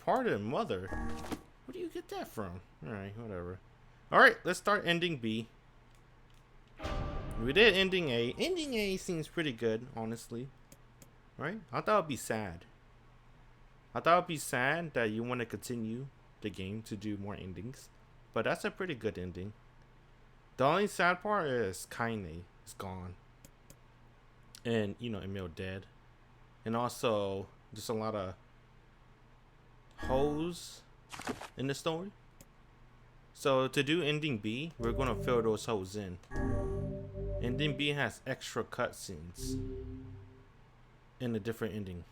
departed mother. Where do you get that from? Alright, whatever. Alright, let's start ending B. We did ending A. Ending A seems pretty good, honestly. Right? I thought it'd be sad. I thought it'd be sad that you want to continue the game to do more endings. But that's a pretty good ending. The only sad part is Kaine is gone. And, you know, Emil dead. And also, just a lot of hoes in the story. So to do ending B, we're going to fill those hoes in. Ending B has extra cutscenes in a different ending.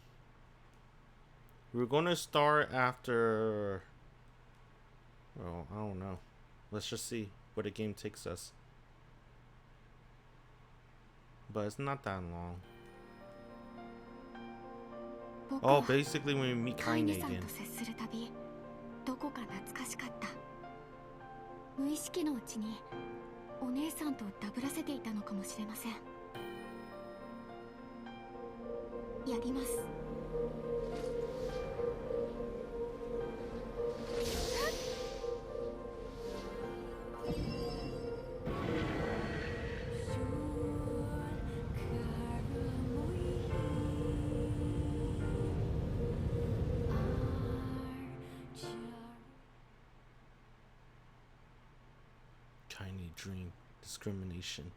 We're going to start after... Well, I don't know. Let's just see where the game takes us. But it's not that long. Oh, basically when we meet Kaine again. どこか懐かしかった。無意識のうちにお姉さんとダブらせていたのかもしれません。やります。Tiny dream discrimination.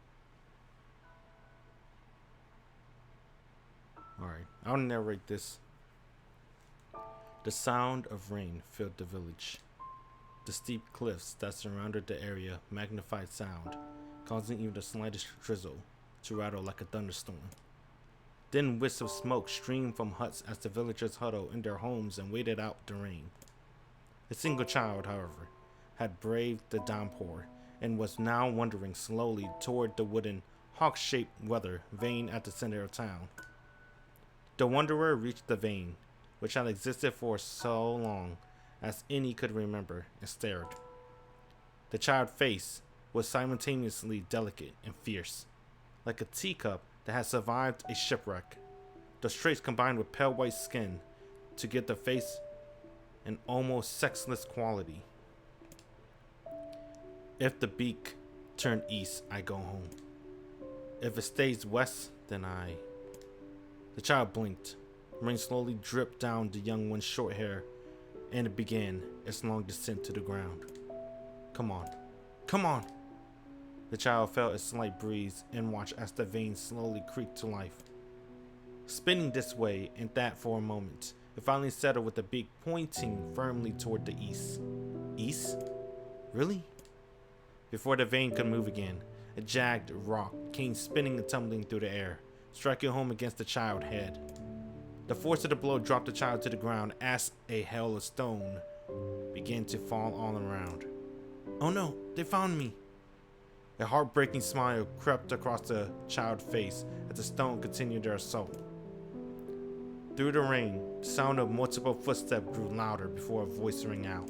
Alright, I'll narrate this. The sound of rain filled the village. The steep cliffs that surrounded the area magnified sound, causing even the slightest drizzle to rattle like a thunderstorm. Then wisps of smoke streamed from huts as the villagers huddled in their homes and waited out the rain. A single child, however, had braved the downpour and was now wandering slowly toward the wooden, hawk-shaped weather vane at the center of town. The wanderer reached the vane, which had existed for so long as any could remember, and stared. The child's face was simultaneously delicate and fierce, like a teacup that had survived a shipwreck. The traits combined with pale white skin to give the face an almost sexless quality. If the beak turned east, I go home. If it stays west, then I... The child blinked. Rain slowly dripped down the young one's short hair, and it began its long descent to the ground. Come on. Come on! The child felt a slight breeze and watched as the vein slowly creaked to life. Spinning this way and that for a moment, it finally settled with the beak pointing firmly toward the east. East? Really? Before the vein could move again, a jagged rock came spinning and tumbling through the air, striking home against the child's head. The force of the blow dropped the child to the ground as a hail of stone began to fall all around. Oh no, they found me! A heartbreaking smile crept across the child's face as the stone continued their assault. Through the rain, the sound of multiple footsteps grew louder before a voice rang out.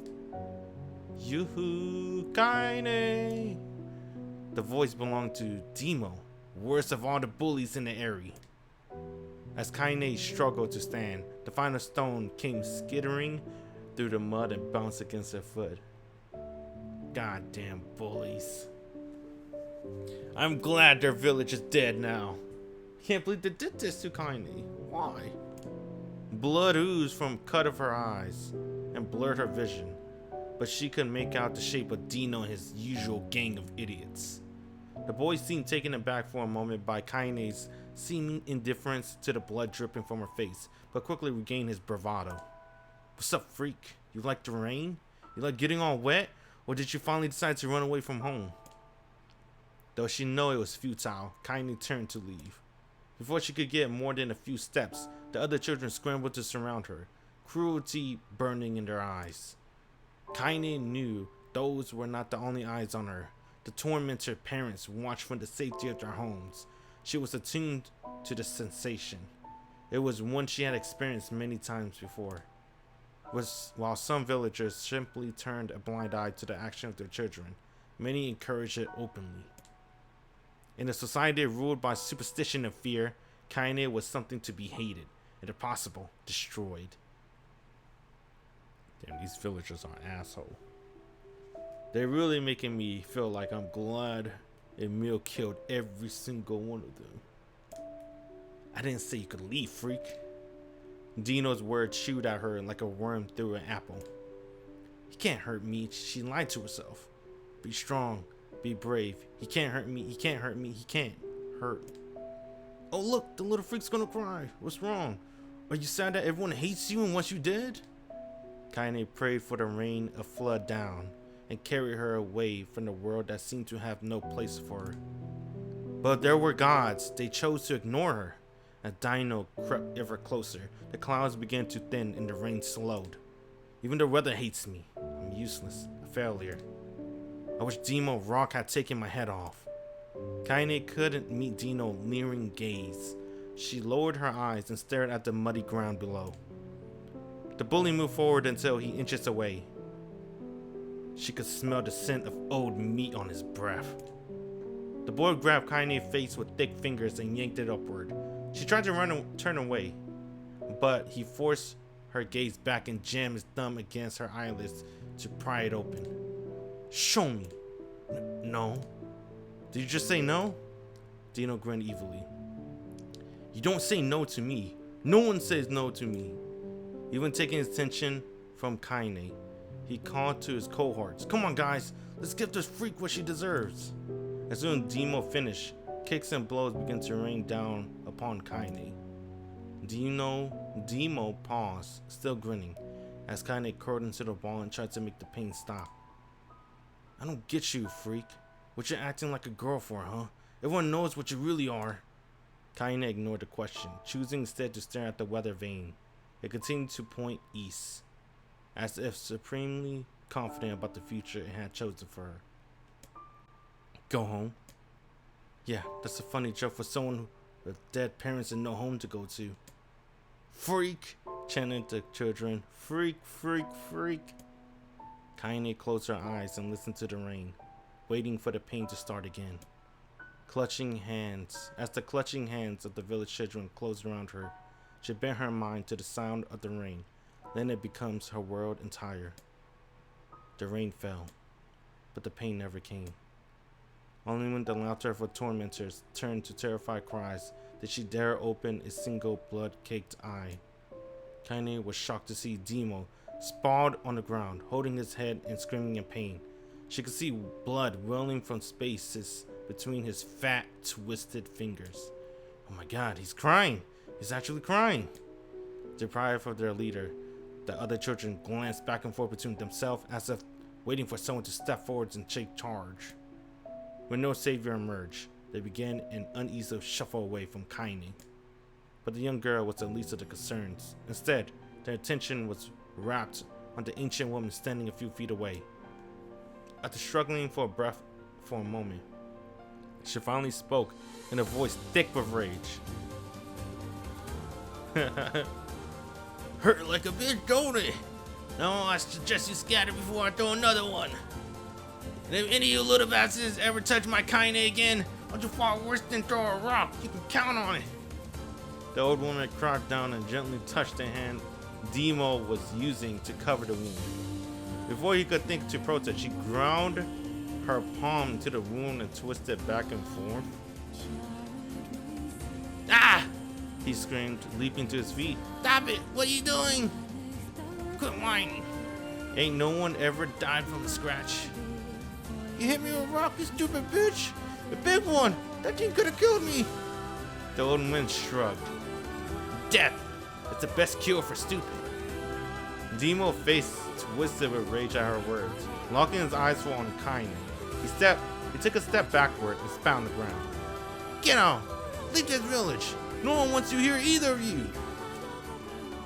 Yoo-hoo, Kaine! The voice belonged to Demo, worst of all the bullies in the area. As Kaine struggled to stand, the final stone came skittering through the mud and bounced against her foot. Goddamn bullies. I'm glad their village is dead now. Can't believe they did this to Kaine. Why? Blood oozed from cut of her eyes and blurred her vision, but she could make out the shape of Dino and his usual gang of idiots. The boy seemed taken aback for a moment by Kaine's seeming indifference to the blood dripping from her face, but quickly regained his bravado. What's up, freak? You like the rain? You like getting all wet? Or did you finally decide to run away from home? Though she knew it was futile, Kaine turned to leave. Before she could get more than a few steps, the other children scrambled to surround her, cruelty burning in their eyes. Kaine knew those were not the only eyes on her. The tormented parents watched from the safety of their homes. She was attuned to the sensation. It was one she had experienced many times before. While some villagers simply turned a blind eye to the action of their children, many encouraged it openly. In a society ruled by superstition and fear, Kaine was something to be hated, and if possible, destroyed. Man, these villagers are assholes. They're really making me feel like I'm glad Emil killed every single one of them. I didn't say you could leave, freak. Dino's words chewed at her like a worm through an apple. He can't hurt me, she lied to herself. Be strong, be brave. He can't hurt me, he can't hurt me, he can't hurt. Oh look, the little freak's gonna cry. What's wrong? Are you sad that everyone hates you and wants you dead? Kaine prayed for the rain to flood down and carry her away from the world that seemed to have no place for her. But there were gods. They chose to ignore her. As Dino crept ever closer, the clouds began to thin and the rain slowed. Even the weather hates me. I'm useless, a failure. I wish Demo Rock had taken my head off. Kaine couldn't meet Dino's leering gaze. She lowered her eyes and stared at the muddy ground below. The bully moved forward until he inches away. She could smell the scent of old meat on his breath. The boy grabbed Kaine's face with thick fingers and yanked it upward. She tried to turn away, but he forced her gaze back and jammed his thumb against her eyelids to pry it open. Show me. No. Did you just say no? Dino grinned evilly. You don't say no to me. No one says no to me. Even taking his attention from Kaine, he called to his cohorts. Come on guys, let's give this freak what she deserves. As soon as Demo finished, kicks and blows began to rain down upon Kaine. Demo paused, still grinning, as Kaine curled into the ball and tried to make the pain stop. I don't get you, freak. What you acting like a girl for, huh? Everyone knows what you really are. Kaine ignored the question, choosing instead to stare at the weather vane. It continued to point east, as if supremely confident about the future it had chosen for her. Go home? Yeah, that's a funny joke for someone with dead parents and no home to go to. Freak! Chanted the children. Freak, freak, freak. Kaine closed her eyes and listened to the rain, waiting for the pain to start again. Clutching hands. As the clutching hands of the village children closed around her, she bent her mind to the sound of the rain. Then it becomes her world entire. The rain fell, but the pain never came. Only when the laughter of her tormentors turned to terrified cries did she dare open a single blood-caked eye. Kaine was shocked to see Demo sprawled on the ground, holding his head and screaming in pain. She could see blood welling from spaces between his fat, twisted fingers. Oh my god, he's crying! He's actually crying! Deprived of their leader, the other children glanced back and forth between themselves as if waiting for someone to step forward and take charge. When no savior emerged, they began an uneasy shuffle away from Kaine. But the young girl was the least of the concerns. Instead, their attention was wrapped on the ancient woman standing a few feet away. After struggling for breath for a moment, she finally spoke in a voice thick with rage. Hurt like a bitch, don't it? No, I suggest you scatter before I throw another one. And if any of you little bastards ever touch my Kaine again, I'll do far worse than throw a rock. You can count on it. The old woman crouched down and gently touched the hand Demo was using to cover the wound. Before he could think to protest, she ground her palm to the wound and twisted back and forth. Ah! He screamed, leaping to his feet. Stop it! What are you doing? Quit whining. Ain't no one ever died from a scratch. You hit me with a rock, you stupid bitch! The big one! That thing could have killed me! The old man shrugged. Death! It's the best cure for stupid. Demo's face twisted with rage at her words. Locking his eyes on Kaine, he took a step backward and spat on the ground. Get out! Leave this village! No one wants you here, either of you!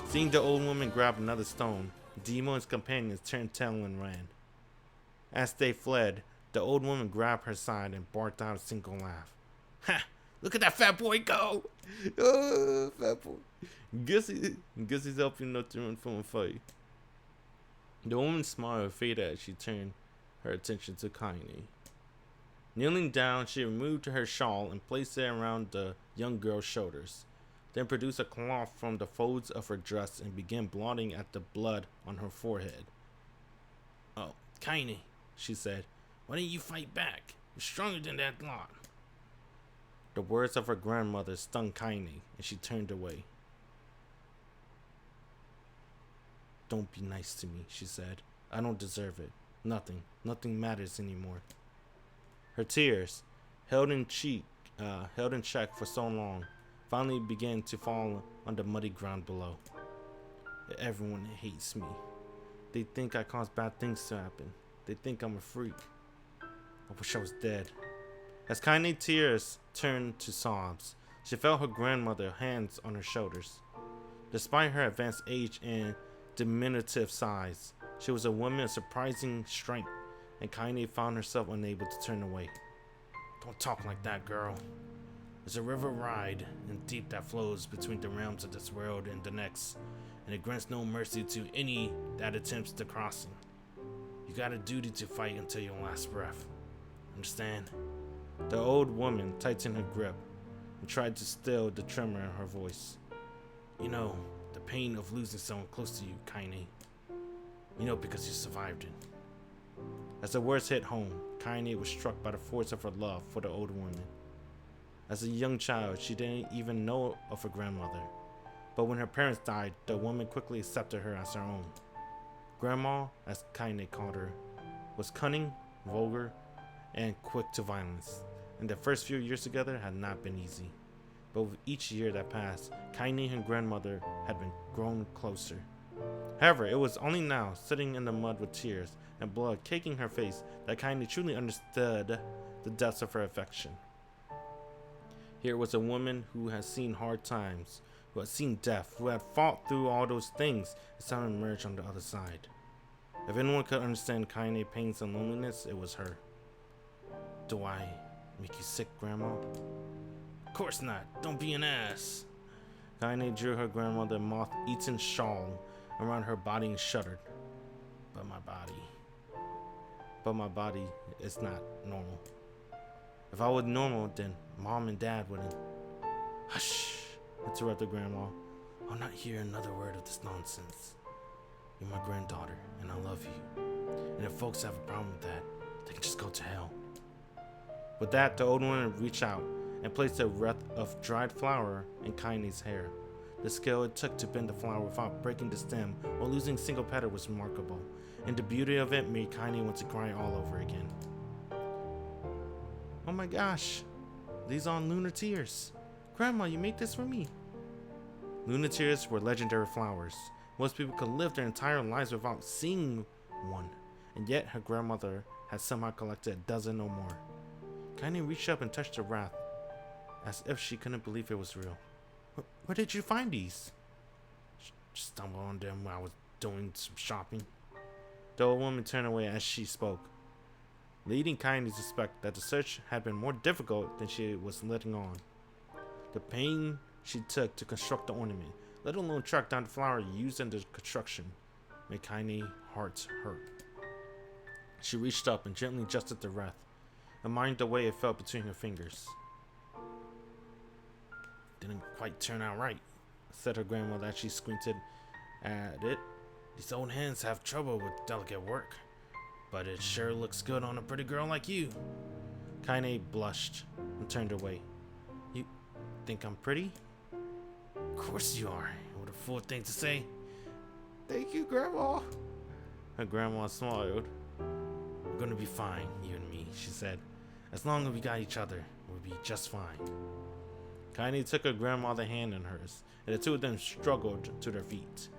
Seeing the old woman grab another stone, Demo and his companions turned tail and ran. As they fled, the old woman grabbed her side and barked out a single laugh. Ha! Look at that fat boy go! Oh, fat boy. Guess he's helping not to run from a fight. The woman smiled and faded as she turned her attention to Kaine. Kneeling down, she removed her shawl and placed it around the young girl's shoulders, then produced a cloth from the folds of her dress and began blotting at the blood on her forehead. Oh, Kaine, she said. Why didn't you fight back? You're stronger than that lot. The words of her grandmother stung Kaine, and she turned away. Don't be nice to me, she said. I don't deserve it. Nothing matters anymore. Her tears, held in check for so long, finally began to fall on the muddy ground below. Everyone hates me. They think I cause bad things to happen. They think I'm a freak. I wish I was dead. As Kaine's tears turned to sobs, she felt her grandmother's hands on her shoulders. Despite her advanced age and diminutive size, she was a woman of surprising strength, and Kaine found herself unable to turn away. Don't talk like that, girl. There's a river wide and deep that flows between the realms of this world and the next, and it grants no mercy to any that attempts the crossing. You got a duty to fight until your last breath. Understand? The old woman tightened her grip and tried to still the tremor in her voice. You know, the pain of losing someone close to you, Kaine. You know, because you survived it. As the words hit home, Kaine was struck by the force of her love for the old woman. As a young child, she didn't even know of her grandmother. But when her parents died, the woman quickly accepted her as her own. Grandma, as Kaine called her, was cunning, vulgar, and quick to violence, and the first few years together had not been easy. But with each year that passed, Kaine and her grandmother had been grown closer. However, it was only now, sitting in the mud with tears and blood caking her face, that Kaine truly understood the depths of her affection. Here was a woman who had seen hard times, who had seen death, who had fought through all those things and somehow emerged on the other side. If anyone could understand Kaine's pains and loneliness, it was her. Do I make you sick, Grandma? Of course not. Don't be an ass. Kaine drew her grandmother's moth-eaten shawl around her body and shuddered. But my body is not normal. If I was normal, then Mom and Dad wouldn't. Hush, interrupted Grandma. I'll not hear another word of this nonsense. You're my granddaughter, and I love you. And if folks have a problem with that, they can just go to hell. With that, the old woman reached out and placed a wreath of dried flower in Kaine's hair. The skill it took to bend the flower without breaking the stem or losing a single petal was remarkable, and the beauty of it made Kaine want to cry all over again. Oh my gosh, these are lunar tears. Grandma, you made this for me. Lunar tears were legendary flowers. Most people could live their entire lives without seeing one, and yet her grandmother had somehow collected a dozen or more. Kaine reached up and touched the wreath, as if she couldn't believe it was real. Where did you find these? Just stumbled on them while I was doing some shopping. The old woman turned away as she spoke, leading Kaine to suspect that the search had been more difficult than she was letting on. The pain she took to construct the ornament, let alone track down the flower used in the construction, made Kaine's heart hurt. She reached up and gently adjusted the wreath, admiring the way it felt between her fingers. Didn't quite turn out right, said her grandmother as she squinted at it. These old hands have trouble with delicate work, but it sure looks good on a pretty girl like you. Kaine blushed and turned away. You think I'm pretty? Of course you are. What a fool thing to say. Thank you, Grandma. Her grandma smiled. We're gonna be fine, you and me, she said. As long as we got each other, we'll be just fine. Kaine took her grandmother's hand in hers, and the two of them struggled to their feet.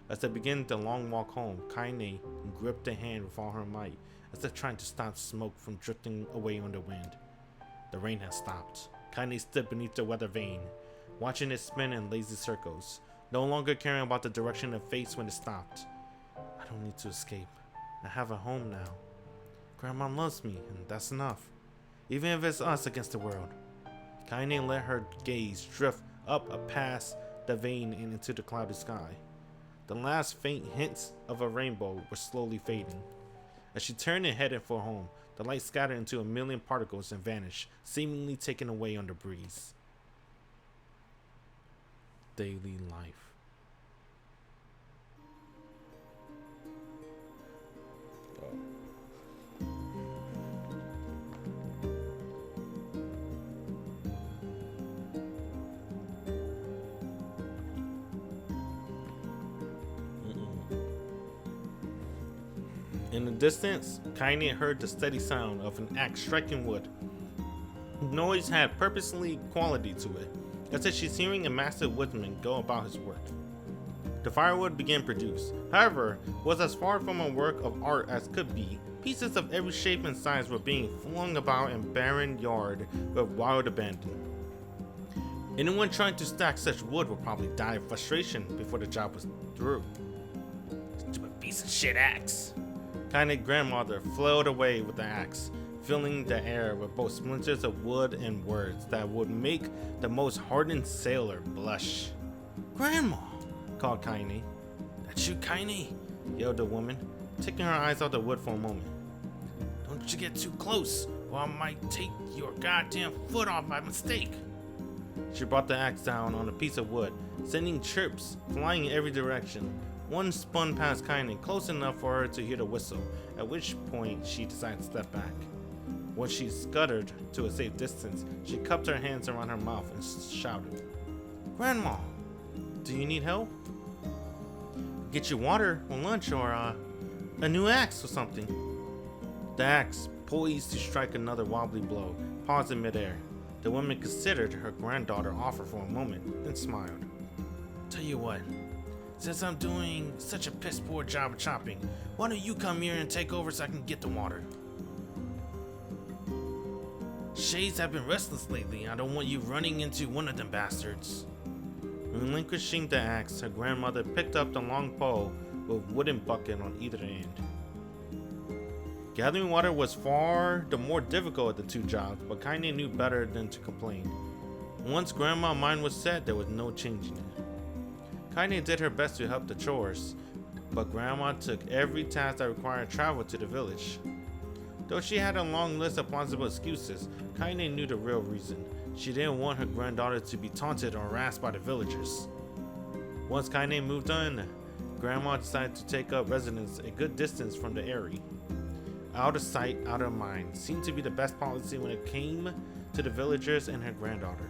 As they began the long walk home, Kaine gripped the hand with all her might, as if trying to stop smoke from drifting away on the wind. The rain had stopped. Kaine stood beneath the weather vane, watching it spin in lazy circles, no longer caring about the direction it faced when it stopped. I don't need to escape. I have a home now. Grandma loves me, and that's enough. Even if it's us against the world. Kaine let her gaze drift up past the vane and into the cloudy sky. The last faint hints of a rainbow were slowly fading. As she turned and headed for home, the light scattered into a million particles and vanished, seemingly taken away on the breeze. Daily life. Oh. In the distance, Kaine heard the steady sound of an axe striking wood. The noise had purposely quality to it, as if she's hearing a massive woodsman go about his work. The firewood began produced, however, was as far from a work of art as could be. Pieces of every shape and size were being flung about in barren yard with wild abandon. Anyone trying to stack such wood would probably die of frustration before the job was through. Stupid piece of shit axe. Kaine's grandmother flailed away with the axe, filling the air with both splinters of wood and words that would make the most hardened sailor blush. "Grandma!" called Kaine. "That's you, Kaine?" yelled the woman, taking her eyes off the wood for a moment. "Don't you get too close, or I might take your goddamn foot off by mistake." She brought the axe down on a piece of wood, sending chirps flying in every direction. One spun past Kaine close enough for her to hear the whistle, at which point she decided to step back. When she scuttered to a safe distance, she cupped her hands around her mouth and shouted, "Grandma, do you need help? Get you water or lunch or a new axe or something?" The axe, poised to strike another wobbly blow, paused in midair. The woman considered her granddaughter offer for a moment, then smiled. "Tell you what, since I'm doing such a piss poor job of chopping, why don't you come here and take over so I can get the water? Shades have been restless lately. I don't want you running into one of them bastards." Relinquishing the axe, her grandmother picked up the long pole with a wooden bucket on either end. Gathering water was far the more difficult of the two jobs, but Kaine knew better than to complain. Once Grandma's mind was set, there was no changing it. Kaine did her best to help the chores, but Grandma took every task that required travel to the village. Though she had a long list of plausible excuses, Kaine knew the real reason. She didn't want her granddaughter to be taunted or harassed by the villagers. Once Kaine moved on, Grandma decided to take up residence a good distance from the area. Out of sight, out of mind seemed to be the best policy when it came to the villagers and her granddaughter.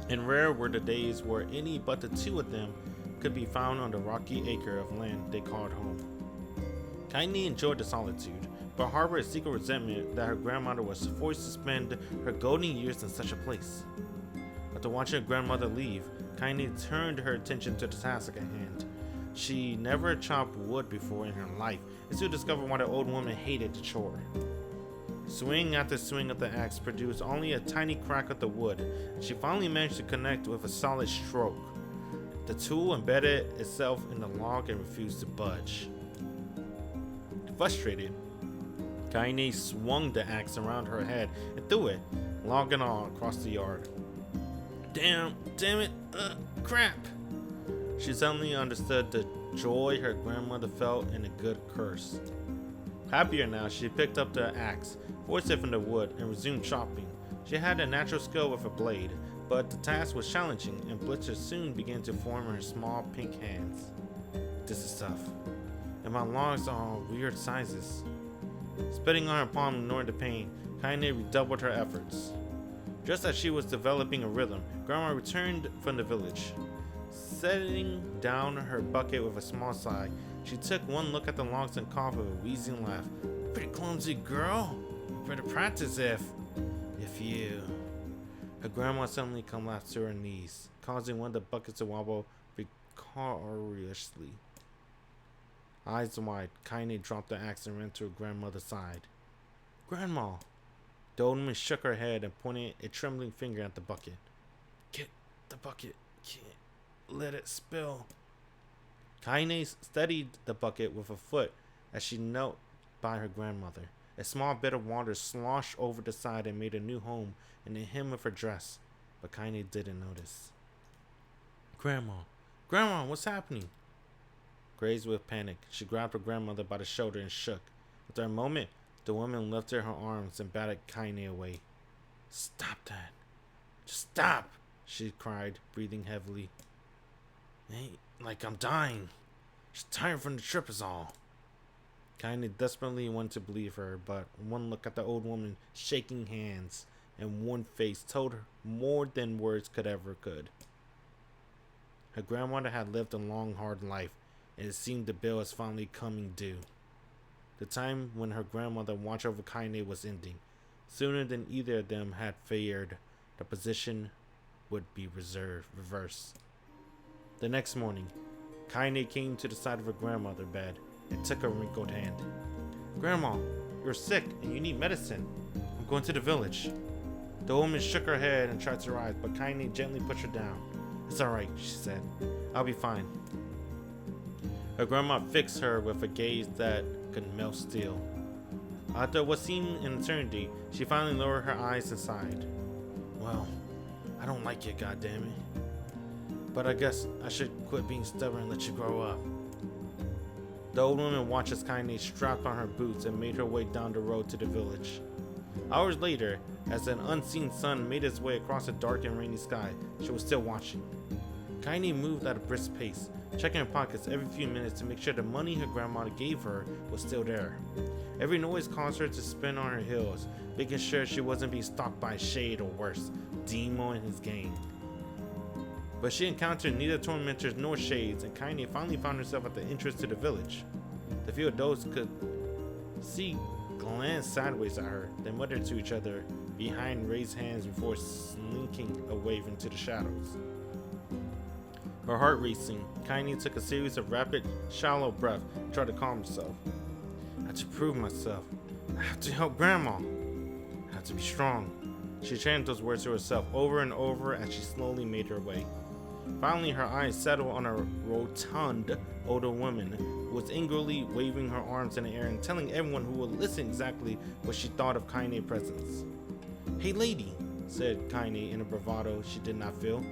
And rare were the days where any but the two of them could be found on the rocky acre of land they called home. Kaine enjoyed the solitude, but harbored a secret resentment that her grandmother was forced to spend her golden years in such a place. After watching her grandmother leave, Kaine turned her attention to the task at hand. She never chopped wood before in her life, and soon discovered why the old woman hated the chore. Swing after swing of the axe produced only a tiny crack of the wood, and she finally managed to connect with a solid stroke. The tool embedded itself in the log and refused to budge. Frustrated, Kaine swung the axe around her head and threw it, log and all, across the yard. Damn it, crap! She suddenly understood the joy her grandmother felt and a good curse. Happier now, she picked up the axe, forced it from the wood, and resumed chopping. She had a natural skill with a blade, but the task was challenging, and blisters soon began to form in her small pink hands. This is tough, and my logs are all weird sizes. Spitting on her palm, ignoring the pain, Kaine redoubled her efforts. Just as she was developing a rhythm, Grandma returned from the village. Setting down her bucket with a small sigh, she took one look at the logs and coughed with a wheezing laugh. "Pretty clumsy, girl. You better practice if you..." Her grandma suddenly collapsed to her knees, causing one of the buckets to wobble precariously. Eyes wide, Kaine dropped the axe and ran to her grandmother's side. "Grandma!" The old woman shook her head and pointed a trembling finger at the bucket. "Get the bucket. Can't let it spill." Kaine steadied the bucket with a foot as she knelt by her grandmother. A small bit of water sloshed over the side and made a new home in the hem of her dress, but Kaine didn't notice. Grandma, what's happening?" Crazed with panic, she grabbed her grandmother by the shoulder and shook. After a moment, the woman lifted her arms and batted Kaine away. "Stop that. Just stop," she cried, breathing heavily. "Ain't like I'm dying. Just tired from the trip is all." Kaine desperately wanted to believe her, but one look at the old woman shaking hands and one face told her more than words could ever could. Her grandmother had lived a long, hard life, and it seemed the bill was finally coming due. The time when her grandmother watched over Kaine was ending. Sooner than either of them had feared, the position would be reversed. The next morning, Kaine came to the side of her grandmother's bed and took her wrinkled hand. "Grandma, you're sick and you need medicine. I'm going to the village." The woman shook her head and tried to rise, but Kaine gently pushed her down. "It's alright," she said. "I'll be fine." Her grandma fixed her with a gaze that could melt steel. After what seemed an eternity, she finally lowered her eyes and sighed. "Well, I don't like it, goddammit. But I guess I should quit being stubborn and let you grow up." The old woman watched as Kaine strapped on her boots and made her way down the road to the village. Hours later, as an unseen sun made its way across the dark and rainy sky, she was still watching. Kaine moved at a brisk pace, checking her pockets every few minutes to make sure the money her grandma gave her was still there. Every noise caused her to spin on her heels, making sure she wasn't being stalked by Shade or worse, Demo and his gang. But she encountered neither tormentors nor shades, and Kaine finally found herself at the entrance to the village. The few adults could see glanced sideways at her, then muttered to each other behind raised hands before slinking away into the shadows. Her heart racing, Kaine took a series of rapid, shallow breaths and tried to calm herself. "I have to prove myself. I have to help Grandma. I have to be strong." She chanted those words to herself over and over as she slowly made her way. Finally, her eyes settled on a rotund older woman who was angrily waving her arms in the air and telling everyone who would listen exactly what she thought of Kaine's presence. "Hey lady," said Kaine in a bravado she did not feel.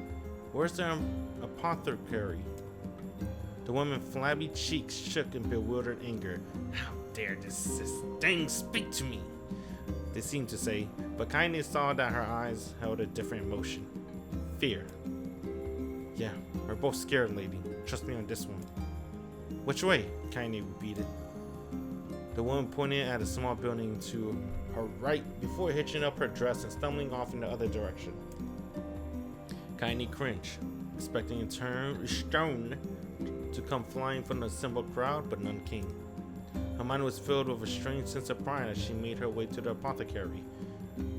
"Where's the apothecary?" The woman's flabby cheeks shook in bewildered anger. "How dare this thing speak to me?" they seemed to say, but Kaine saw that her eyes held a different emotion. Fear. "Yeah, we're both scared, lady. Trust me on this one." "Which way?" Kaine repeated. The woman pointed at a small building to her right before hitching up her dress and stumbling off in the other direction. Kaine cringed, expecting a stone to come flying from the assembled crowd, but none came. Her mind was filled with a strange sense of pride as she made her way to the apothecary.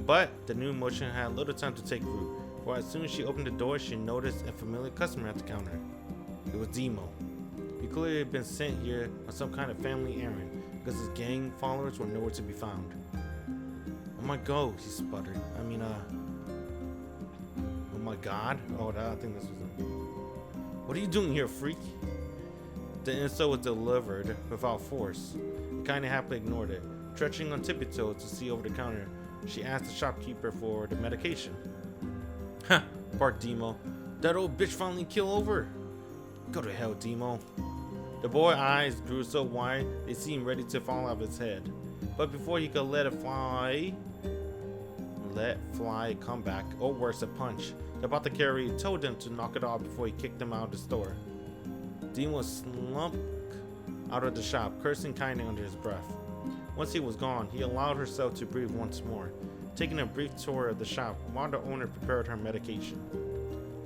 But the new emotion had little time to take root, for as soon as she opened the door, she noticed a familiar customer at the counter. It was Demo. He clearly had been sent here on some kind of family errand, because his gang followers were nowhere to be found. "Oh my god," he sputtered. Oh my god? Oh, I think this was it. "What are you doing here, freak?" The insult was delivered without force. He kinda happily ignored it. Stretching on tippy toes to see over the counter, she asked the shopkeeper for the medication. "Ha!" barked Demo. "That old bitch finally killed over." "Go to hell, Demo." The boy's eyes grew so wide they seemed ready to fall out of his head. But before he could let fly come back, or worse, a punch, the apothecary told him to knock it off before he kicked him out of the store. Demo slumped out of the shop, cursing Kaine under his breath. Once he was gone, he allowed herself to breathe once more, taking a brief tour of the shop while the owner prepared her medication.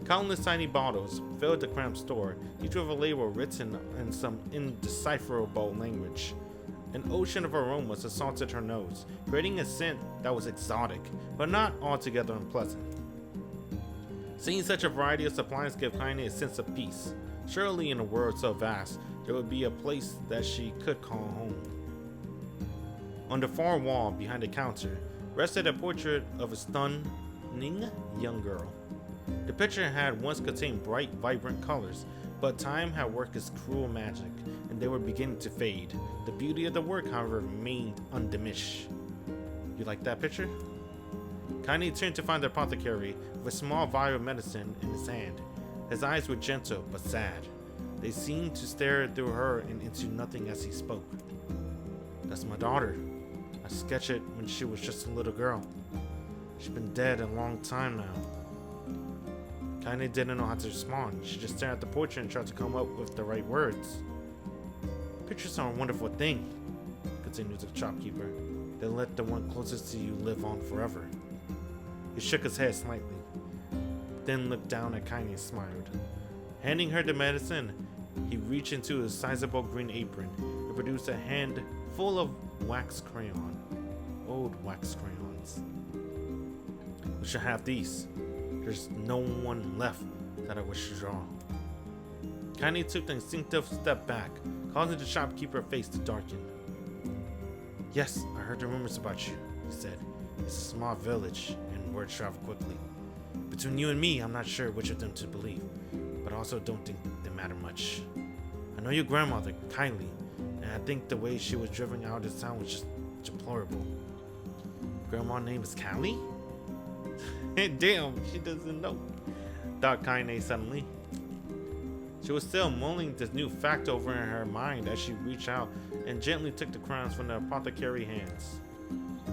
Countless tiny bottles filled the cramped store, each with a label written in some indecipherable language. An ocean of aromas assaulted her nose, creating a scent that was exotic, but not altogether unpleasant. Seeing such a variety of supplies gave Kaine a sense of peace. Surely in a world so vast, there would be a place that she could call home. On the far wall behind the counter rested a portrait of a stunning young girl. The picture had once contained bright, vibrant colors, but time had worked its cruel magic, and they were beginning to fade. The beauty of the work, however, remained undiminished. "You like that picture?" Kaine turned to find the apothecary with a small vial of medicine in his hand. His eyes were gentle but sad. They seemed to stare through her and into nothing as he spoke. "That's my daughter. I sketched it when she was just a little girl. She's been dead a long time now." Kaine didn't know how to respond. She just stared at the portrait and tried to come up with the right words. "Pictures are a wonderful thing," continued the shopkeeper. "They let the one closest to you live on forever." He shook his head slightly, then looked down at Kaine and smiled. Handing her the medicine, he reached into his sizable green apron. It produced a hand full of wax crayon. Old wax crayons. We should have these. There's no one left that I wish to draw. Kaine took an instinctive step back, causing the shopkeeper's face to darken. Yes, I heard the rumors about you, he said. It's a small village, and word traveled quickly. Between you and me, I'm not sure which of them to believe, but I also don't think they matter much. I know your grandmother, kindly, and I think the way she was driven out of this town was just deplorable. Grandma's name is Callie? Damn, she doesn't know, thought Kaine suddenly. She was still mulling this new fact over in her mind as she reached out and gently took the crowns from the apothecary's hands.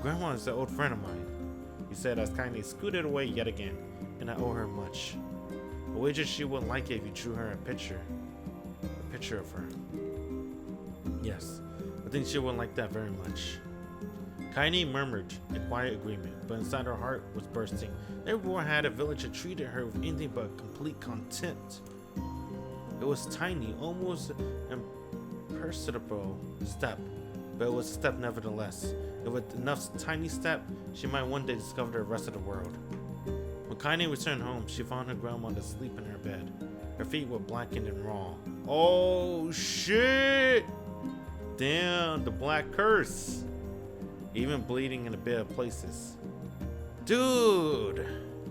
Grandma is an old friend of mine, he said as Kaine scooted away yet again, and I owe her much. I wager she would like it if you drew her a picture of her. Yes, I think she would like that very much. Kaine murmured a quiet agreement, but inside her heart was bursting. Everyone had a villager treated her with anything but complete contempt. It was tiny, almost imperceptible step, but it was a step nevertheless. And with enough tiny step, she might one day discover the rest of the world. When Kaine returned home, she found her grandmother asleep in her bed. Her feet were blackened and raw. Oh shit! Damn, the black curse. Even bleeding in a bit of places. Dude!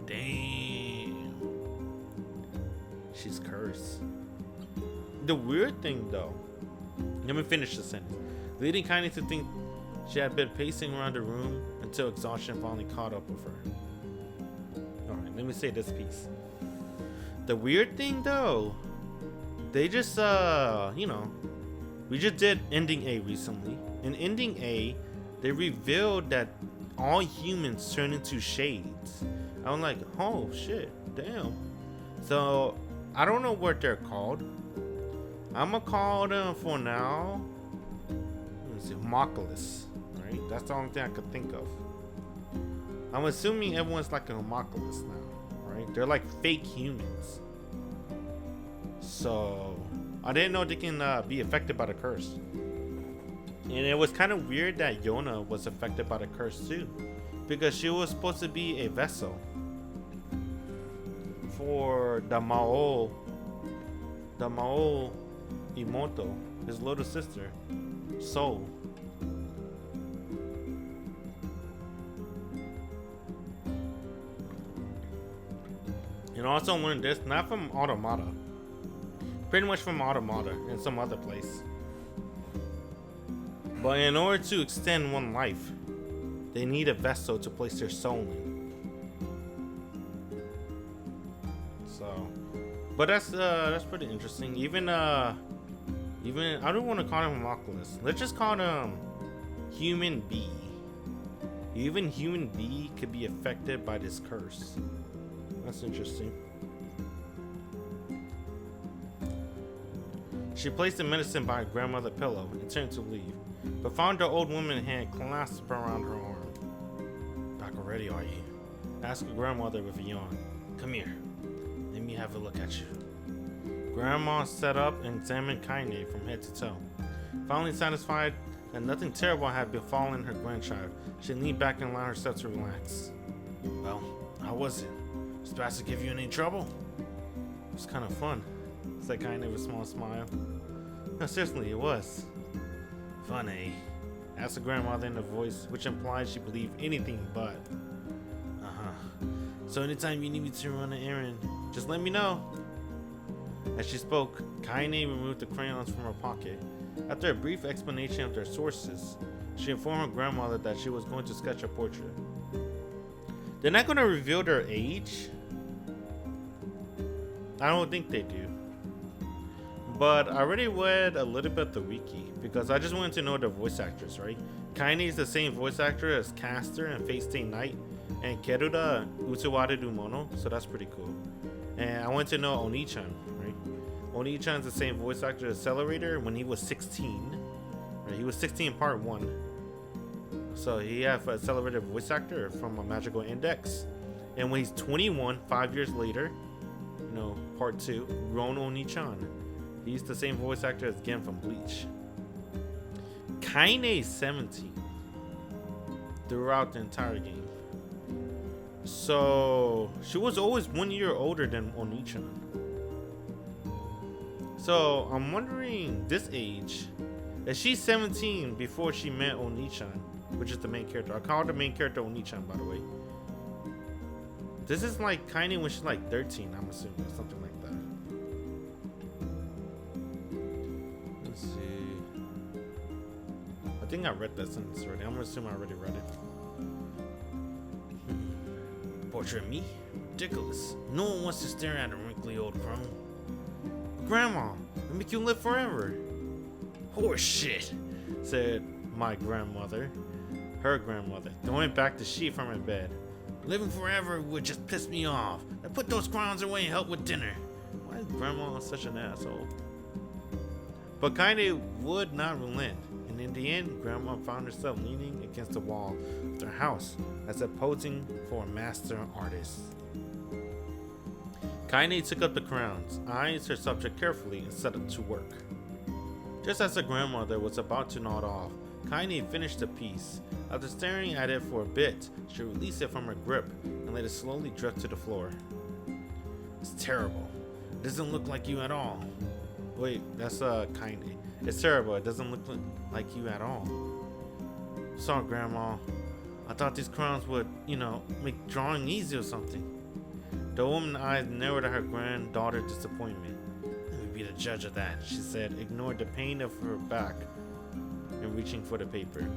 Damn. She's cursed. The weird thing though, let me finish the sentence, leading Kaine to think she had been pacing around the room until exhaustion finally caught up with her. Alright, let me say this piece. The weird thing though, they just we just did Ending A recently. In Ending A, they revealed that all humans turn into shades. I'm like, oh shit, damn. So I don't know what they're called. I'm gonna call them for now, let's see, homunculus, right? That's the only thing I could think of. I'm assuming everyone's like a homunculus now, right? They're like fake humans. So I didn't know they can be affected by the curse. And it was kind of weird that Yonah was affected by the curse too, because she was supposed to be a vessel for the Mao Imoto, his little sister, Soul. And also learned this not from Automata, pretty much from Automata in some other place. But in order to extend one life, they need a vessel to place their soul in. So, but that's pretty interesting. Even I don't want to call him homunculus. Let's just call him human bee. Even human bee could be affected by this curse. That's interesting. She placed the medicine by her grandmother's pillow and turned to leave, but found her old woman's hand clasped around her arm. Back already, are you? Asked her grandmother with a yawn. Come here. Let me have a look at you. Grandma sat up and examined Kaine from head to toe. Finally satisfied that nothing terrible had befallen her grandchild, she leaned back and allowed herself to relax. Well, how was it? Was the bastard give you any trouble? It was kind of fun, said Kaine with a small smile. No, seriously, it was. Fun, eh? Asked the grandmother in a voice which implied she believed anything but. So anytime you need me to run an errand, just let me know. As she spoke, Kaine removed the crayons from her pocket. After a brief explanation of their sources, she informed her grandmother that she was going to sketch a portrait. They're not going to reveal their age? I don't think they do. But I already read a little bit of the wiki because I just wanted to know the voice actors, right? Kaine is the same voice actor as Caster and Fate Stay Night and Keruda Utsuwara Dumono, so that's pretty cool. And I wanted to know Oni-chan, right? Oni-chan's the same voice actor as Accelerator when he was 16. Right? He was 16 in part 1. So he had Accelerator voice actor from a Magical Index. And when he's 21, 5 years later, part 2, grown Oni-chan. He's the same voice actor as Gen from Bleach. Kaine's 17 throughout the entire game. So she was always 1 year older than Oni-chan. So I'm wondering this age, is she 17 before she met Oni-chan, which is the main character? I call the main character Oni-chan, by the way. This is like Kaine when she's like 13, I'm assuming, or something like that. Let's see. I think I read that sentence already. I'm gonna assume I already read it. Portrait of me? Ridiculous. No one wants to stare at a wrinkly old crone. Grandma, it'll make you live forever. Horse shit, said my grandmother. Her grandmother, throwing back the sheet from her bed. Living forever would just piss me off. I put those crowns away and help with dinner. Why is grandma such an asshole? But Kaine would not relent, and in the end, grandma found herself leaning against the wall of their house as if posing for a master artist. Kaine took up the crowns, eyes her subject carefully, and set it to work. Just as her grandmother was about to nod off, Kaine finished the piece. After staring at it for a bit, she released it from her grip and let it slowly drift to the floor. It's terrible. It doesn't look like you at all. Wait, that's Kaine. It's terrible. It doesn't look like you at all. Sorry, Grandma. I thought these crowns would, make drawing easy or something. The woman's eyes narrowed at her granddaughter's disappointment. Let me be the judge of that, she said, ignoring the pain of her back and reaching for the paper.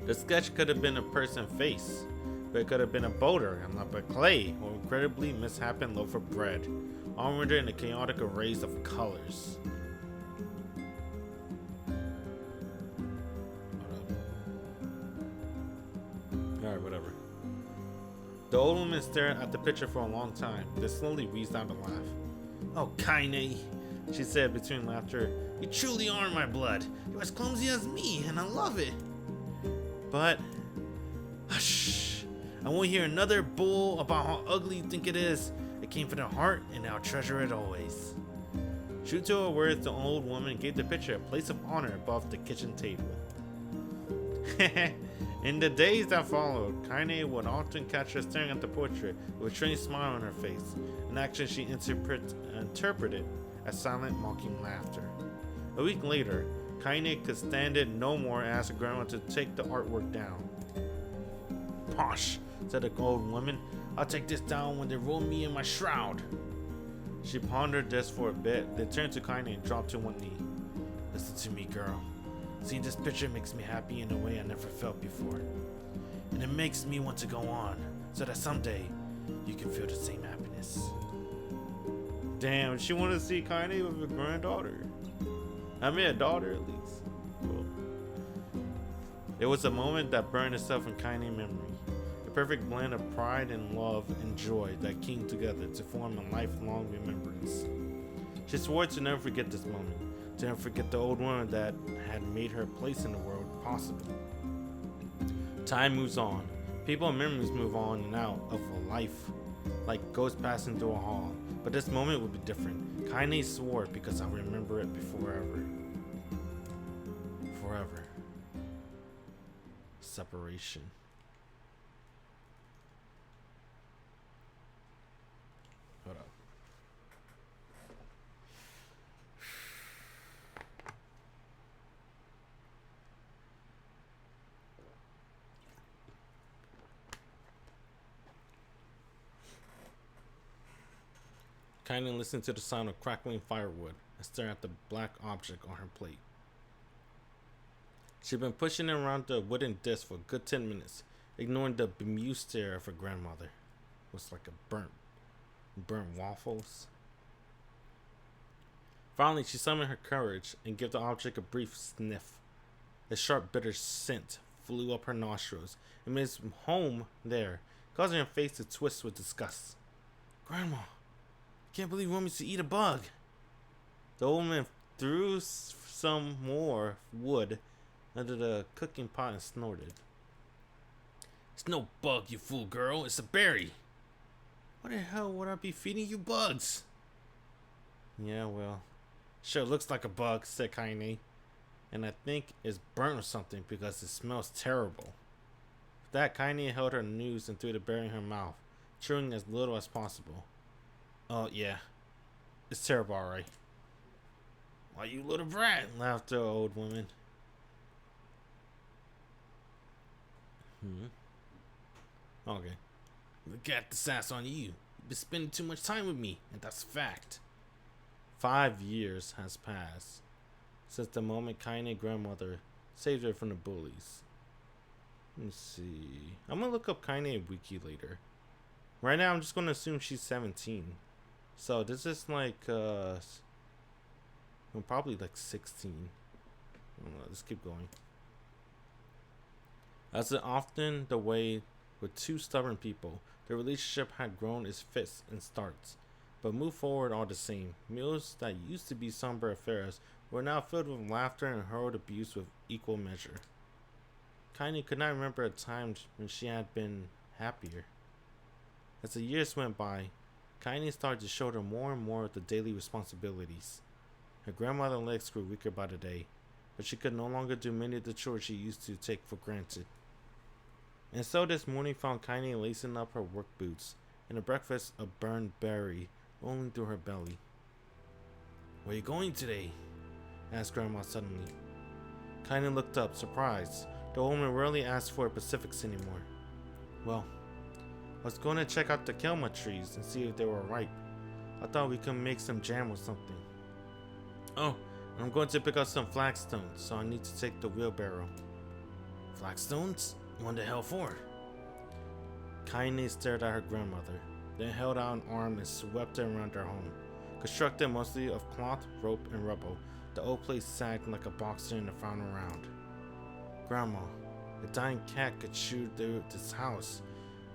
The sketch could have been a person's face, but it could have been a boulder, a lump of clay, or incredibly mishappen loaf of bread, all rendered in a chaotic array of colors. Alright, whatever. The old woman stared at the picture for a long time, then slowly wheezed out a laugh. Oh, Kaine, she said between laughter. You truly are my blood. You're as clumsy as me, and I love it. But, hush, I won't hear another bull about how ugly you think it is. It came from the heart, and I'll treasure it always. True to her words, the old woman gave the picture a place of honor above the kitchen table. In the days that followed, Kaine would often catch her staring at the portrait with a strange smile on her face, an action she interpreted as silent, mocking laughter. A week later, Kaine could stand it no more and asked her grandma to take the artwork down. Posh, said the old woman. I'll take this down when they roll me in my shroud. She pondered this for a bit, then turned to Kaine and dropped to one knee. Listen to me, girl. Seeing this picture makes me happy in a way I never felt before. And it makes me want to go on, so that someday you can feel the same happiness. Damn, she wanted to see Kaine with her granddaughter. I mean, a daughter at least. Cool. It was a moment that burned itself in Kaine's memory. A perfect blend of pride and love and joy that came together to form a lifelong remembrance. She swore to never forget this moment, to never forget the old woman that had made her place in the world possible. Time moves on. People and memories move on and out of a life, like ghosts passing through a hall. But this moment would be different. Kaine swore because I'll remember it forever. Forever. Separation. Hold up. Kaine listened to the sound of crackling firewood and stared at the black object on her plate. She'd been pushing it around the wooden disc for a good 10 minutes, ignoring the bemused stare of her grandmother. It was like a burnt waffles. Finally, she summoned her courage and gave the object a brief sniff. A sharp, bitter scent flew up her nostrils and made its home there, causing her face to twist with disgust. Grandma, can't believe you want me to eat a bug. The old man threw some more wood under the cooking pot and snorted. It's no bug, you fool girl. It's a berry. Why the hell would I be feeding you bugs? Yeah, well, sure looks like a bug, said Kaine. and I think it's burnt or something because it smells terrible. With that, Kaine held her noose and threw the berry in her mouth, chewing as little as possible. Oh, yeah. It's terrible, alright. Why, you little brat, laughed the old woman. Okay. Look at the sass on you. You've been spending too much time with me, and that's a fact. 5 years has passed since the moment Kaine's grandmother saved her from the bullies. Let's see. I'm gonna look up Kaine wiki later. Right now, I'm just gonna assume she's 17. So this is like, probably like 16. I don't know, let's keep going. As is often the way with two stubborn people, their relationship had grown its fits and starts, but moved forward all the same. Meals that used to be somber affairs were now filled with laughter and hurled abuse with equal measure. Kaine could not remember a time when she had been happier. As the years went by, Kaine started to shoulder more and more of the daily responsibilities. Her grandmother's legs grew weaker by the day, but she could no longer do many of the chores she used to take for granted. And so this morning found Kaine lacing up her work boots and a breakfast of burned berry rolling through her belly. "Where are you going today?" asked Grandma suddenly. Kaine looked up, surprised. The woman rarely asked for specifics anymore. "Well, I was going to check out the kelma trees and see if they were ripe. I thought we could make some jam or something. Oh, and I'm going to pick up some flagstones, so I need to take the wheelbarrow." "Flagstones? What the hell for?" Kaine stared at her grandmother, then held out an arm and swept her around their home. Constructed mostly of cloth, rope, and rubble, the old place sagged like a boxer in the final round. "Grandma, a dying cat could chew through this house.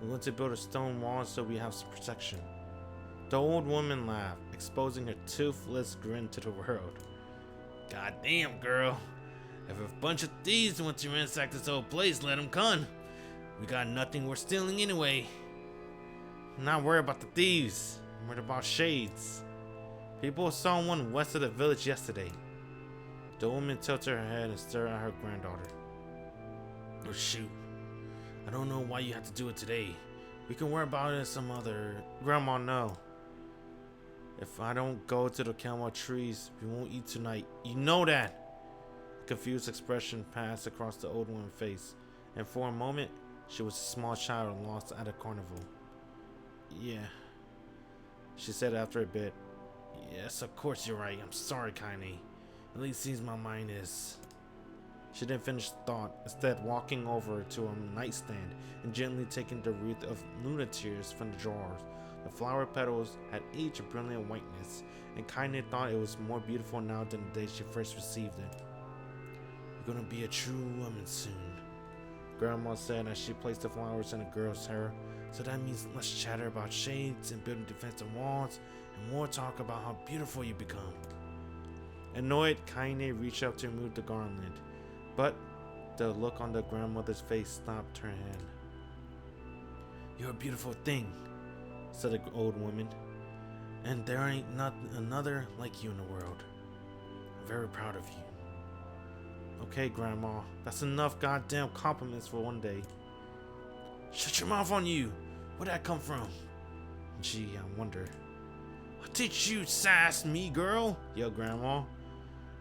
We're going to build a stone wall so we have some protection." The old woman laughed, exposing her toothless grin to the world. "God damn, girl. If a bunch of thieves want to ransack this old place, let them come. We got nothing worth stealing anyway." "I'm not worried about the thieves. I'm worried about shades. People saw one west of the village yesterday." The woman tilted her head and stared at her granddaughter. "Oh shoot. I don't know why you have to do it today. We can worry about it some other..." "Grandma, no. If I don't go to the kelma trees, we won't eat tonight. You know that." A confused expression passed across the old woman's face, and for a moment, she was a small child lost at a carnival. "Yeah," she said after a bit. "Yes, of course you're right. I'm sorry, Kaine. At least seems my mind is..." She didn't finish the thought, instead walking over to a nightstand and gently taking the wreath of Luna tears from the drawers. The flower petals had aged a brilliant whiteness, and Kaine thought it was more beautiful now than the day she first received it. "You're gonna be a true woman soon," Grandma said as she placed the flowers in the girl's hair. "So that means less chatter about shades and building defensive walls, and more talk about how beautiful you become." Annoyed, Kaine reached up to remove the garland, but the look on the grandmother's face stopped her hand. "You're a beautiful thing," said the old woman, "and there ain't not another like you in the world. I'm very proud of you." "Okay, Grandma, that's enough goddamn compliments for one day." "Shut your mouth on you! Where'd that come from?" "Gee, I wonder." "I'll teach you sass, me girl!" yelled Grandma.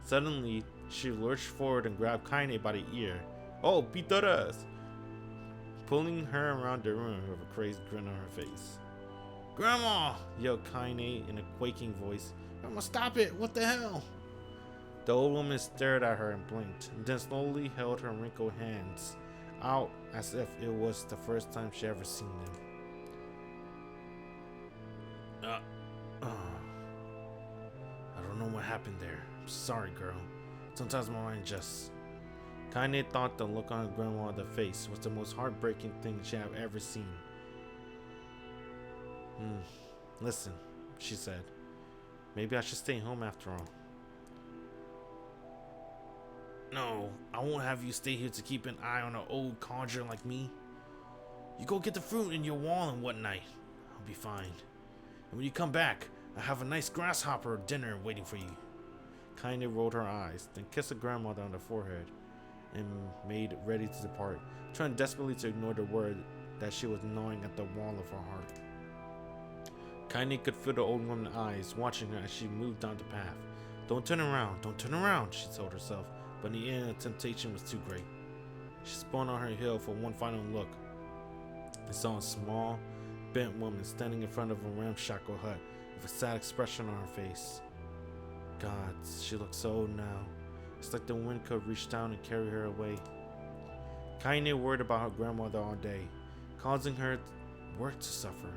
Suddenly, she lurched forward and grabbed Kaine by the ear. "Oh, pitaras!" pulling her around the room with a crazed grin on her face. "Grandma!" yelled Kaine in a quaking voice. "Grandma, stop it! What the hell?" The old woman stared at her and blinked, and then slowly held her wrinkled hands out as if it was the first time she ever seen them. I don't know what happened there. I'm sorry, girl. Sometimes my mind just..." Kaine thought the look on her grandmother's face was the most heartbreaking thing she had ever seen. "Listen," she said. "Maybe I should stay home after all." "No, I won't have you stay here to keep an eye on an old codger like me. You go get the fruit in your wall and whatnot. I'll be fine. And when you come back, I'll have a nice grasshopper dinner waiting for you. Kaine rolled her eyes, then kissed her grandmother on the forehead and made ready to depart, trying desperately to ignore the word that she was gnawing at the wall of her heart. Kaine could feel the old woman's eyes watching her as she moved down the path. Don't turn around, she told herself, but in the end the temptation was too great. She spun on her heel for one final look and saw a small, bent woman standing in front of a ramshackle hut with a sad expression on her face. God, she looked so old now. It's like the wind could reach down and carry her away. Kaine worried about her grandmother all day, causing her work to suffer.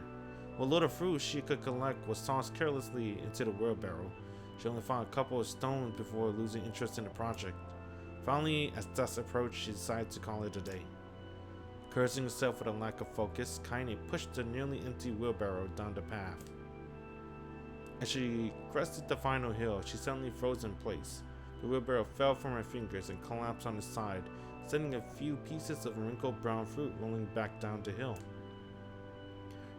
What little fruit she could collect was tossed carelessly into the wheelbarrow. She only found a couple of stones before losing interest in the project. Finally, as dusk approached, she decided to call it a day. Cursing herself for the lack of focus, Kaine pushed the nearly empty wheelbarrow down the path. As she crested the final hill, she suddenly froze in place. The wheelbarrow fell from her fingers and collapsed on its side, sending a few pieces of wrinkled brown fruit rolling back down the hill.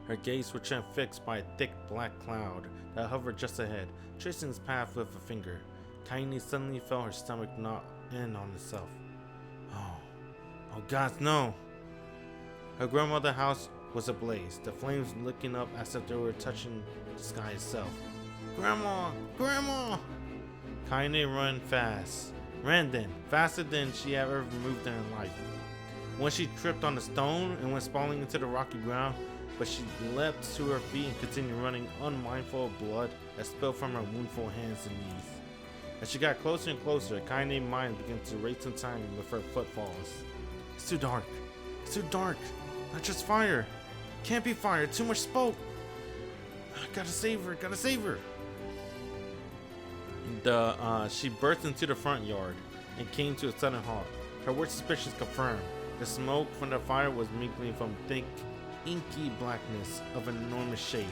Her gaze was transfixed by a thick black cloud that hovered just ahead, tracing its path with a finger. Kaine suddenly felt her stomach knot in on itself. Oh God, no! Her grandmother's house was ablaze, the flames licking up as if they were touching the sky itself. Grandma! Grandma! Kaine ran then, faster than she had ever moved in her life. Once she tripped on a stone and went sprawling into the rocky ground, but she leapt to her feet and continued running, unmindful of blood that spilled from her woundful hands and knees. As she got closer and closer, Kaine's mind began to race in time with her footfalls. It's too dark. It's too dark. Not just fire. Can't be fire. Too much smoke. I gotta save her. Gotta save her. She burst into the front yard and came to a sudden halt. Her worst suspicions confirmed. The smoke from the fire was mingling from thick, inky blackness of an enormous shade.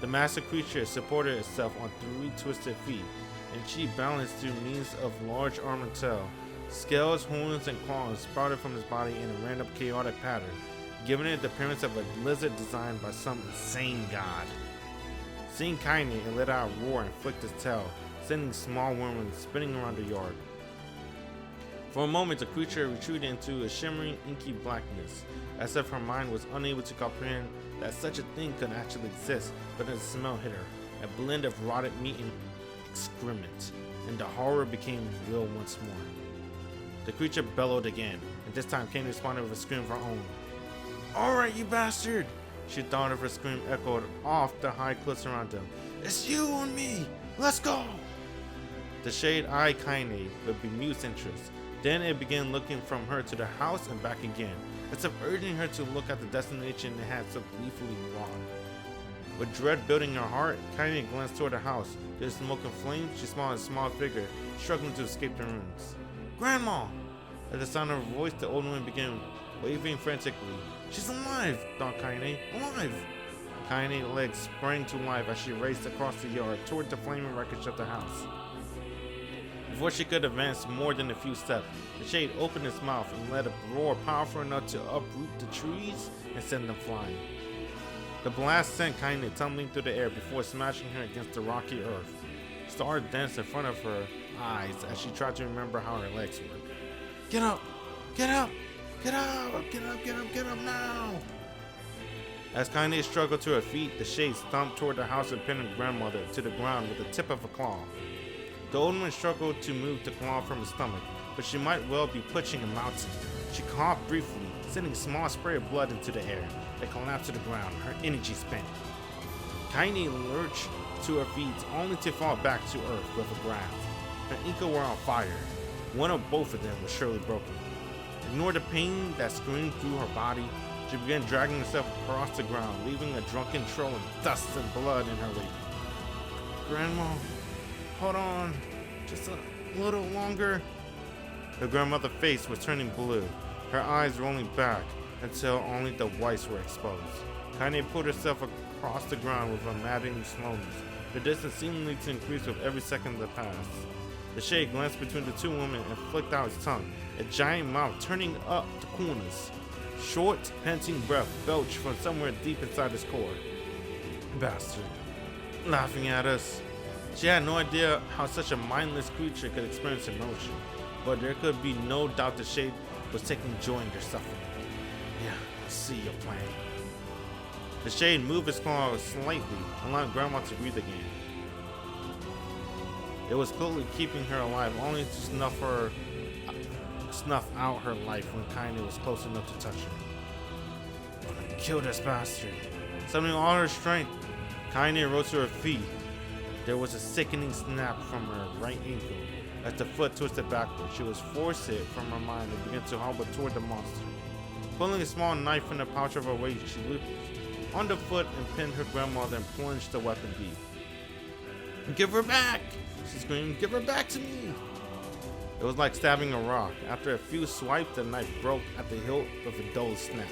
The massive creature supported itself on 3 twisted feet, and she balanced through means of large arm and tail. Scales, horns, and claws sprouted from his body in a random chaotic pattern, giving it the appearance of a lizard designed by some insane god. Seeing Kaine, it let out a roar and flicked its tail, sending small whirlwinds spinning around the yard. For a moment, the creature retreated into a shimmering, inky blackness, as if her mind was unable to comprehend that such a thing could actually exist, but then the smell hit her, a blend of rotted meat and excrement, and the horror became real once more. The creature bellowed again, and this time Kaine responded with a scream of her own. Alright, you bastard! She thought of her scream echoed off the high cliffs around them. It's you and me! Let's go! The shade eyed Kaine with bemused interest. Then it began looking from her to the house and back again, as if urging her to look at the destination it had so gleefully wrought. With dread building in her heart, Kaine glanced toward the house. Through the smoke and flames, she saw a small figure struggling to escape the ruins. Grandma! At the sound of her voice, the old woman began waving frantically. She's alive, thought Kaine. Alive! Kaine's legs sprang to life as she raced across the yard toward the flaming wreckage of the house. Before she could advance more than a few steps, the shade opened its mouth and let a roar powerful enough to uproot the trees and send them flying. The blast sent Kaine tumbling through the air before smashing her against the rocky earth. Stars danced in front of her eyes as she tried to remember how her legs worked. Get up! Get up! Get up! Get up! Get up! Get up now! As Kaine struggled to her feet, the shade stomped toward the house and pinned her grandmother to the ground with the tip of a claw. The old woman struggled to move the claw from his stomach, but she might well be pushing a mountain. She coughed briefly, sending a small spray of blood into the air. It collapsed to the ground, her energy spent. Kaine lurched to her feet, only to fall back to earth with a grasp. Her ankles were on fire. One or both of them was surely broken. Ignore the pain that screamed through her body. She began dragging herself across the ground, leaving a drunken trail of dust and blood in her wake. Grandma, hold on, just a little longer. The grandmother's face was turning blue, her eyes rolling back until only the whites were exposed. Kaine pulled herself across the ground with a maddening slowness, the distance seemingly to increase with every second that passed. The shade glanced between the two women and flicked out its tongue, a giant mouth turning up the corners. Short, panting breath belched from somewhere deep inside his core. Bastard. Laughing at us. She had no idea how such a mindless creature could experience emotion, but there could be no doubt the Shade was taking joy in their suffering. Yeah, I see your plan. The Shade moved its claws slightly, allowing Grandma to breathe again. It was clearly keeping her alive, only to snuff out her life when Kaine was close enough to touch her. I'm gonna kill this bastard. Summoning all her strength, Kaine rose to her feet. There was a sickening snap from her right ankle. As the foot twisted backward, she was forced it from her mind and began to hobble toward the monster. Pulling a small knife from the pouch of her waist, she leaped on the foot and pinned her grandmother and plunged the weapon deep. Give her back! She screamed, give her back to me! It was like stabbing a rock. After a few swipes, the knife broke at the hilt with a dull snap.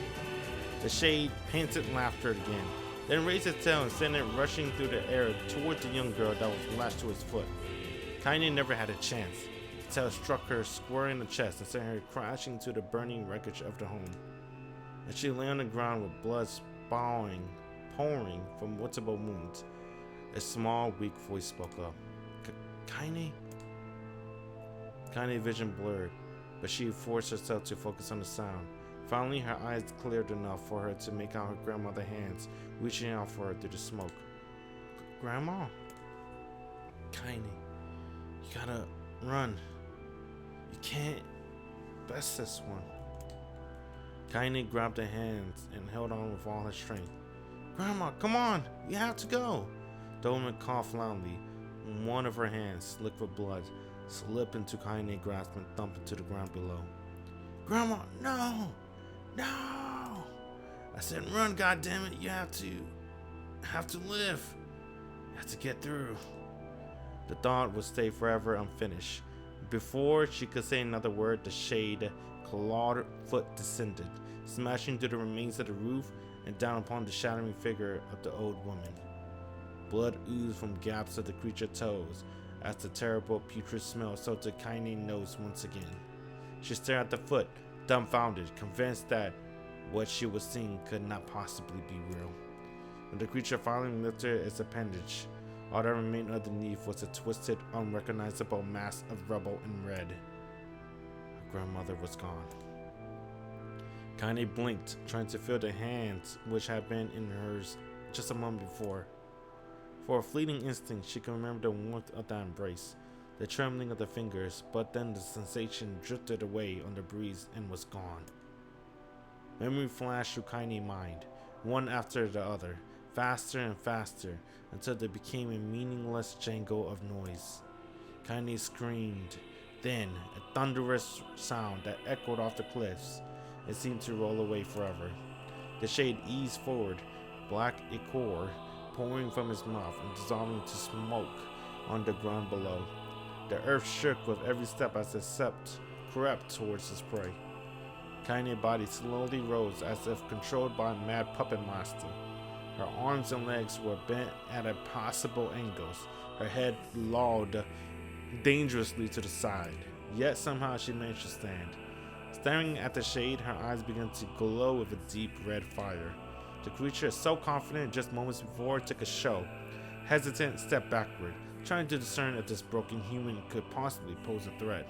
The Shade panted laughter again, then raised its tail and sent it rushing through the air towards the young girl that was lashed to its foot. Kaine never had a chance. The tail struck her square in the chest and sent her crashing to the burning wreckage of the home. As she lay on the ground with blood pouring from multiple wounds, a small, weak voice spoke up. Kaine? Kaine's vision blurred, but she forced herself to focus on the sound. Finally, her eyes cleared enough for her to make out her grandmother's hands reaching out for her through the smoke. Grandma? Kaine, you gotta run. You can't best this one. Kaine grabbed her hands and held on with all her strength. Grandma, come on! You have to go! The woman coughed loudly. One of her hands, slick with blood, slipped into Kaine's grasp and thumped into the ground below. Grandma, no! No! I said run, goddammit! You have to live! You have to get through. The thought would stay forever unfinished. Before she could say another word, the Shade clawed foot descended, smashing through the remains of the roof and down upon the shattering figure of the old woman. Blood oozed from gaps of the creature's toes as the terrible putrid smell assaulted Kaine's nose once again. She stared at the foot, dumbfounded, convinced that what she was seeing could not possibly be real. When the creature finally lifted its appendage, all that remained underneath was a twisted, unrecognizable mass of rubble and red. Her grandmother was gone. Kaine blinked, trying to feel the hands which had been in hers just a moment before. For a fleeting instant, she could remember the warmth of that embrace, the trembling of the fingers, but then the sensation drifted away on the breeze and was gone. Memory flashed through Kaine's mind, one after the other, faster and faster, until they became a meaningless jangle of noise. Kaine screamed. Then, a thunderous sound that echoed off the cliffs. It seemed to roll away forever. The Shade eased forward, black ichor pouring from his mouth and dissolving to smoke on the ground below. The earth shook with every step as it crept towards his prey. Kaine's body slowly rose as if controlled by a mad puppet master. Her arms and legs were bent at impossible angles, her head lolled dangerously to the side. Yet somehow she managed to stand. Staring at the Shade, her eyes began to glow with a deep red fire. The creature, so confident just moments before, took a show. Hesitant, stepped backward, trying to discern if this broken human could possibly pose a threat.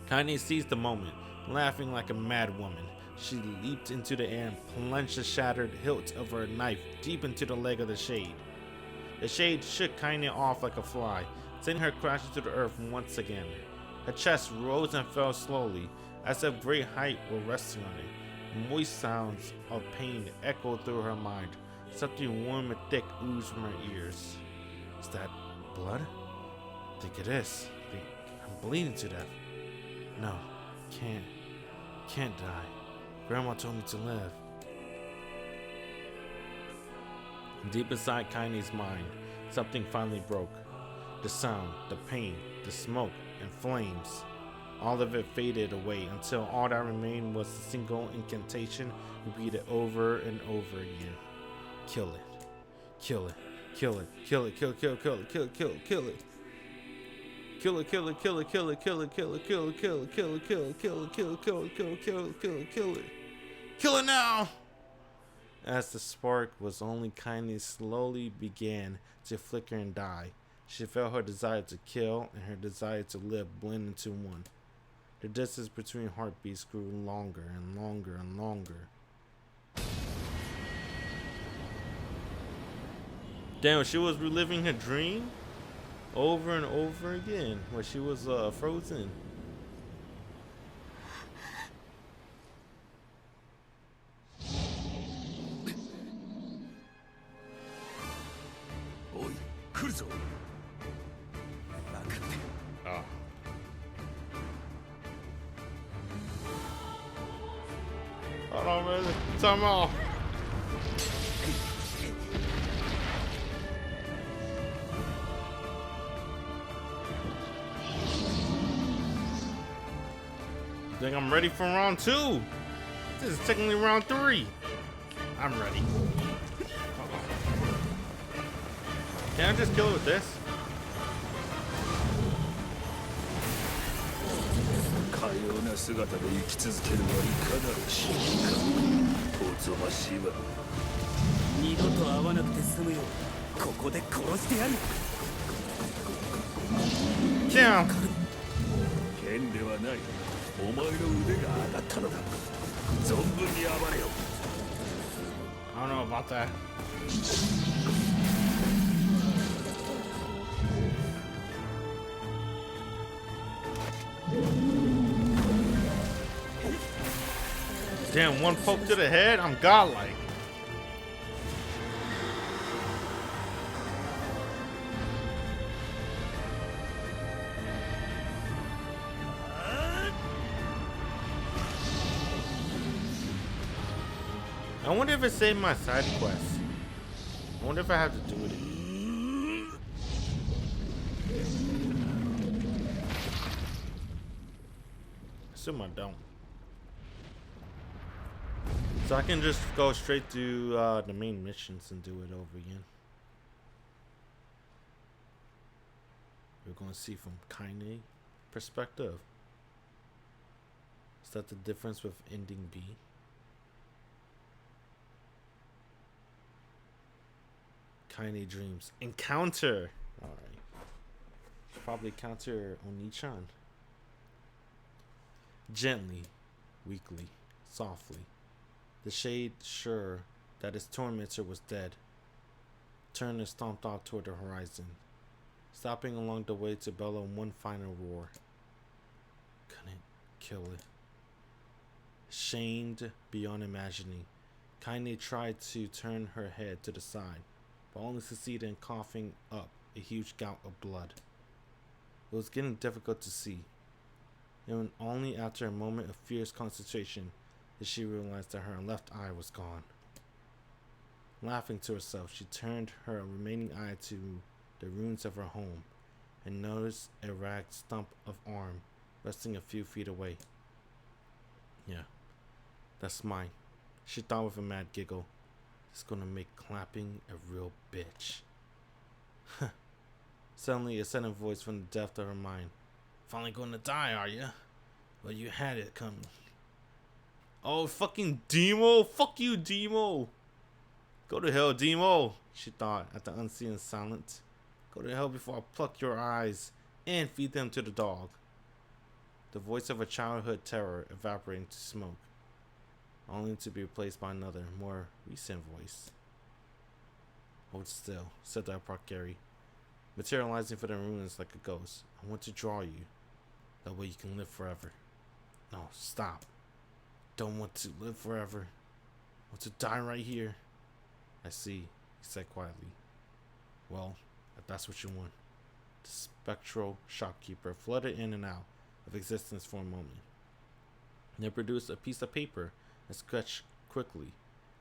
Kaine seized the moment, laughing like a mad woman. She leaped into the air and plunged the shattered hilt of her knife deep into the leg of the Shade. The Shade shook Kaine off like a fly, sending her crashing to the earth once again. Her chest rose and fell slowly, as if great height were resting on it. Moist sounds of pain echoed through her mind. Something warm and thick oozed from her ears. Is that blood? I think it is. I'm bleeding to death. No, can't die. Grandma told me to live. Deep inside Kaine's mind, something finally broke. The sound, the pain, the smoke, and flames. All of it faded away until all that remained was a single incantation repeated over and over again. Kill it. Kill it. Kill it. Kill it. Kill it. Kill it. Kill it. Kill it. Kill it. Kill it. Kill it, kill it, kill it, kill it, kill it, kill it, kill it, kill it, kill it, kill it, kill it, kill it, kill it, kill it, kill it, kill it, kill it. Kill it now! As the spark was only kindly slowly began to flicker and die, She felt her desire to kill and her desire to live blend into one. The distance between heartbeats grew longer and longer and longer. Damn, she was reliving her dream over and over again where she was frozen. Oh. Hold on, man. Time off. Think I'm ready for round 2. This is technically round 3. I'm ready. Can I just kill it with this? Damn. I don't know about that. Damn, one poke to the head? I'm godlike. I wonder if it saved my side quest. I wonder if I have to do it. Assume I don't. So I can just go straight to the main missions and do it over again. We're going to see from Kaine perspective. Is that the difference with ending B? Kaine dreams. Encounter! Alright. Probably counter Oni-chan. Gently, weakly, softly. The shade, sure that his tormentor was dead, turned and stomped off toward the horizon, stopping along the way to bellow one final roar. Couldn't kill it. Shamed beyond imagining, Kaine tried to turn her head to the side, but only succeeded in coughing up a huge gout of blood. It was getting difficult to see, and only after a moment of fierce concentration did she realize that her left eye was gone. Laughing to herself, she turned her remaining eye to the ruins of her home and noticed a ragged stump of arm resting a few feet away. Yeah, that's mine, she thought with a mad giggle. It's gonna make clapping a real bitch. Suddenly, a sudden voice from the depth of her mind. Finally gonna die, are ya? Well, you had it coming. Oh, fucking Demo! Fuck you, Demo! Go to hell, Demo! She thought at the unseen silence. Go to hell before I pluck your eyes and feed them to the dog. The voice of a childhood terror evaporated into smoke, only to be replaced by another, more recent voice. Hold still, said the Gary, materializing from the ruins like a ghost. I want to draw you. That way you can live forever. No, stop. Don't want to live forever. I want to die right here. I see, he said quietly. Well, if that's what you want. The spectral shopkeeper flooded in and out of existence for a moment. Then produced a piece of paper and sketched quickly.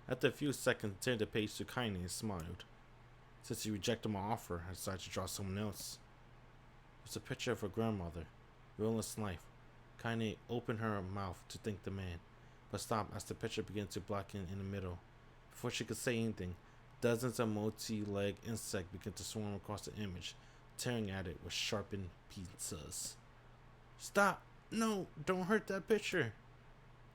After a few seconds, turned the page to Kaine and smiled. Since you rejected my offer, I decided to draw someone else. It's a picture of her grandmother, real-less life. Kaine opened her mouth to thank the man, but stopped as the picture began to blacken in the middle. Before she could say anything, dozens of multi-legged insects began to swarm across the image, tearing at it with sharpened pincers. Stop! No, don't hurt that picture!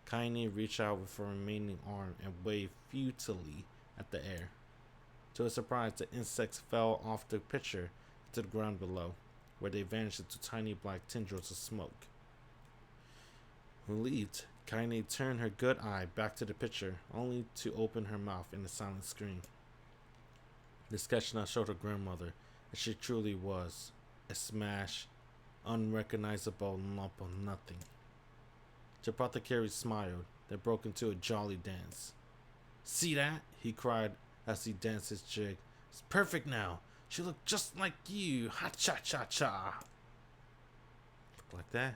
Kaine reached out with her remaining arm and waved futilely at the air. To her surprise, the insects fell off the picture, to the ground below, where they vanished into tiny black tendrils of smoke. Relieved, Kaine turned her good eye back to the picture, only to open her mouth in a silent scream. The sketch now showed her grandmother, as she truly was, a smashed, unrecognizable lump of nothing. The apothecary smiled, then broke into a jolly dance. "See that?" he cried as he danced his jig. "It's perfect now. She looked just like you. Ha-cha-cha-cha." Like that?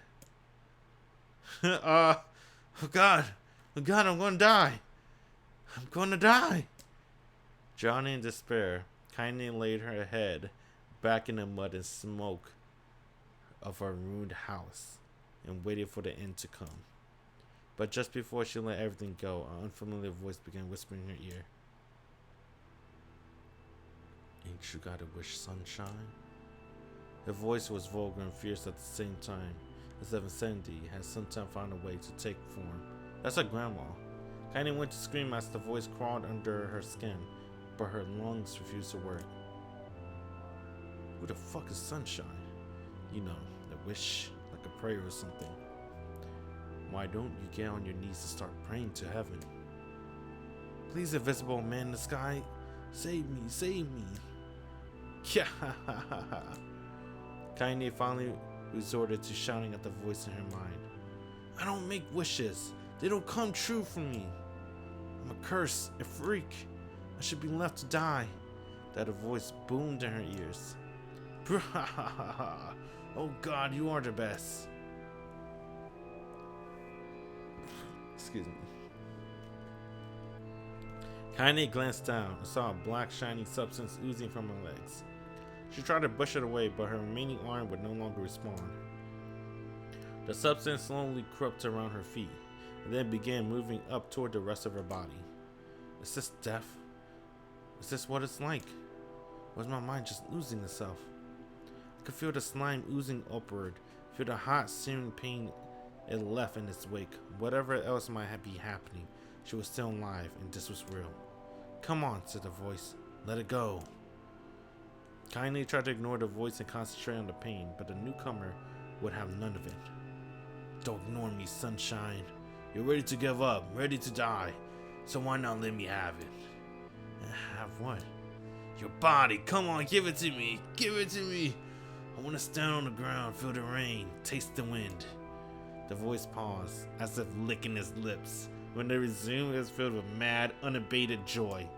Oh God, I'm gonna die. I'm gonna die. Drowning in despair, Kaine laid her head back in the mud and smoke of her ruined house and waited for the end to come. But just before she let everything go, an unfamiliar voice began whispering in her ear. "Ain't you got a wish, sunshine?" The voice was vulgar and fierce at the same time, as if insanity had sometime found a way to take form. That's her grandma. Kaine went to scream as the voice crawled under her skin, but her lungs refused to work. Who the fuck is Sunshine? You know, the wish, like a prayer or something. Why don't you get on your knees and start praying to heaven? "Please, invisible man in the sky, save me, save me." Yeah. Kaine finally resorted to shouting at the voice in her mind. "I don't make wishes. They don't come true for me. I'm a curse, a freak. I should be left to die." That a voice boomed in her ears. "Oh God, you are the best." Excuse me. Kaine glanced down and saw a black shiny substance oozing from her legs. She tried to push it away, but her remaining arm would no longer respond. The substance slowly crept around her feet, and then began moving up toward the rest of her body. Is this death? Is this what it's like? Was my mind just losing itself? I could feel the slime oozing upward, feel the hot, searing pain it left in its wake. Whatever else might be happening, she was still alive, and this was real. "Come on," said the voice. "Let it go." Kaine tried to ignore the voice and concentrate on the pain, but the newcomer would have none of it. "Don't ignore me, sunshine. You're ready to give up, ready to die. So why not let me have it?" "Have what?" "Your body. Come on, give it to me. Give it to me. I want to stand on the ground, feel the rain, taste the wind." The voice paused, as if licking his lips. When they resumed, it was filled with mad, unabated joy.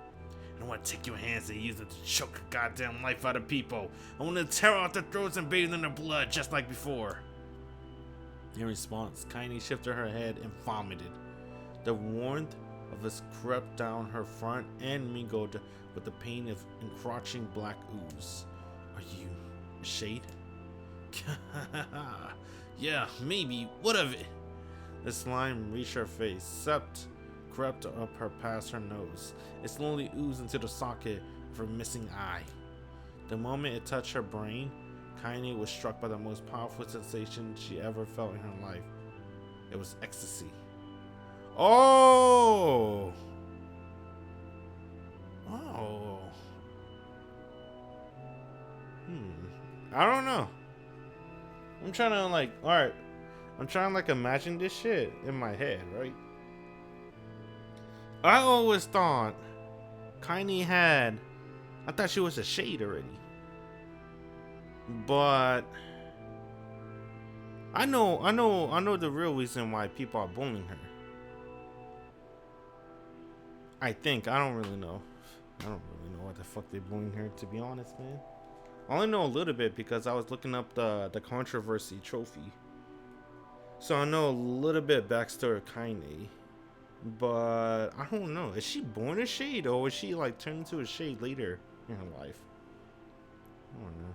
"I want to take your hands and use them to choke the goddamn life out of people. I want to tear out their throats and bathe in their blood, just like before." In response, Kaine shifted her head and vomited. The warmth of it crept down her front and mingled with the pain of encroaching black ooze. "Are you a shade?" "Yeah, maybe. What of it?" The slime reached her face, crept up her past her nose. It slowly oozed into the socket of her missing eye. The moment it touched her brain, Kaine was struck by the most powerful sensation she ever felt in her life. It was ecstasy. Oh! I don't know. I'm trying to imagine this shit in my head, right? I always thought Kaine I thought she was a shade already. But I know the real reason why people are bullying her. I think. I don't really know. I don't really know what the fuck they're bullying her, to be honest, man. I only know a little bit because I was looking up the controversy trophy. So I know a little bit backstory of Kaine. But I don't know. Is she born a shade, or was she like turned into a shade later in her life? I don't know.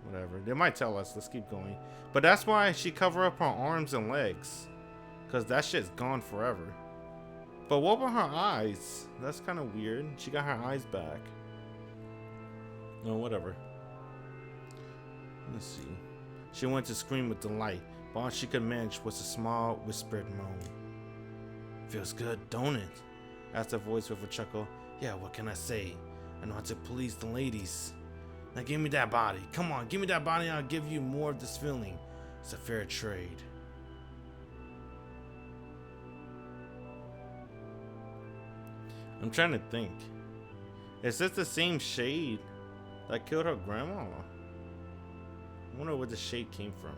Whatever. They might tell us. Let's keep going. But that's why she covered up her arms and legs, because that shit's gone forever. But what about her eyes? That's kind of weird. She got her eyes back. No, whatever. Let's see. She went to scream with delight, but all she could manage was a small, whispered moan. "Feels good, don't it?" asked a voice with a chuckle. "Yeah, what can I say? I know how to please the ladies." Now give me that body. Come on, give me that body and I'll give you more of this feeling. It's a fair trade. I'm trying to think. Is this the same shade that killed her grandma? I wonder where the shade came from.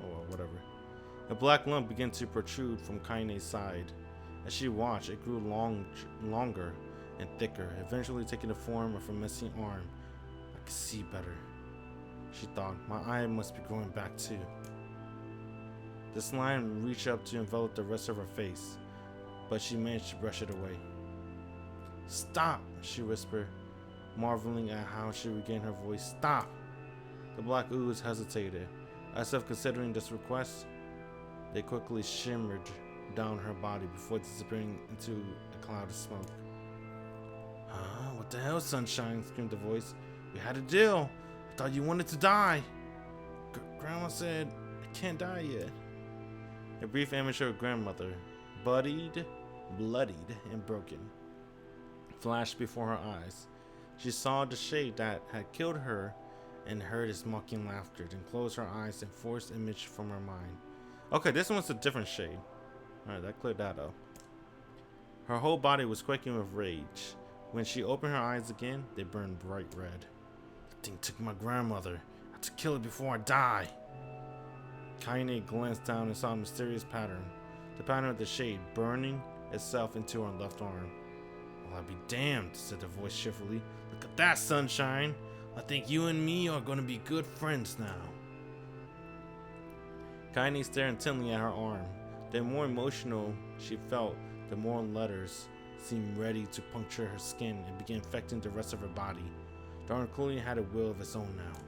Oh well, whatever. A black lump began to protrude from Kaine's side. As she watched, it grew longer and thicker, eventually taking the form of a missing arm. I could see better, she thought. My eye must be growing back too. The slime reached up to envelop the rest of her face, but she managed to brush it away. Stop, she whispered, marveling at how she regained her voice. Stop! The black ooze hesitated, as if considering this request. They quickly shimmered down her body before disappearing into a cloud of smoke. What the hell, Sunshine? Screamed the voice. We had a deal. I thought you wanted to die. Grandma said I can't die yet. A brief image of her grandmother, bloodied, and broken, flashed before her eyes. She saw the shade that had killed her and heard his mocking laughter, then closed her eyes and forced the image from her mind. Okay, this one's a different shade. Alright, that cleared that up. Her whole body was quaking with rage. When she opened her eyes again, they burned bright red. The thing took my grandmother. I had to kill it before I die. Kaine glanced down and saw a mysterious pattern. The pattern of the shade burning itself into her left arm. Well, I'll be damned, said the voice cheerfully. Look at that, Sunshine. I think you and me are going to be good friends now. Kaine stared intently at her arm. The more emotional she felt, the more letters seemed ready to puncture her skin and begin infecting the rest of her body. The arm clearly had a will of its own now.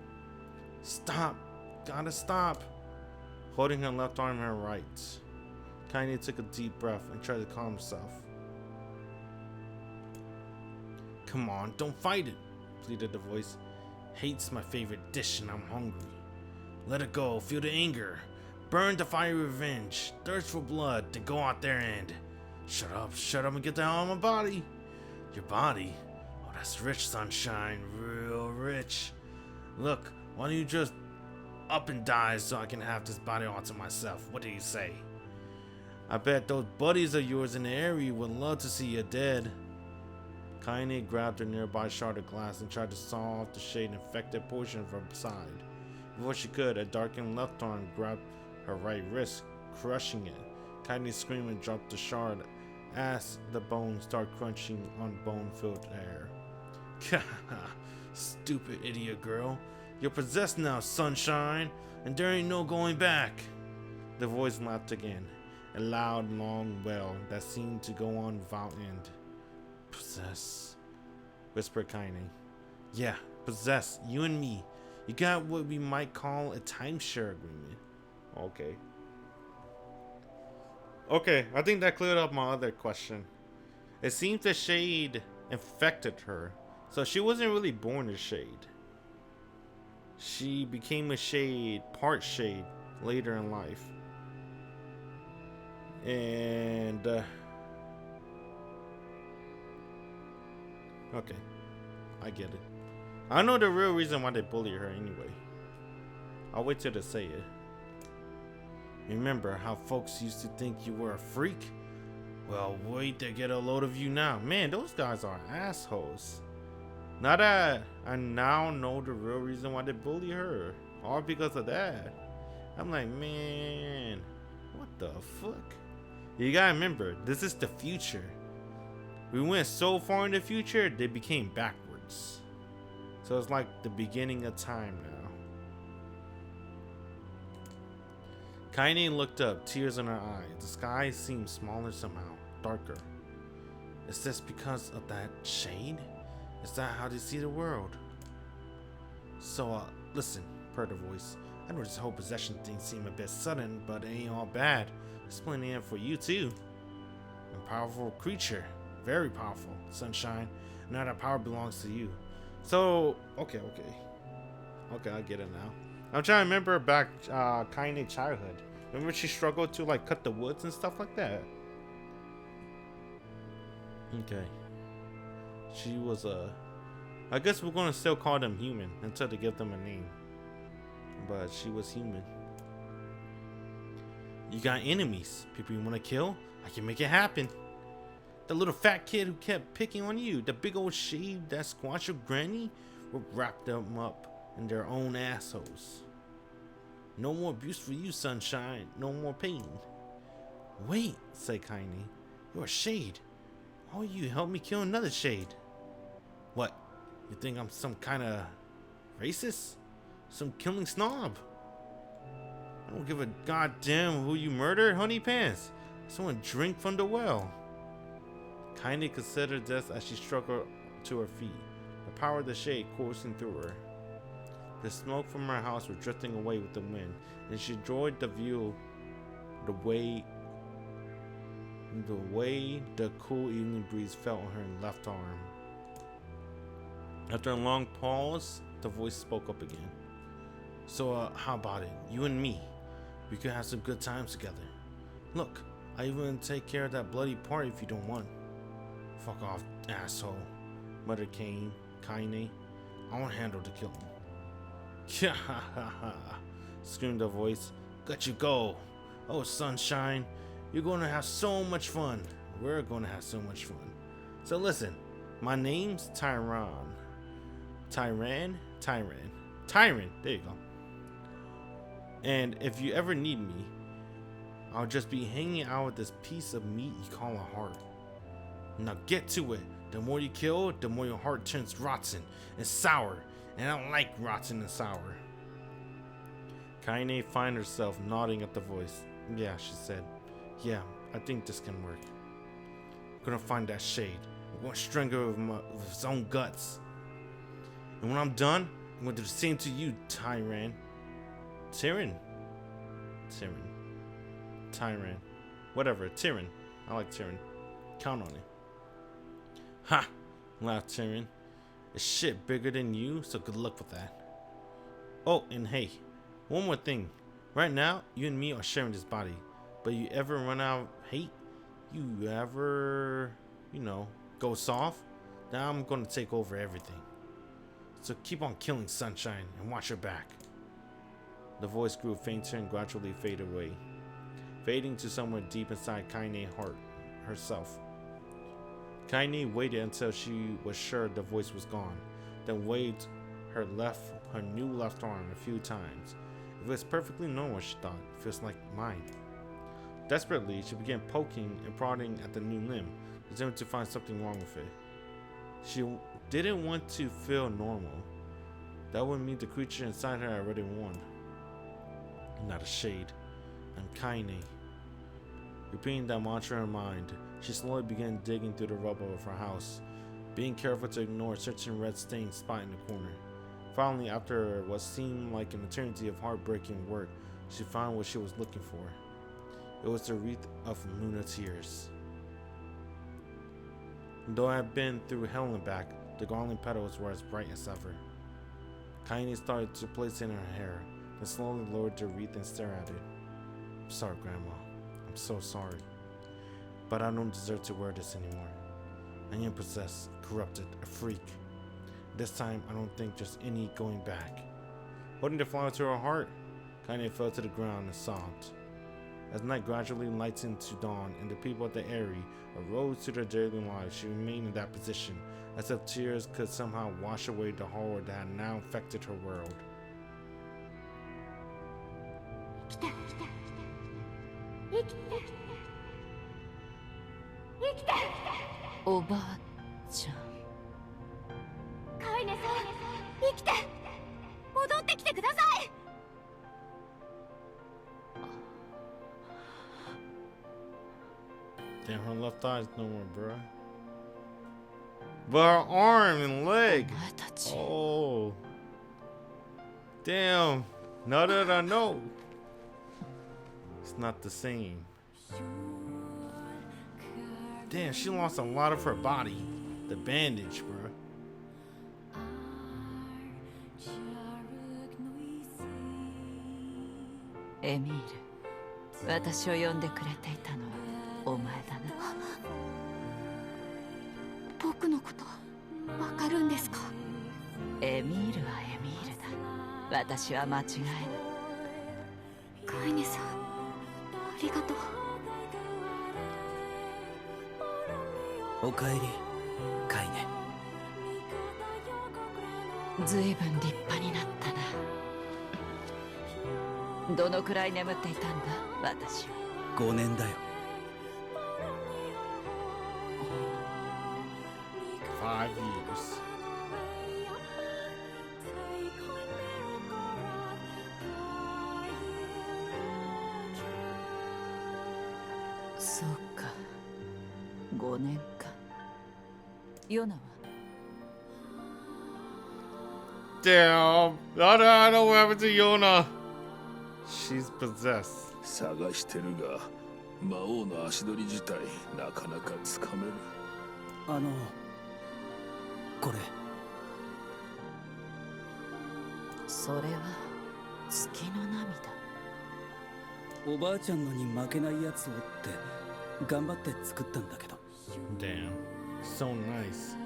Stop! Gotta stop! Holding her left arm in her right, Kaine took a deep breath and tried to calm herself. Come on, don't fight it, pleaded the voice. Hate's my favorite dish and I'm hungry. Let it go, feel the anger. Burn the fiery revenge, thirst for blood, then go out there and... Shut up and get the hell out of my body. Your body? Oh, that's rich, Sunshine, real rich. Look, why don't you just up and die so I can have this body all to myself? What do you say? I bet those buddies of yours in the area would love to see you dead. Kaine grabbed a nearby shard of glass and tried to saw off the shade-infected portion of her side. Before she could, a darkened left arm grabbed her right wrist, crushing it. Kaine screamed and dropped the shard as the bones started crunching on bone-filled air. Stupid idiot girl. You're possessed now, Sunshine, and there ain't no going back. The voice laughed again, a loud, long wail that seemed to go on without end. Possess, whispered Kaine. Yeah, possess, you and me. You got what we might call a timeshare agreement. Okay, I think that cleared up my other question. It seems the shade infected her, so she wasn't really born a shade. She became a shade, part shade, later in life. And okay, I get it. I know the real reason why they bully her anyway. I'll wait till they say it. Remember how folks used to think you were a freak? Well, wait to get a load of you now. Man, those guys are assholes. Now that I now know the real reason why they bully her, all because of that, I'm like, man, what the fuck? You gotta remember, this is the future. We went so far in the future, they became backwards. So it's like the beginning of time now. Kaine looked up, tears in her eyes. The sky seemed smaller somehow, darker. Is this because of that shade? Is that how they see the world? So, listen, purred the voice. I know this whole possession thing seemed a bit sudden, but it ain't all bad. There's plenty in it for you too. A powerful creature, very powerful, Sunshine. Now that power belongs to you. So, okay, I get it now. I'm trying to remember back Kaine's childhood. Remember she struggled to like cut the woods and stuff like that? Okay. She was I guess we're gonna still call them human until they give them a name. But she was human. You got enemies, people you wanna kill? I can make it happen. The little fat kid who kept picking on you, the big old shade that squashed your granny, will wrap them up in their own assholes. No more abuse for you, sunshine. No more pain. Wait, said Kaine. You're a shade. Why will you help me kill another shade? What? You think I'm some kind of racist? Some killing snob? I don't give a goddamn who you murdered, honey pants. Someone drink from the well. Kaine considered this as she struggled to her feet, the power of the shade coursing through her. The smoke from her house was drifting away with the wind, and she enjoyed the view, the way the cool evening breeze felt on her left arm. After a long pause, the voice spoke up again. So, how about it? You and me. We could have some good times together. Look, I even take care of that bloody party if you don't want. Fuck off, asshole, muttered Kaine. I won't handle the killing. Ha ha ha, screamed the voice. Let you go. Oh, sunshine, you're gonna have so much fun. We're gonna have so much fun. So listen, my name's Tyran. Tyran, there you go. And if you ever need me, I'll just be hanging out with this piece of meat you call a heart. Now get to it. The more you kill, the more your heart turns rotten and sour. And I don't like rotten and sour. Kaine found herself nodding at the voice. Yeah, she said. Yeah, I think this can work. I'm gonna find that shade. I'm gonna strangle him with his own guts. And when I'm done, I'm gonna do the same to you, Tyran. Tyran. Whatever, Tyran. I like Tyran. Count on it. Ha! Laughed Tyran. It's shit bigger than you, so good luck with that. Oh, and hey, one more thing. Right now, you and me are sharing this body. But you ever run out of hate? You ever, go soft? Now I'm gonna take over everything. So keep on killing Sunshine and watch your back. The voice grew fainter and gradually faded away, fading to somewhere deep inside Kaine's heart herself. Kaine waited until she was sure the voice was gone, then waved her new left arm a few times. It was perfectly normal, she thought. It feels like mine. Desperately, she began poking and prodding at the new limb, determined to find something wrong with it. She didn't want to feel normal. That would mean the creature inside her already won. Not a shade. I'm Kaine. Repeating that mantra in her mind, she slowly began digging through the rubble of her house, being careful to ignore a certain red stained spot in the corner. Finally, after what seemed like an eternity of heartbreaking work, she found what she was looking for. It was the wreath of Luna tears. Though I had been through hell and back, the garland petals were as bright as ever. Kaine started to place it in her hair, then slowly lowered the wreath and stared at it. I'm sorry, Grandma. I'm so sorry. But I don't deserve to wear this anymore. I am possessed, corrupted, a freak. This time, I don't think there's any going back. Holding the flower to her heart, Kaine fell to the ground and sobbed. As night gradually lightened to dawn and the people at the Eyrie arose to their daily lives, she remained in that position, as if tears could somehow wash away the horror that had now infected her world. Damn, her left eye's no more, bruh. But her arm and leg. Oh. Damn. Now that I know. It's not the same. Damn, she lost a lot of her body. The bandage, bruh. Emil, 私を呼んでくれていたのはお前だな。僕のことわかるんですか？エミールはエミールだ。私は間違えない。カイネさん、ありがとう。おかえり、カイネ。ずいぶん立派になったな。どのくらい眠っていたんだ、私は。5年だよ。5 years. そうか、5年か。ヨナは Damn. I don't know what happened to Yonah. She's possessed. 探してるが魔王の足取り自体なかなかつかめる。これそれは月の涙。おばあちゃんのに負けないやつをって頑張って作ったんだけど。 Damn. So nice.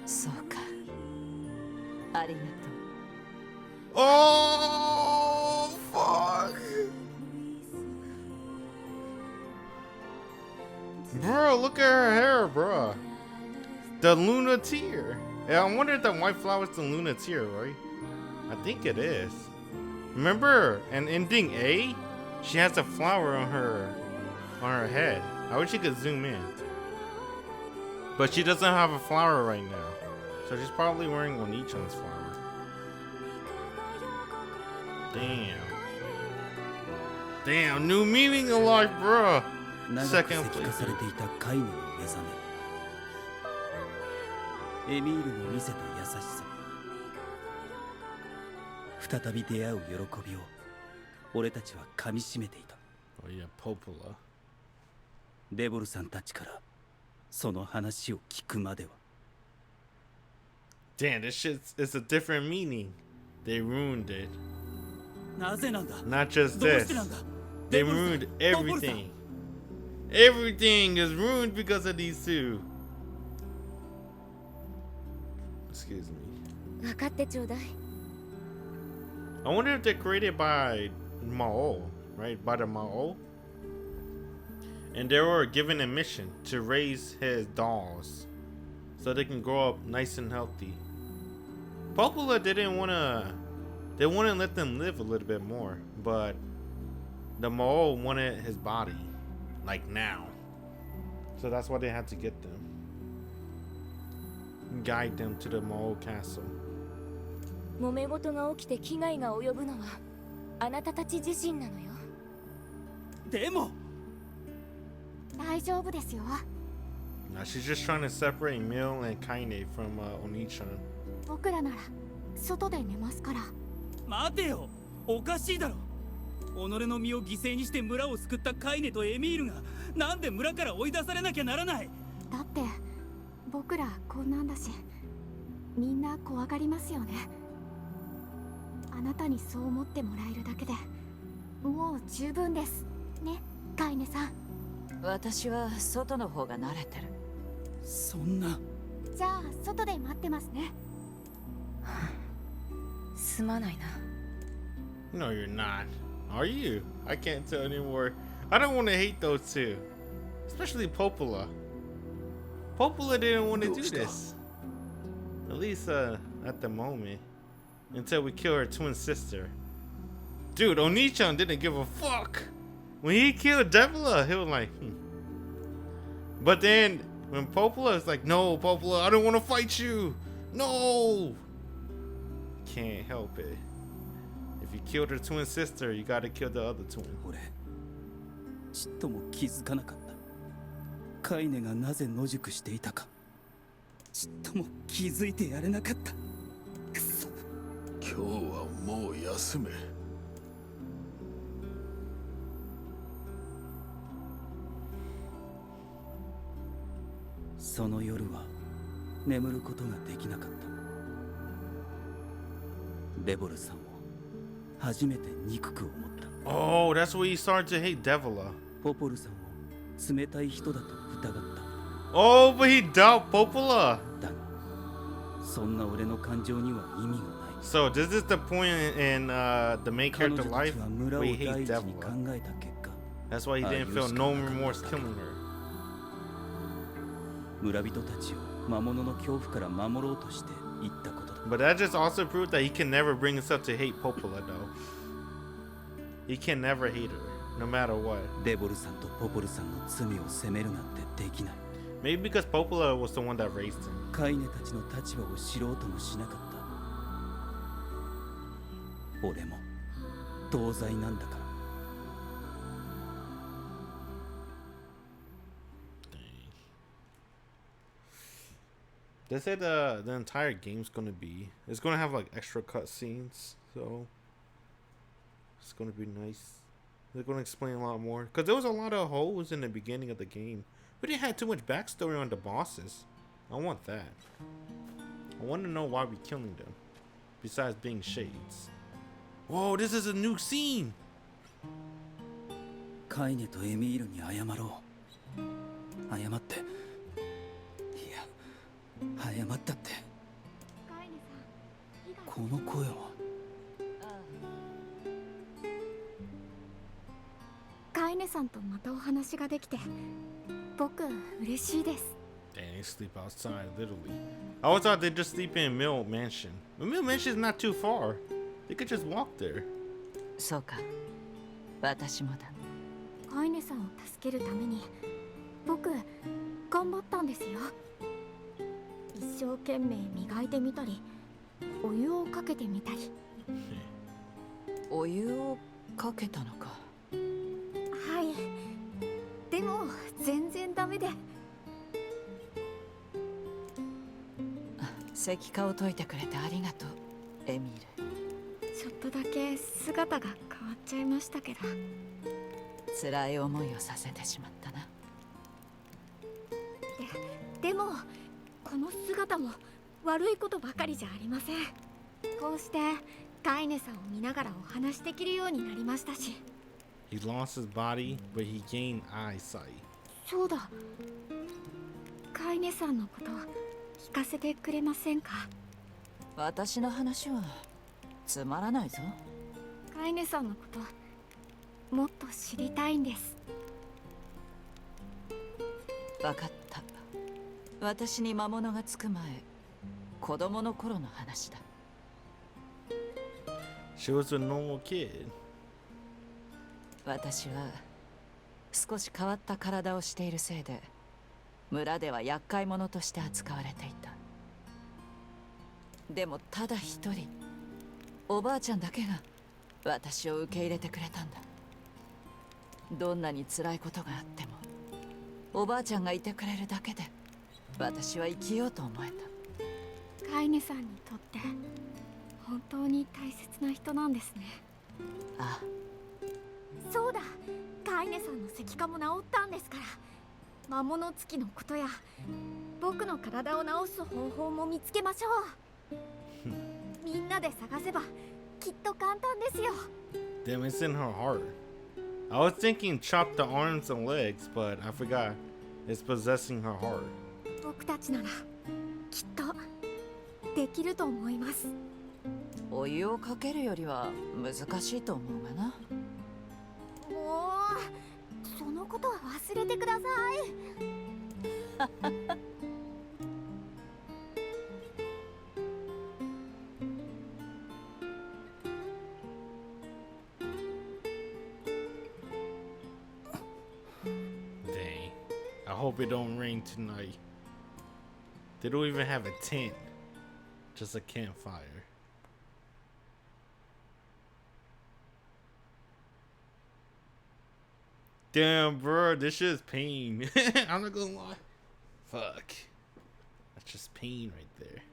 そうか、ありがとう。Oh, fuck. Bro, look at her hair, bro. The Luna tear. Yeah, I wonder if that white flower is the Luna tear, right? I think it is. Remember, in ending A, she has a flower on her head. I wish you could zoom in. But she doesn't have a flower right now. So she's probably wearing Onichan's flower. Damn. Damn, new meaning of life, bro. 長く Second 石化されていたカイネの目覚め、エミールの見せた優しさ、再び出会う喜びを俺たちは噛みしめていた。 Oh yeah, Popola. デボルさんたちからその話を聞くまでは。 Damn, this shit is a different meaning. They ruined it. なぜなんだ。 Not just どう this. してなんだ。 They ruined everything. Everything is ruined because of these two. Excuse me. 分かってちょうだい。 I wonder if they're created by Mao, right? By the Mao. And they were given a mission to raise his dolls so they can grow up nice and healthy. Popola didn't want to. They wanted to let them live a little bit more, but the Mao wanted his body, like now. So that's why they had to get them. Guide them to the Mao castle. 揉め事が起きて危害が及ぶのはあなたたち自身なのよ。でも大丈夫ですよ。 Now she's just trying to separate Mil and Kaine from Onichan. 僕らなら外で寝ますから。待てよ、おかしいだろ。己の身を犠牲にして村を救ったカイネとエミールがなんで村から追い出されなきゃならない。だって僕らこんなんだし、みんな怖がりますよね。あなたにそう思ってもらえるだけでもう十分ですね、カイネさん。私は外の方が慣れてる。そんな。じゃあ外で待ってますね。すまないな。 No, you're not. Are you? I can't tell anymore. I don't want to hate those two. Especially Popola. Popola didn't want to do this. At least at the moment. Until we kill her twin sister. Dude, Onichan didn't give a fuck. When he killed Devila, he was like, But then, when Popola is like, no, Popola, I don't want to fight you. No. Can't help it. If you killed her twin sister, you gotta kill the other twin. 俺ちっとも気づかなかった。カイネがなぜ野宿していたかちっとも気づいてやれなかった。くそ。今日はもう休め。その夜は眠ることができなかった。デボルさんを初めて憎く思った。 Oh, that's where he started to hate Devila. ポポルさんを冷たい人だと疑った。 Oh, but he doubt Popola. だがそんな俺の感情には意味がない。 So this is the point in the main 彼 character 女た life ちは村を where he 第 hates 一に考 Devil. えた結果、 That's why he didn't feel no remorse killing her. 村人たちを魔物の恐怖から守ろうとして言ったことだ。 But that just also proved that he can never bring himself to hate Popola though. He can never hate her, no matter what. デボルさんとポポルさんの罪を責めるなんてできない。 Maybe because Popola was the one that raised him. カイネたちの立場を知ろうともしなかった。俺も同罪なんだから。 They said the entire game's gonna have like extra cutscenes, so it's gonna be nice. They're gonna explain a lot more because there was a lot of holes in the beginning of the game. We didn't have too much backstory on the bosses. I want that. I want to know why we're killing them, besides being shades. Whoa, this is a new scene. カイネとエミールに謝ろう。謝って。いや、謝ったって。カイネさん、以外この声は。カイネさんとまたお話ができて僕嬉しいです。 Dang, they sleep outside, literally. I always thought they'd just sleep in Mill Mansion. But Mill Mansion is not too far. They could just walk there. そうか、私もだ。カイネさんを助けるために僕頑張ったんですよ。一生懸命磨いてみたりお湯をかけてみたり。お湯をかけたのか。はい、でも全然ダメで。石化を解いてくれてありがとう、エミール。ちょっとだけ姿が変わっちゃいましたけど。辛い思いをさせてしまったな。でもこの姿も悪いことばかりじゃありません。こうしてカイネさんを見ながらお話できるようになりましたし。 He lost his body, but he gained eyesight. そうだ、カイネさんのこと聞かせてくれませんか。私の話はつまらないぞ。カイネさんのこともっと知りたいんです。わかった。私に魔物がつく前、子供の頃の話だ。She was a normal kid. 私は少し変わった体をしているせいで村では厄介者として扱われていた。でもただ一人おばあちゃんだけが私を受け入れてくれたんだ。どんなに辛いことがあってもおばあちゃんがいてくれるだけで私は生きようと思えた。カイネさんにとって本当に大切な人なんですね。ああ、そうだ、カイネさんの石化も治ったんですから。魔物つきのことや僕の体を治す方法も見つけましょう。みんなで探せばきっと簡単ですよ。 Damn, it's in her heart. I was thinking chop the arms and legs, but I forgot it's possessing her heart. 僕たちならきっとできると思います。お湯をかけるよりは難しいと思うがな。もうそのことは忘れてください。Dang. I hope it don't rain tonight. They don't even have a tent. Just a campfire. Damn, bro, this shit is pain. I'm not gonna lie. Fuck. That's just pain right there.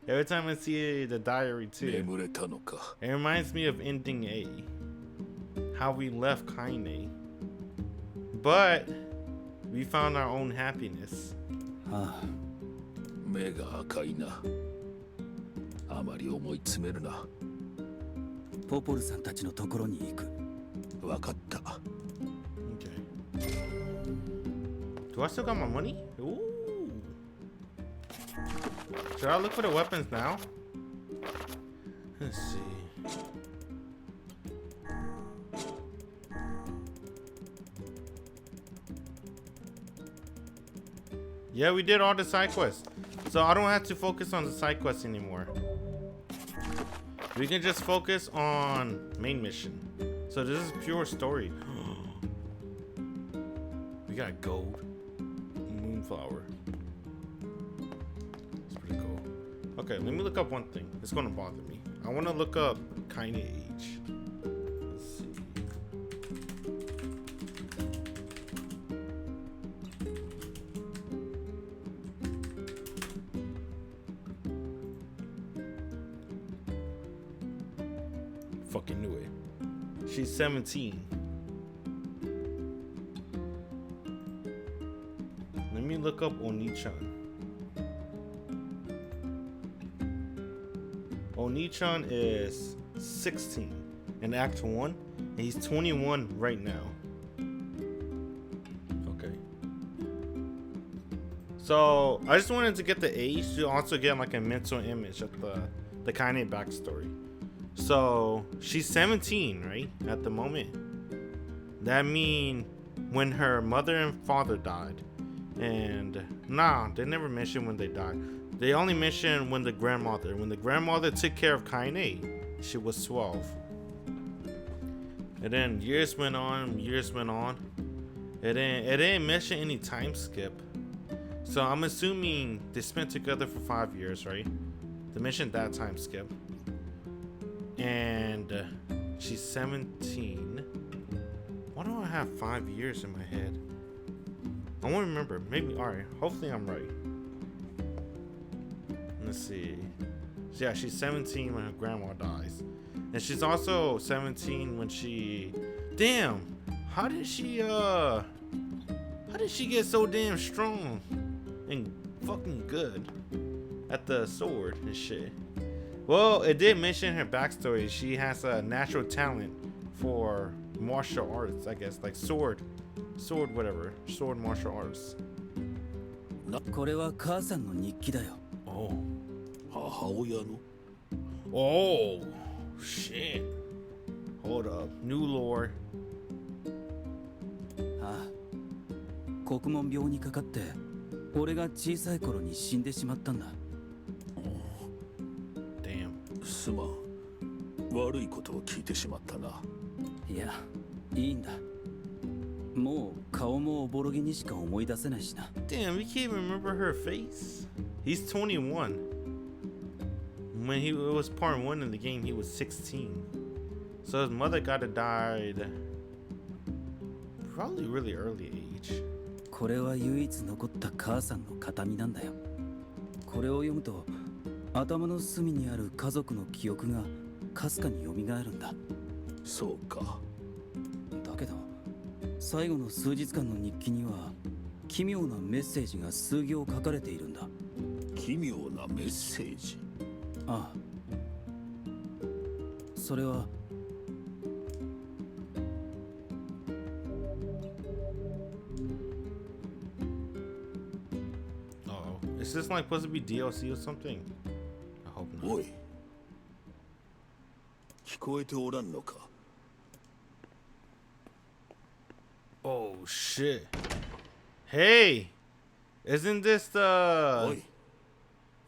Every time I see the diary too, 眠れたのか。 it reminds me of ending A. How we left Kaine. But we found our own happiness. ああ、目が赤いな。あまり思い詰めるな。ポポルさんたちのところに行く。わかった。Okay. Do I still got my money? Ooh. Should I look for the weapons now? Let's see. Yeah, we did all the side quests. So I don't have to focus on the side quests anymore. We can just focus on main mission. So this is pure story. We got gold. Moonflower. It's pretty cool. Okay, let me look up one thing. It's gonna bother me. I wanna look up Kaine age. Let's see. Fucking knew it. She's 17. Let me look up Oni-chan. Oni-chan is 16 in Act 1, and he's 21 right now. Okay. So, I just wanted to get the age to also get like a mental image of the Kaine backstory. So, she's 17, right? At the moment. That means when her mother and father died. And, nah, they never mentioned when they died. They only mentioned when the grandmother took care of Kaine, she was 12. And then years went on. It didn't mention any time skip. So I'm assuming they spent together for 5 years, right? They mentioned that time skip. And she's 17. Why do I have 5 years in my head? I won't remember. Maybe, alright. Hopefully I'm right. Let's see. So yeah, she's 17 when her grandma dies. And she's also 17 when she... Damn! How did she get so damn strong and fucking good at the sword and shit? Well, it did mention her backstory. She has a natural talent for martial arts, I guess. Like sword whatever. Sword martial arts. これは母さんの日記だよ。 Oh. 母親の Oh, shit. Hold up. New lore. ああ、国門病にかかって俺が小さい頃に死んでしまったんだ。 Damn. すまん。悪いことを聞いてしまったな。いや、いいんだ。もう顔もおぼろげにしか思い出せないしな。 Damn, we can't even remember her face. He's 21. When it was part 1 in the game, he was 16. So his mother gotta died probably really early age. これは唯一残った母さんの形見なんだよ。これを読むと頭の隅にある家族の記憶がかすかに蘇るんだ。そうか。だけど最後の数日間の日記には奇妙なメッセージが数行書かれているんだ。奇妙なメッセージ。ああ。それはIs this like supposed to be DLC or something? I hope not. おい。聞こえておらんのか。 Oh shit. Hey! Isn't this お the... い。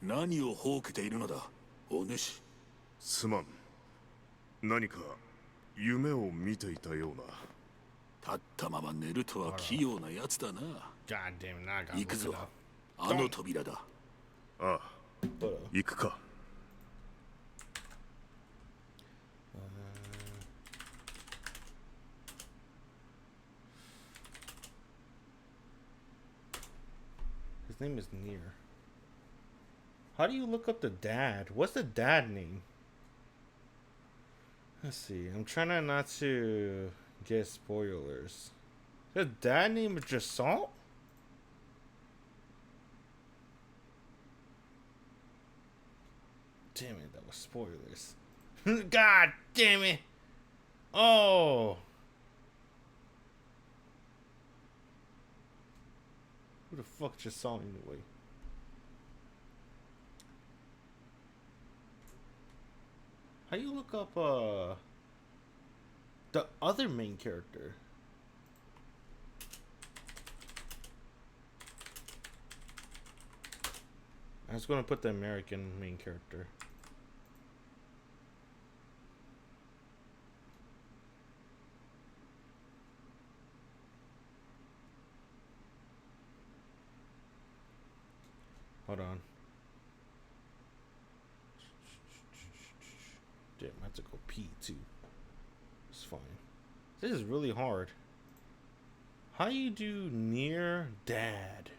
何をほうけているのだ、お主。すまん。何か夢を見ていたような。立ったまま寝るとは器用なやつだな。 God damn, now I gotta 行く look ぞ it up.。あの扉だ。ああ、行くか。His name is NieR. How do you look up the dad? What's the dad name? Let's see. I'm trying not to get spoilers. The dad name is just Salt? Damn it, that was spoilers. God damn it. Oh. Who the fuck just saw me anyway? How you look up the other main character? I was gonna put the American main character. Hold on. Damn, I have to go pee too. It's fine. This is really hard. How you do NieR Dad?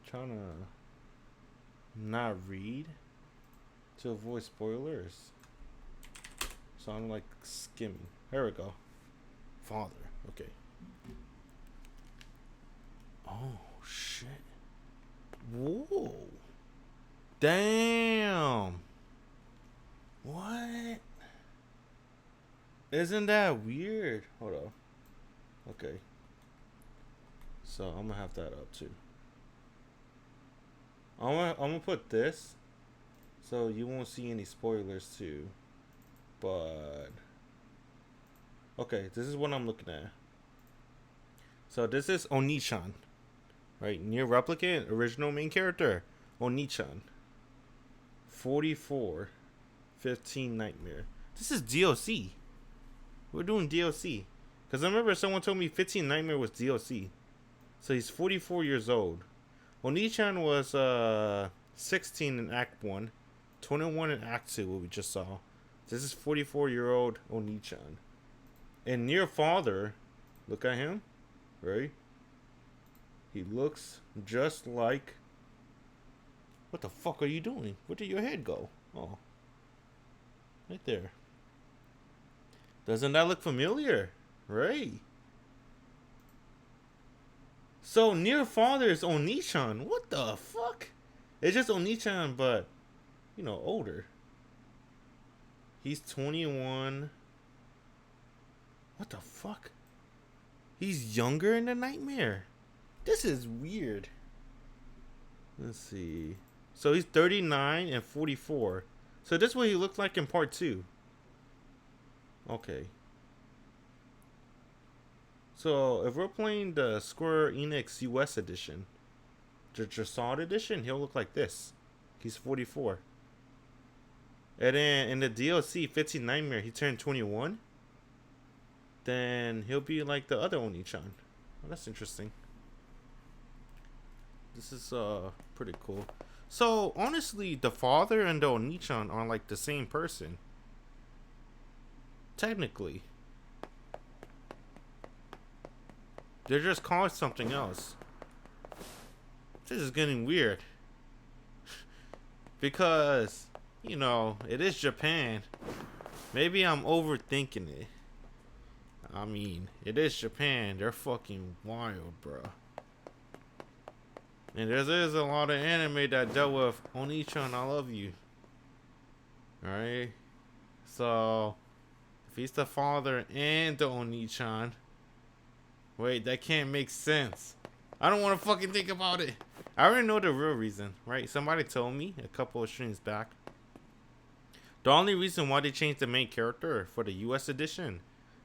Trying to not read to avoid spoilers. So I'm like skimming. There we go. Father. Okay. Oh shit. Whoa. Damn. What? Isn't that weird? Hold on. Okay. So I'm gonna have that up too. I'm gonna put this so you won't see any spoilers too. But okay, this is what I'm looking at. So this is Oni-chan. Right? NieR Replicant, original main character. Oni-chan. 44. 15 Nightmare. This is DLC. We're doing DLC. Because I remember someone told me 15 Nightmare was DLC. So he's 44 years old. Oni-chan was 16 in Act 1. 21 in Act 2, what we just saw. This is 44-year-old Oni-chan. And NieR Father, look at him. Right? He looks just like... What the fuck are you doing? Where did your head go? Oh. Right there. Doesn't that look familiar? Right. So NieR Father is Oni-chan. What the fuck? It's just Oni-chan, but you know, older. He's 21. What the fuck? He's younger in the Nightmare. This is weird. Let's see. So he's 39 and 44. So this is what he looked like in part 2. Okay. So if we're playing the Square Enix US edition, the Dressage edition, he'll look like this. He's 44. And then in the DLC 15 Nightmare, he turned 21. Then he'll be like the other Oni-chan. Oh, that's interesting. This is pretty cool. So honestly, the father and the Oni-chan are like the same person. Technically. They're just called something else. This is getting weird. Because, you know, it is Japan. Maybe I'm overthinking it. I mean, it is Japan. They're fucking wild, bro. And there is a lot of anime that dealt with Oni-chan, I love you. Alright? So, if he's the father and the Oni-chan, wait, that can't make sense. I don't want to fucking think about it. I already know the real reason, right? Somebody told me a couple of streams back. The only reason why they changed the main character for the US edition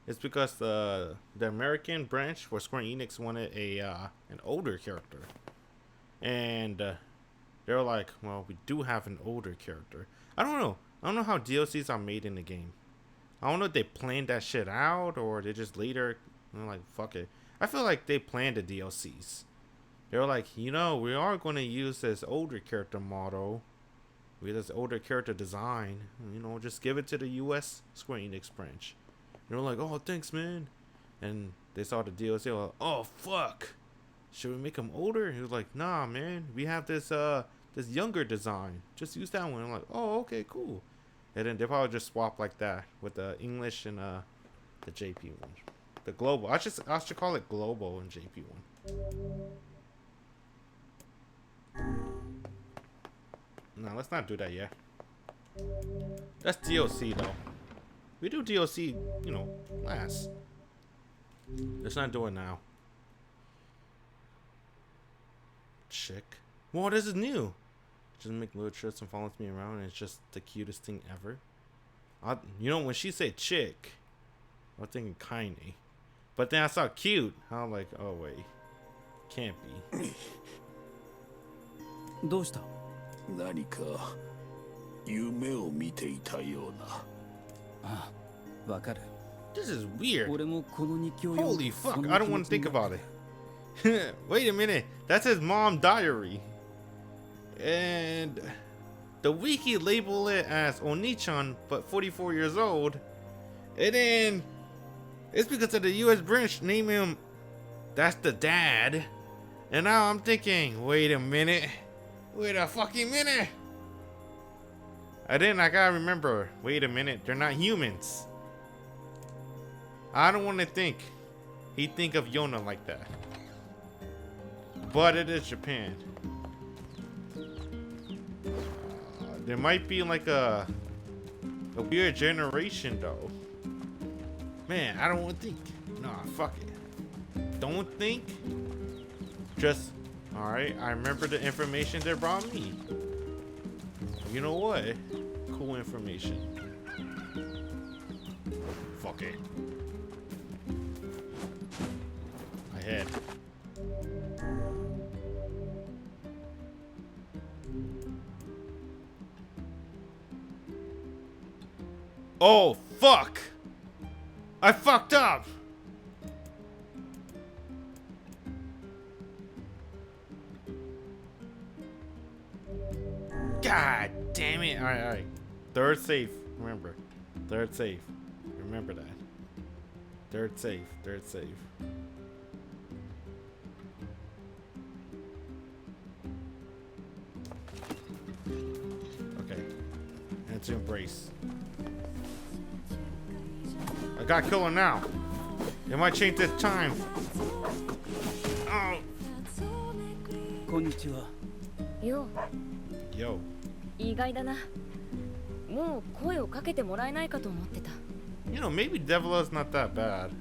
is because the American branch for Square Enix wanted an older character. And they were like, well, we do have an older character. I don't know. I don't know how DLCs are made in the game. I don't know if they planned that shit out or they just later, you know, like, fuck it. I feel like they planned the DLCs. They were like, you know, we are going to use this older character model with this older character design. You know, just give it to the US Square Enix branch. They were like, oh, thanks, man. And they saw the DLC. They were like, oh, fuck. Should we make him older? He was like, nah, man. We have this this younger design. Just use that one. I'm like, oh, okay, cool. And then they probably just swap like that with the English and the JP one. The global. I should call it global and JP one. No, let's not do that yet. That's DLC though. We do DLC, you know, last. Let's not do it now. Chick. Whoa, this is new. just make little trips and follows me around, and it's just the cutest thing ever. You know, when she said chick, I was thinking Kaine. But then I saw cute. I'm like, oh wait, can't be. どうした？何か夢を見ていたような。ああ、わかる。 This is weird. 俺もこの日記を読ん Holy で fuck, そん I な don't 気持 want to ちに think なっ about た。 it. Wait a minute, that's his mom diary. And the wiki labeled it as Onichan, but 44 years old. And then it's because of the US branch name him, that's the dad. And now I'm thinking, wait a minute. Wait a fucking minute. And then I gotta remember, wait a minute, they're not humans. I don't want to think he'd think of Yonah like that. But it is Japan. There might be like a weird generation though. Man, I don't want to think. Nah, fuck it. Don't think. Just, alright, I remember the information they brought me. You know what? Cool information. Fuck it. I had. Oh, fuck! I fucked up! God damn it. Alright, alright. Third safe. Remember. Third safe. Remember that. Third safe. Third safe. Okay. And to embrace. I got killer now. It might change this time. Oh. こんにちは。よ Yo. 意外だな。もう声をかけてもらえないかと思ってた。 You know, maybe Devla's not that bad. I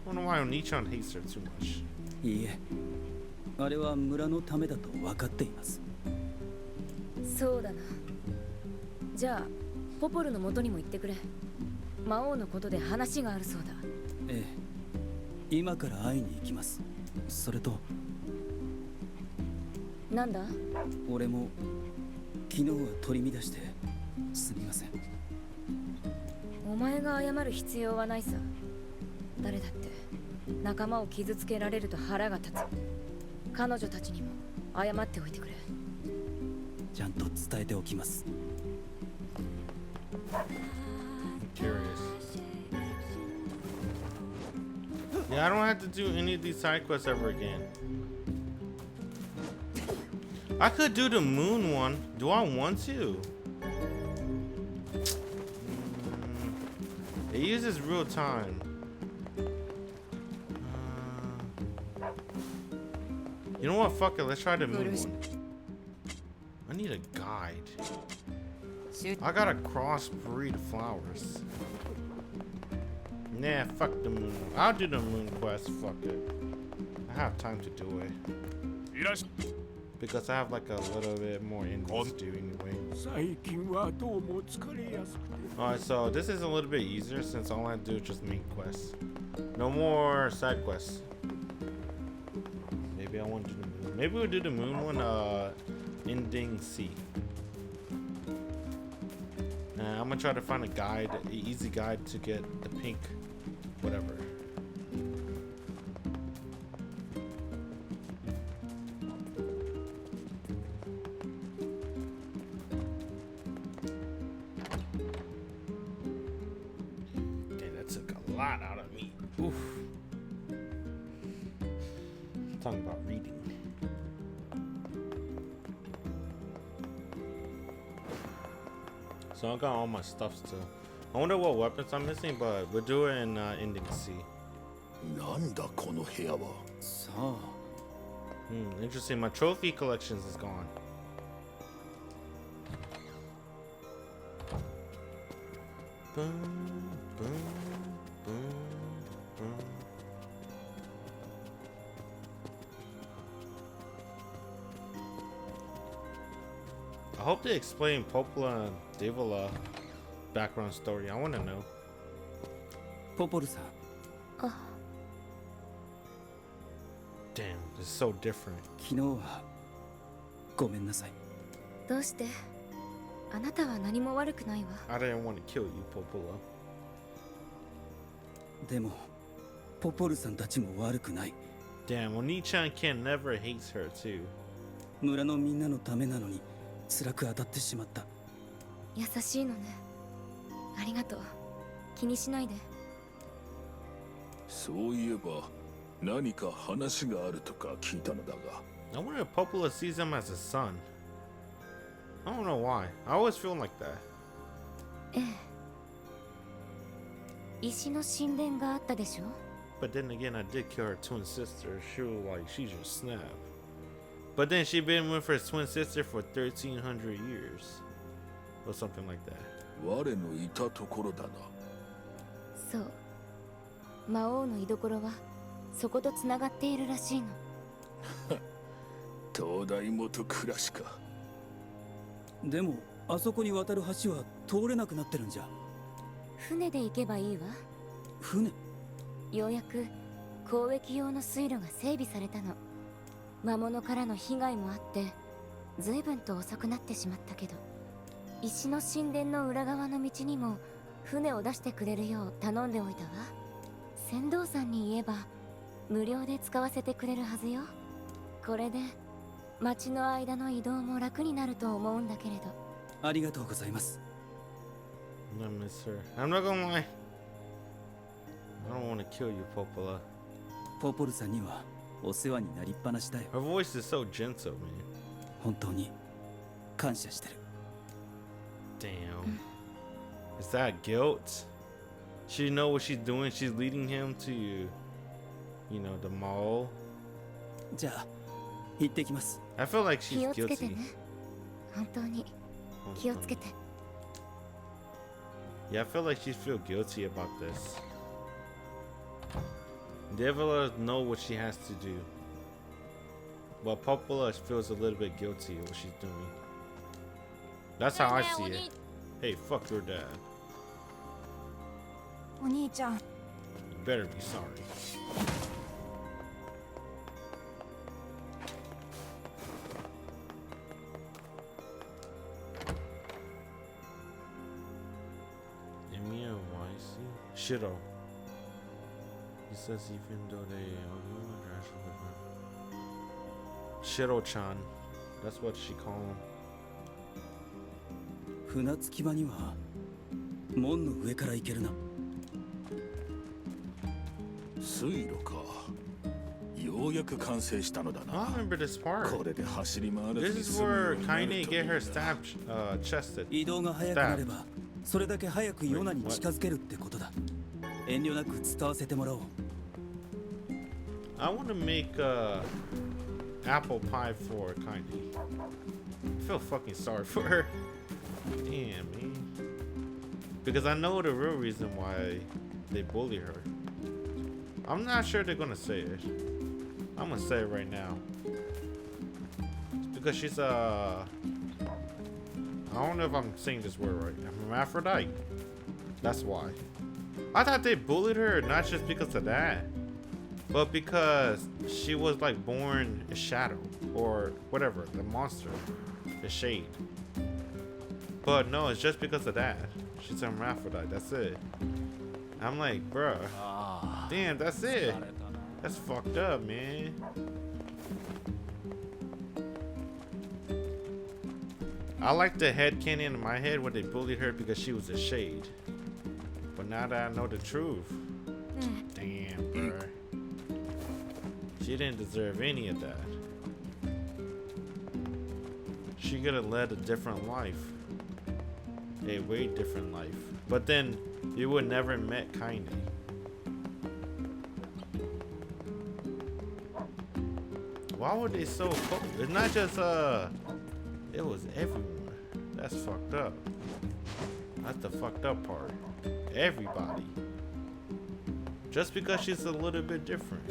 wonder why Onichan hates her too much. いいえ、あれは村のためだと分かっています。そうだな。じゃあポポルの元にも行ってくれ。魔王のことで話があるそうだ。ええ、今から会いに行きます。それとなんだ？俺も昨日は取り乱してすみません。お前が謝る必要はないさ。誰だって仲間を傷つけられると腹が立つ。彼女たちにも謝っておいてくれ。ちゃんと伝えておきます。I'm curious. Yeah, I don't have to do any of these side quests ever again. I could do the moon one. Do I want to? It uses real time. You know what? Fuck it. Let's try the moon one. I need a guide. I gotta crossbreed flowers. Nah, fuck the moon. I'll do the moon quest. Fuck it. I have time to do it. Because I have like a little bit more endings to do anyway. Alright, so this is a little bit easier since all I do is just main quests. No more side quests. Maybe I want to do the moon. Maybe we'll do the moon one, ending C. I'm gonna try to find a guide, an easy guide to get the pink, whatever. Damn, that took a lot out of me. Oof. Talking about reading. So I got all my stuff still. I wonder what weapons I'm missing, but we'll do it in ending C. なんだこの部屋は。さあ、 Interesting. My trophy collections is gone. Boom, boom, boom, boom. I hope they explain Popola and Devola background story. I want to know. ポポルさん、 Damn, it's so different. 昨日はごめんなさい。どうして？あなたは何も悪くないわ。 I didn't want to kill you, Popola. でもポポルさんたちも悪くない。 Damn, Oni-chan can never hates her too. 村のみんなのためなのに辛く当たってしまった。優しいのね。ありがとう。気にしないで。そういえば何か話があるとか聞いたのだが。 I wonder if Popola sees him as a son. I don't know why. I always feel like that. ええ。石の神殿があったでしょ。 But then again, I did kill her twin sister. She was like, she just snapped. But then she been with her twin sister for 1,300 years. Or something like that. 我のいたところだな。そう。魔王の居所はそことつながっているらしいの。東大元暮らしか。でもあそこに渡る橋は通れなくなってるんじゃ。船で行けばいいわ。船？ようやく交易用の水路が整備されたの。魔物からの被害もあって随分と遅くなってしまったけど、石の神殿の裏側の道にも船を出してくれるよう頼んでおいたわ。船頭さんに言えば無料で使わせてくれるはずよ。これで町の間の移動も楽になると思うんだけれど。ありがとうございます。 I miss her. I'm not gonna lie. I don't want to kill you, Popola. ポポルさんにはお世話になりっぱなしだよ。 Her voice is so gentle, man. 本当に感謝してる。 Damn. Is that guilt? She know what she's doing. She's leading him to, you know, the mall. じゃあ行ってきます。 I feel like 気 she's をつけて guilty. ね。本当に気をつけて。 Yeah, I feel like she feels guilty about this. Devila know what she has to do, but Popola feels a little bit guilty of what she's doing. That's how I see it. Hey, fuck your dad. お兄ちゃん、 You better be sorry. NieR Weiss. Shiro. He says even though they Shiro-chan. That's what she call him. 船着き場には門の上から行けるな。水路か。ようやく完成したのだ I な。 remember this part. これで走り回らず This に is 済むよ where うになる Kaine と get い her う stab chested. 移動が早くなればそれだけ早くヨナに近づけるってことだ。遠慮なく使わせてもらおう。 I want to make apple pie for Kaine. I feel fucking sorry for her. Damn, man. Because I know the real reason why they bully her. I'm not sure they're gonna say it. I'm gonna say it right now. It's because she's I don't know if I'm saying this word right. A hermaphrodite. That's why. I thought they bullied her not just because of that, but because she was like born a shadow or whatever, the monster, the shade. But no, it's just because of that. She's a hermaphrodite. That's it. I'm like, bruh. Damn, that's it. That's fucked up, man. I like the headcanon in my head where they bullied her because she was a shade. But now that I know the truth, damn, bruh. She didn't deserve any of that. She could have led a different life. A way different life. But then you would never met Kaine. Why were they so cold? It's not just it was everyone. That's fucked up. That's the fucked up part. Everybody. Just because she's a little bit different.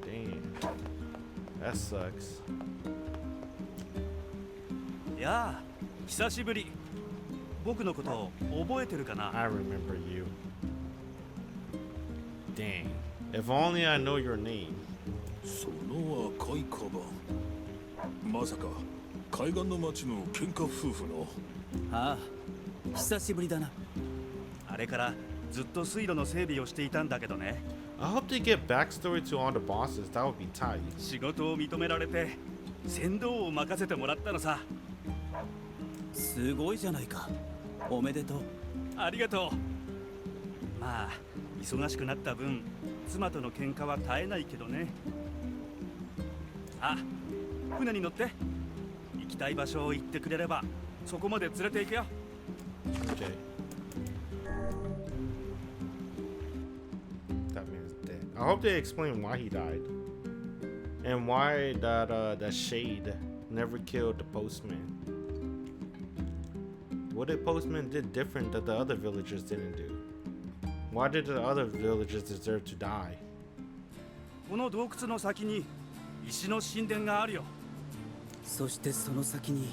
Damn. That sucks. やあ、久しぶり。僕のこと覚えてるかな？ I remember you. Dang. If only I know your name. その赤いカバン、まさか海岸の町の喧嘩夫婦の？ああ、久しぶりだな。あれからずっと水路の整備をしていたんだけどね。I hope they get backstory to all the bosses. That would be tight. 仕事を認められて船頭を任せてもらったのさ。すごいじゃないか。おめでとう。ありがとう。まあ忙しくなった分妻との喧嘩は絶えないけどね。あ、船に乗って。行きたい場所を言ってくれればそこまで連れて行くよ。 Okay. That man's dead. I hope they explain why he died. And why that shade never killed the postman. What did postman did different that the other villagers didn't do? Why did the other villagers deserve to die? この洞窟の先に石の神殿があるよ。そしてその先に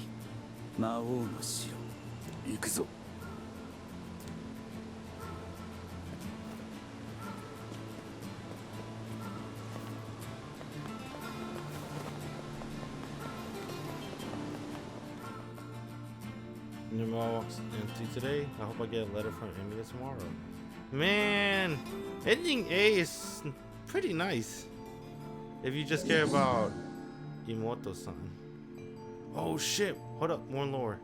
魔王の城。行くぞ。The mailbox empty today. I hope I get a letter from Emily tomorrow. Man, ending A is pretty nice. If you just care about Imoto-san. Oh shit! Hold up, more lore.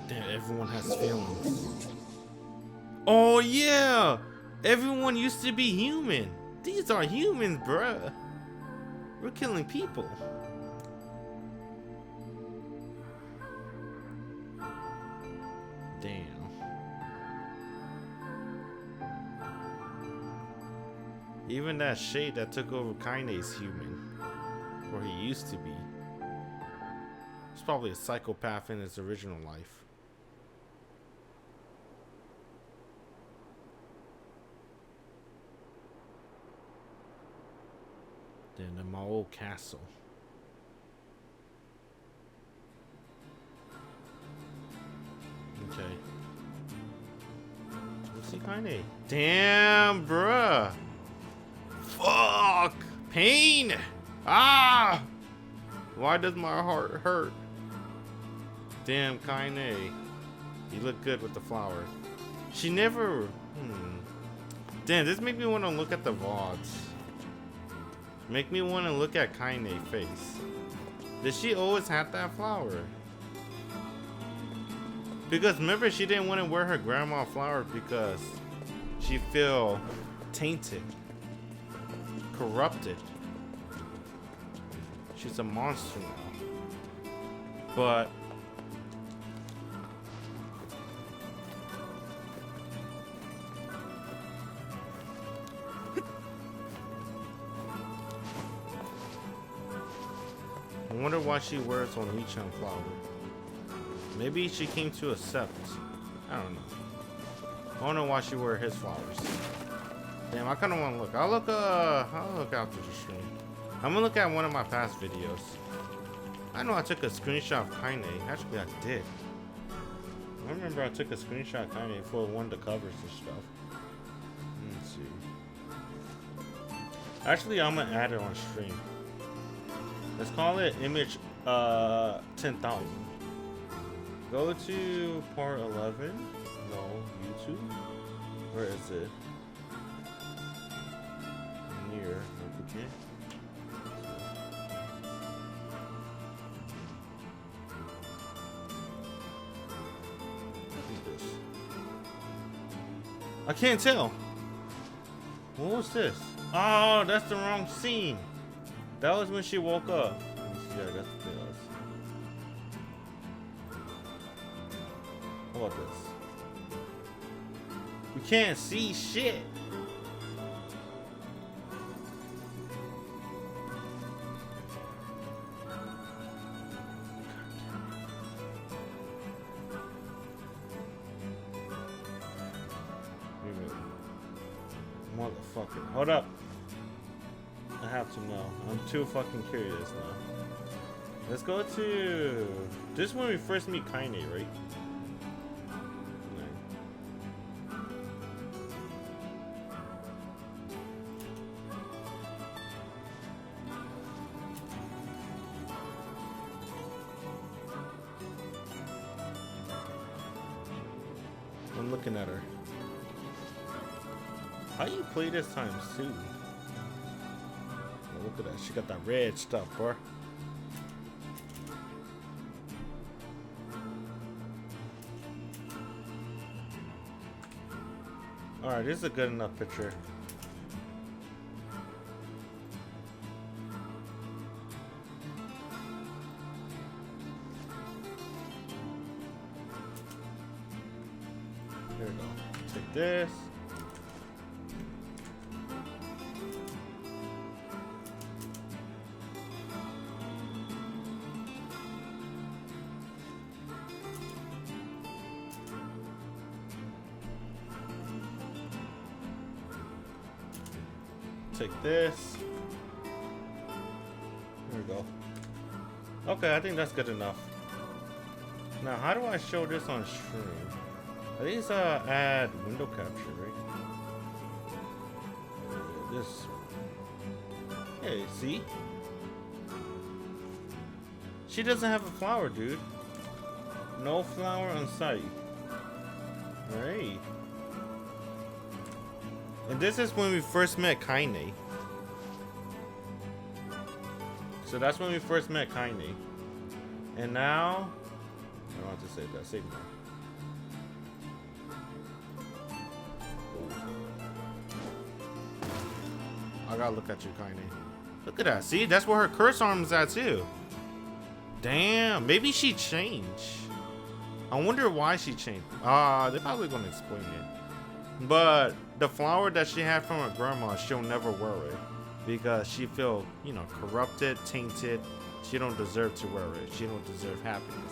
Damn, everyone has feelings. Oh yeah! Everyone used to be human. These are humans, bruh. We're killing people. Damn. Even that shade that took over Kaine is human. Or he used to be. He's probably a psychopath in his original life. Then the Mao Castle. Okay. Let's see Kaine. Damn, bruh. Fuck. Pain. Ah. Why does my heart hurt? Damn, Kaine. You look good with the flower. She never. Damn, this makes me want to look at the VODs. Make me want to look at Kaine's face. Did she always have that flower? Because remember, she didn't want to wear her grandma flower because she feel tainted, corrupted. She's a monster now. But I wonder why she wears Onichan flower. Maybe she came to accept. I don't know. I don't know why she wear his flowers. Damn, I kind of want to look. I'll look after the stream. I'm gonna look at one of my past videos. I know I took a screenshot of Kaine. Actually, I did. I remember I took a screenshot of Kaine for one of the covers and stuff. Let's see. Actually, I'm gonna add it on stream. Let's call it image 10,000. Go to part 11. No, YouTube. Where is it? NieR Replicant. What is this? I can't tell. What was this? Oh, that's the wrong scene. That was when she woke up. Let me see. Yeah, that's what it was. How about this? We can't see shit. Fuck it. Hold up. I have to know. I'm too fucking curious now. Let's go to... This is when we first meet Kaine, right? I'm looking at her. How you play this time too? Oh, look at that. She got that red stuff, bro. Alright, this is a good enough picture. There we go. Take this. Take this. There we go. Okay, I think that's good enough. Now, how do I show this on stream? I think it's add window capture, right? This. Hey, see? She doesn't have a flower, dude. No flower on site. Right. And this is when we first met Kaine. So that's when we first met Kaine. And now, I don't have to say that. Say more. I gotta look at you, Kaine. Look at that. See, that's where her curse arm's at too. Damn, maybe she changed. I wonder why she changed. They're probably gonna explain it. But the flower that she had from her grandma, she'll never wear it because she feel, you know, corrupted, tainted. She don't deserve to wear it. She don't deserve happiness.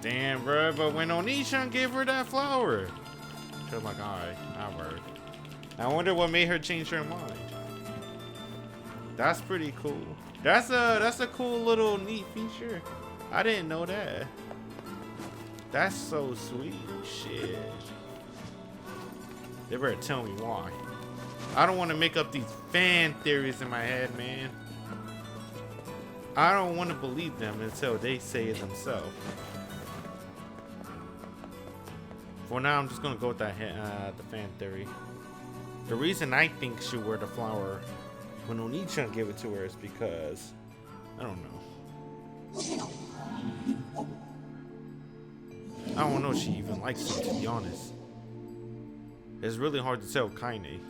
Damn, bro. But when Oni-chan gave her that flower, she was like, alright, I'll wear it. I wonder what made her change her mind. That's pretty cool. That's a cool little neat feature. I didn't know that. That's so sweet. Shit. They better tell me why. I don't want to make up these fan theories in my head, man. I don't want to believe them until they say it themselves. For now, I'm just gonna go with that the fan theory. The reason I think she wore the flower when Oni-chan gave it to her is because I don't know. I don't know if she even likes it, to be honest. It's really hard to tell Kaine.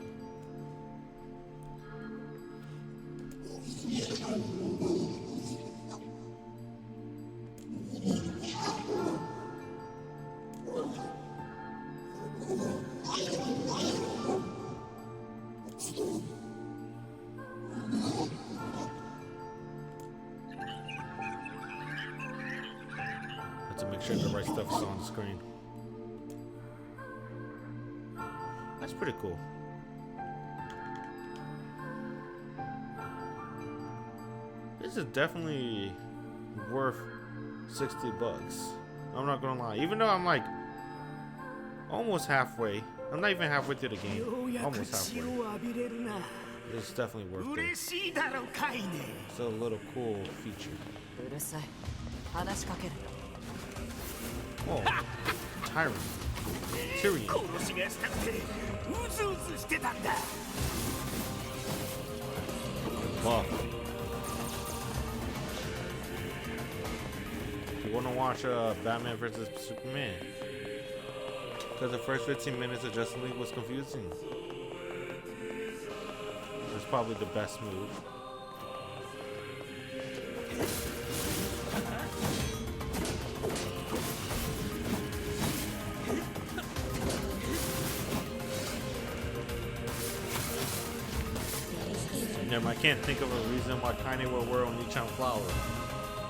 To make sure the right stuff is on the screen. That's pretty cool. This is definitely worth $60. I'm not gonna lie. Even though I'm like almost halfway. I'm not even halfway through the game. Almost halfway. It's definitely worth it. It's a little cool feature. Oh, Tyrant. Tyrion. Buff. If you want to watch Batman vs Superman, because the first 15 minutes of Justice League was confusing. It's probably the best move. I can't think of a reason why Kaine will wear Oni-chan flower.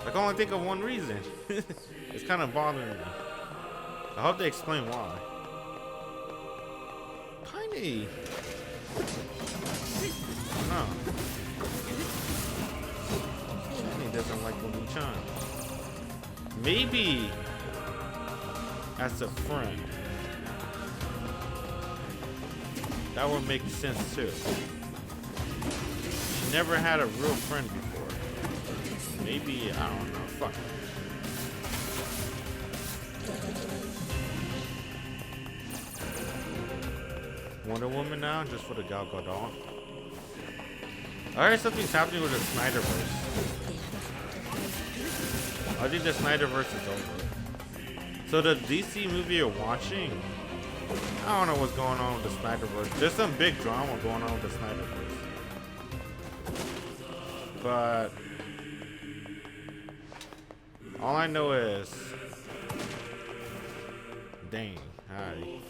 I can only think of one reason. It's kind of bothering me. I hope they explain why. Kaine! Maybe as a friend. That would make sense too. She never had a real friend before. Maybe, I don't know. Fuck. Wonder Woman now, just for the Gal Gadot. I heard something's happening with the Snyderverse. I think the Snyderverse is over. So the DC movie you're watching, I don't know what's going on with the Snyderverse. There's some big drama going on with the Snyderverse. But all I know is, dang, alright.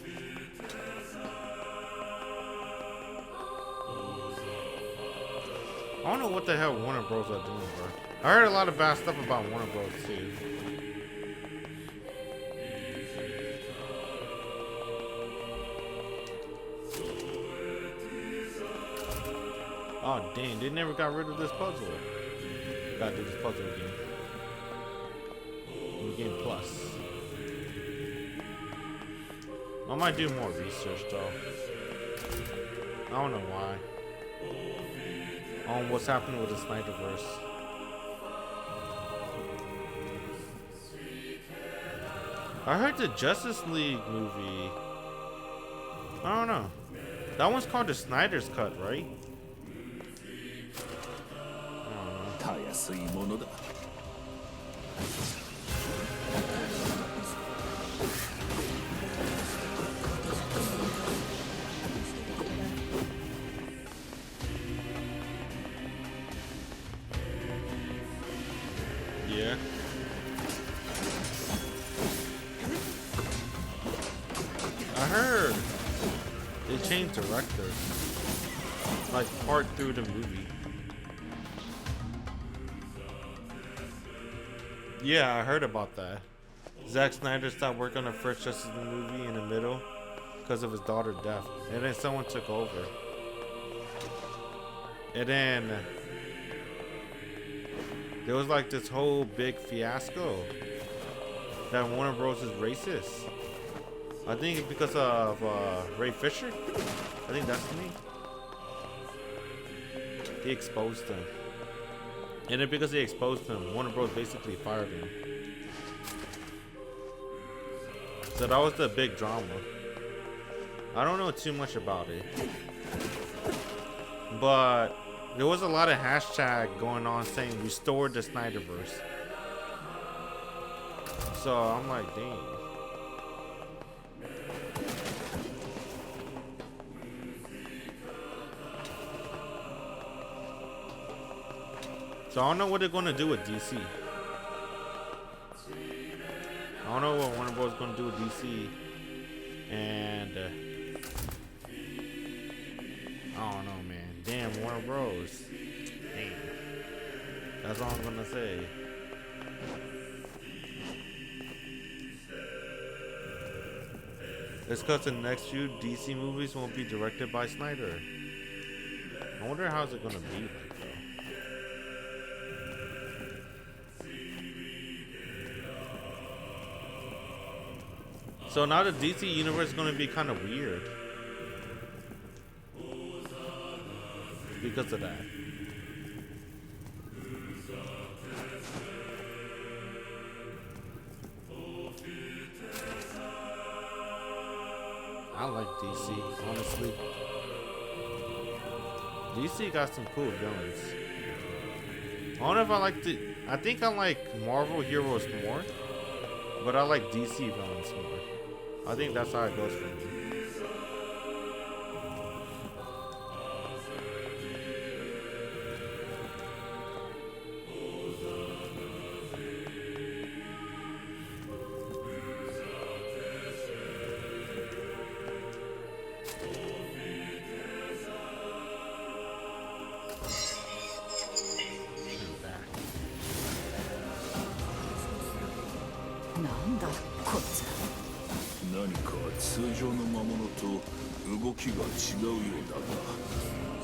I don't know what the hell Warner Bros are doing, bro. I heard a lot of bad stuff about Warner Bros too. Oh dang, they never got rid of this puzzle. Gotta do this puzzle again. New Game Plus. I might do more research though. I don't know why. On what's happening with the Snyderverse. I heard the Justice League movie. I don't know. That one's called the Snyder's Cut, right? Yeah. I heard they changed directors like part through the movie. Yeah, I heard about that. Zack Snyder stopped working on the first Justice League movie in the middle because of his daughter's death, and then someone took over. And then there was like this whole big fiasco that Warner Bros. Is racist. I think it's because of Ray Fisher. I think that's me. They exposed him. And then because they exposed him, Warner Bros. Basically fired him. So that was the big drama. I don't know too much about it. But there was a lot of hashtag going on saying restore the Snyderverse. So I'm like, dang. So I don't know what they're gonna do with DC. I don't know what Warner Bros. Is gonna do with DC. And I don't know, man. Damn, Warner Bros. Damn. That's all I'm gonna say. It's because the next few DC movies won't be directed by Snyder. I wonder how's it gonna be like though. So now the DC universe is gonna be kind of weird because of that. I like DC, honestly. DC got some cool villains. I don't know if I like I think I like Marvel heroes more, but I like DC villains more. I think that's how it goes for me.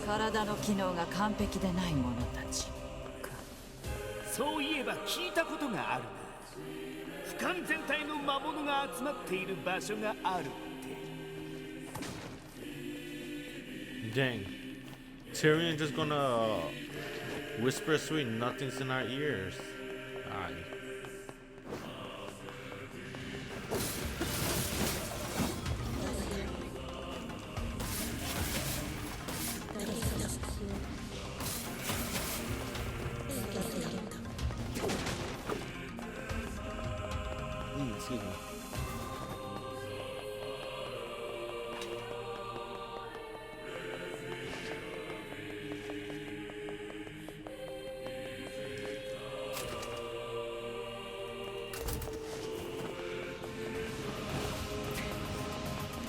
体の機能が完璧でない者たちか。そういえば聞いたことがある俯瞰全体の魔物が集まっている場所があるって。 Dang. Tyrion just gonna whisper sweet nothings in our ears. Aye. Excuse me.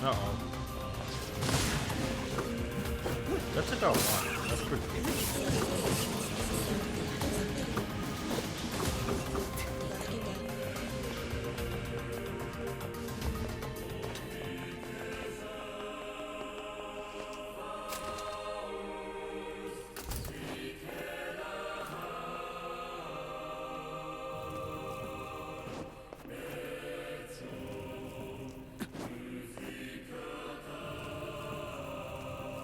Uh-oh. That took out one. That's pretty good.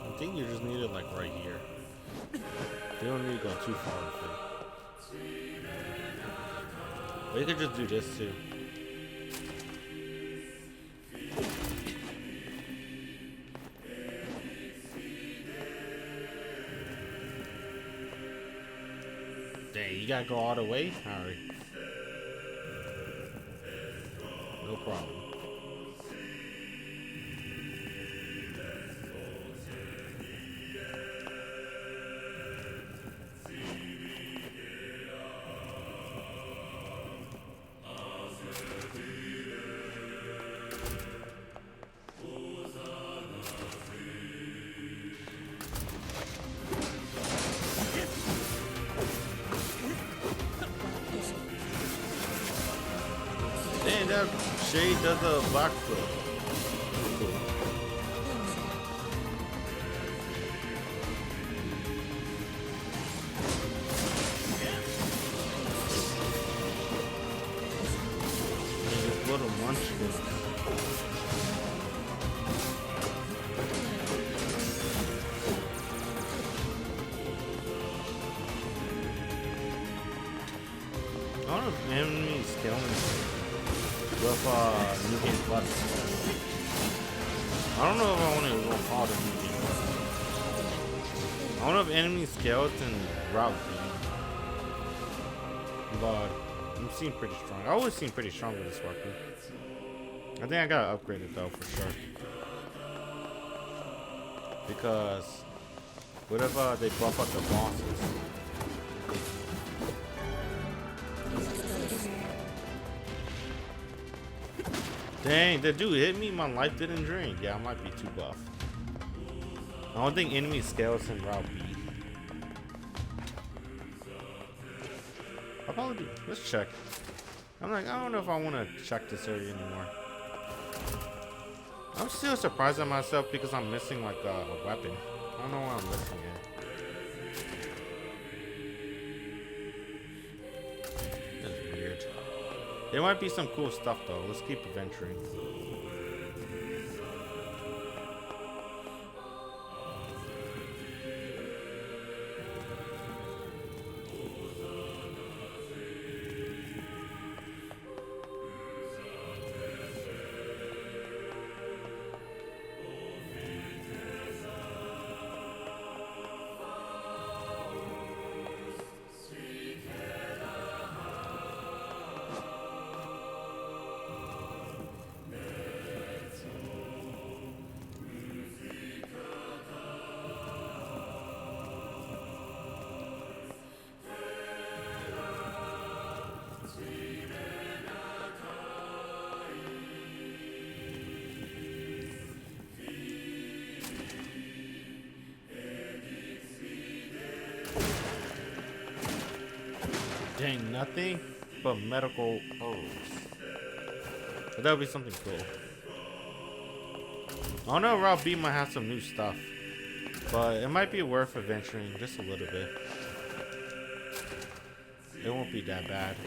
I think you just need it like right here. You don't need to go too far with it. Or you could just do this too. Dang, you gotta go all the way? Alright. No problem. Dang, that shade does a black foot. Cool. Dang, this little munchkin. I don't know if enemy scaling with New Game Plus. I don't know if I want to go hard on New Game Plus. I don't know if enemy skeleton route game. But I'm seeing pretty strong. I always seem pretty strong with this weapon. I think I gotta upgrade it though for sure. Because what if they buff up the bosses? Dang, that dude hit me, my life didn't drain. Yeah, I might be too buff. I don't think enemy skeleton route B. I'll probably do. Let's check. I'm like, I don't know if I want to check this area anymore. I'm still surprised at myself because I'm missing like a weapon. I don't know why I'm missing it. That's weird. There might be some cool stuff though. Let's keep adventuring. Dang, nothing but medical herbs. But that would be something cool. I don't know, Route B might have some new stuff. But it might be worth adventuring just a little bit. It won't be that bad.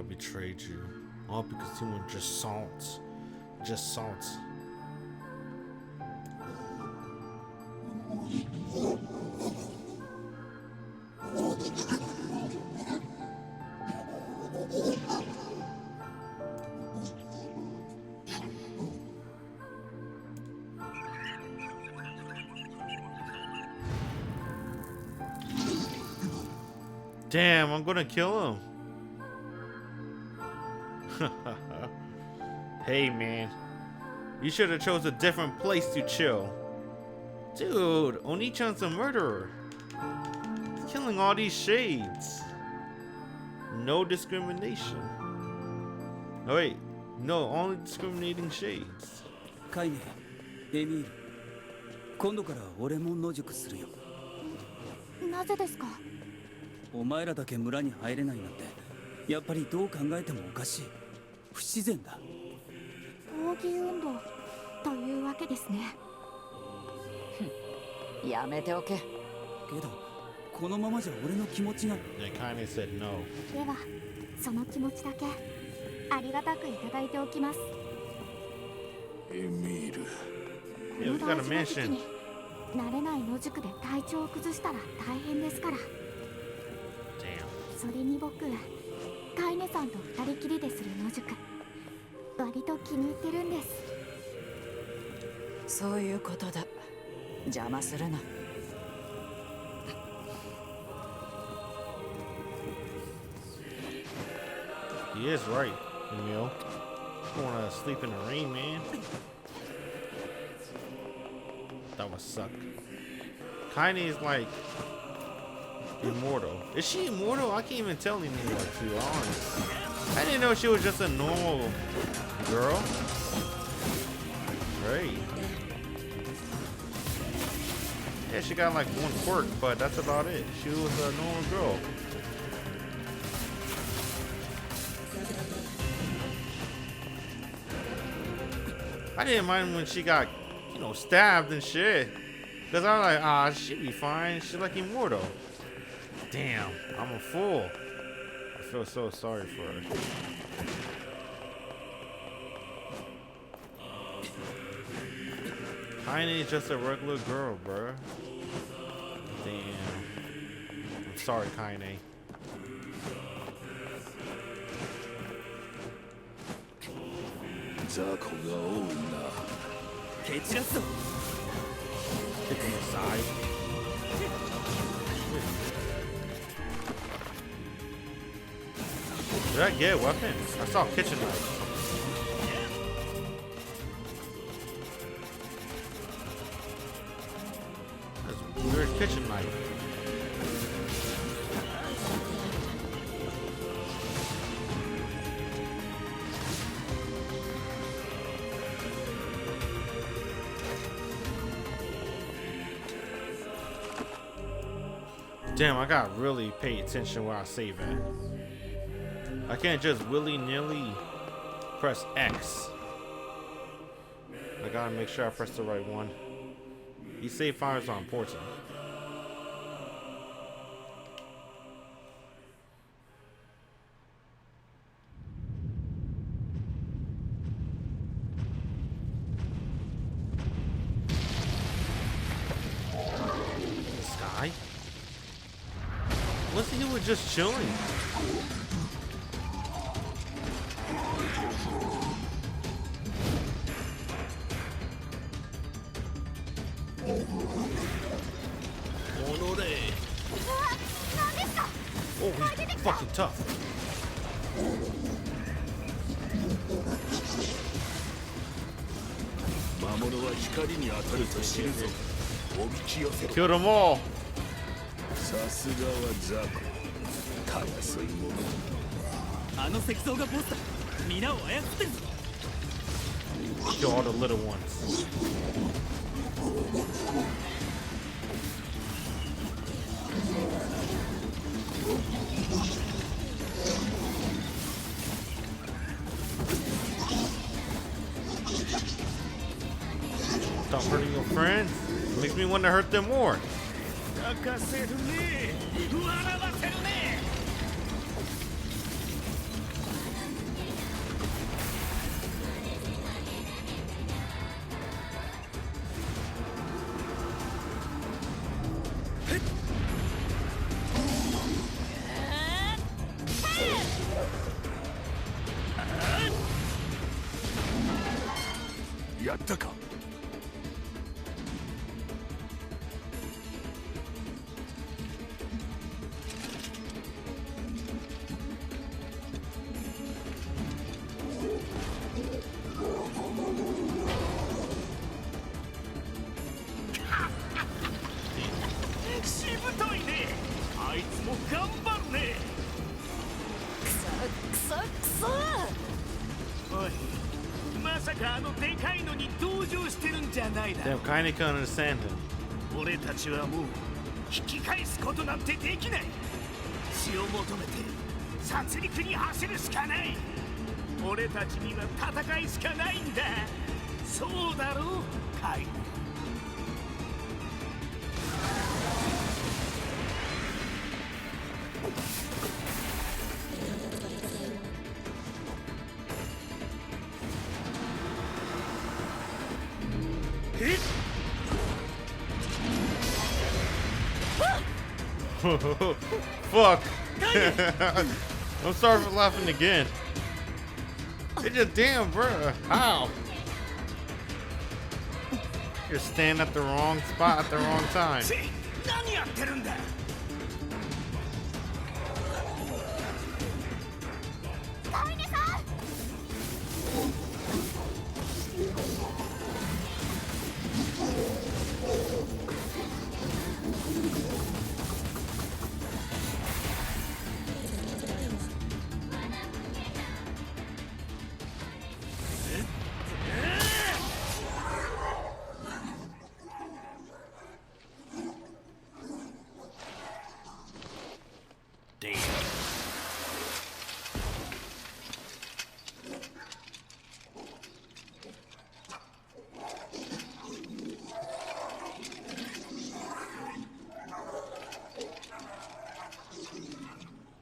betrayed you. All because you were just salt. Just salt. Damn, I'm gonna kill him. Hey man, you should have chose a different place to chill. Dude, Oni-chan's a murderer. He's killing all these shades. No discrimination. Oh wait, no, only discriminating shades. カイネ、エミール、今度から俺も野宿するよ。なぜですか？お前らだけ村に入れないなんて、やっぱりどう考えてもおかしい。不自然だ。抗議運動というわけですね。やめておけ。けど、このままじゃ俺の気持ちが。They kinda said no. では、その気持ちだけありがたくいただいておきます。エミール。Yeah, we こ got の a 大事な時期 mansion. に慣れない野宿で体調を崩したら大変ですから。Damn. それに僕、カイネさんと二人きりでする野宿、割と気に入ってるんです。そういうことだ。邪魔するな。He is right, Emil. You wanna sleep in the rain, man? That would suck. Kaine is like immortal. Is she immortal? I can't even tell anymore, to be honest. I didn't know she was just a normal girl. Great. Yeah, she got like one quirk, but that's about it. She was a normal girl. I didn't mind when she got, you know, stabbed and shit. Cause I was like, ah, she'd be fine. She's like immortal. Damn, I'm a fool. I feel so sorry for her. Kaine is just a regular girl, bruh. Damn. I'm sorry, Kaine. Get you so. Kick him aside. Did I get weapons? I saw kitchen knife. That's a weird kitchen knife. Damn, I gotta really pay attention while I save it. I can't just willy-nilly press X. I gotta make sure I press the right one. These save files are important. This guy? Looks like he was just chilling. Oh, he's fucking tough. 魔物は光に当たると知るぞ。おびき寄せろ。 Killed them all. さすがはザコ。たやすいもの。あの石像がボスだ。皆を操ってるぞ。 Kill all the little ones. Stop hurting your friends. It makes me want to hurt them more. 泣かせるね。笑わせるね。やったか。しぶといね。あいつも頑張るね。くそくそ。おい、まさかあのでかいのに同情してるんじゃないだろ Damn, kinda can't understand him. 俺たちはもう引き返すことなんてできない。血を求めて殺戮に走るしかない。俺たちには戦いしかないんだ。そうだろう、カイ。Fuck. I'm sorry for laughing again. It just damn, bruh. How? You're standing at the wrong spot at the wrong time. 何やってるんだ。カイネさん。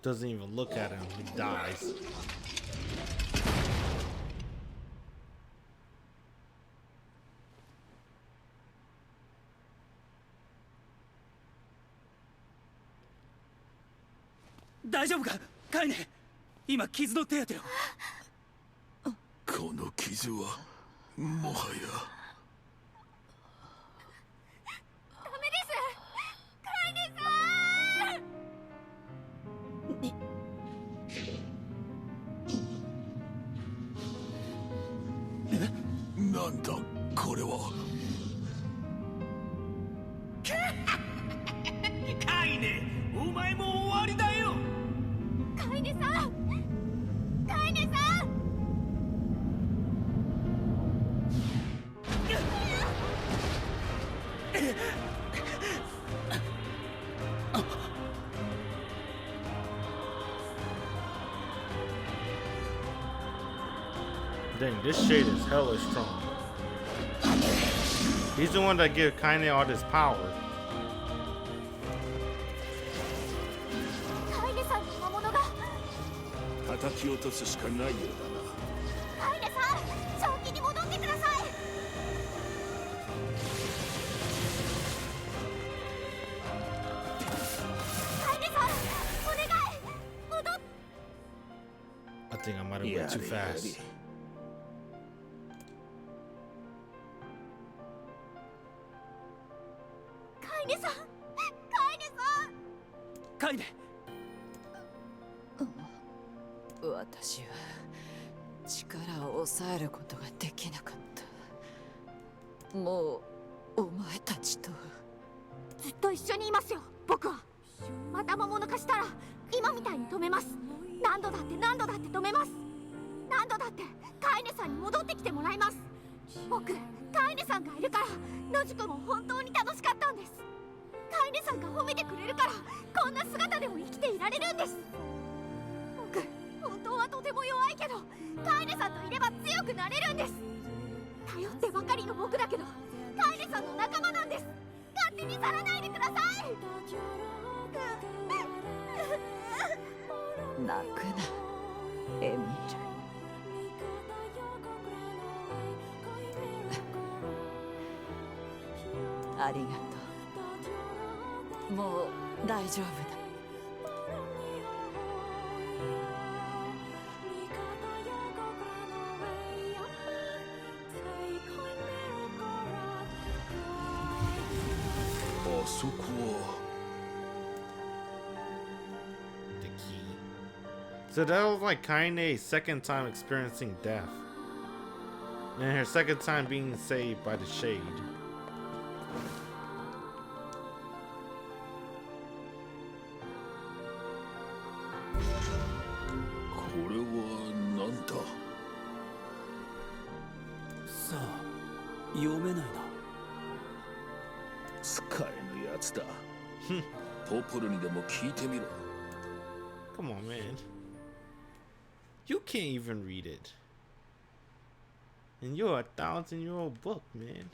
Doesn't even look at him. He dies. "大丈夫か、カイネ。今傷の手当てを。この傷はもはや。ダメです。カイネさん。なんだこれは。カイネ、お前も終わりだよ。カイネさん。カイネさん。Dang, this shade is hella strong. He's the one that gave Kaine all this power. カイネさんの魔物が。叩き落とすしかないようカイネさん、正気に戻ってください。カイネさん、お願い。戻っ。I think I might have went too fast. カイネさん。カイネさん。カイネ。私は力を抑えることができなかった。もうお前たちとずっと一緒にいますよ、僕は。また魔物化したら今みたいに止めます。何度だって何度だって止めます。何度だってカイネさんに戻ってきてもらいます。僕、カイネさんがいるから野宿も本当に楽しかったんです。カイネさんが褒めてくれるからこんな姿でも生きていられるんです。僕、本当はとても弱いけどカイネさんといれば強くなれるんです。頼ってばかりの僕だけどカイネさんの仲間なんです。勝手に去らないでください。泣くな、エミール。ありがとう。もう大丈夫だ。So that was like Kaine's second time experiencing death. And her second time being saved by the shade. これは何だ。さあ読めないな。使えぬやつだ。ポポルにでも聞いてみろ。 Come on, man. You can't even read it. And you're a 1,000-year-old book, man.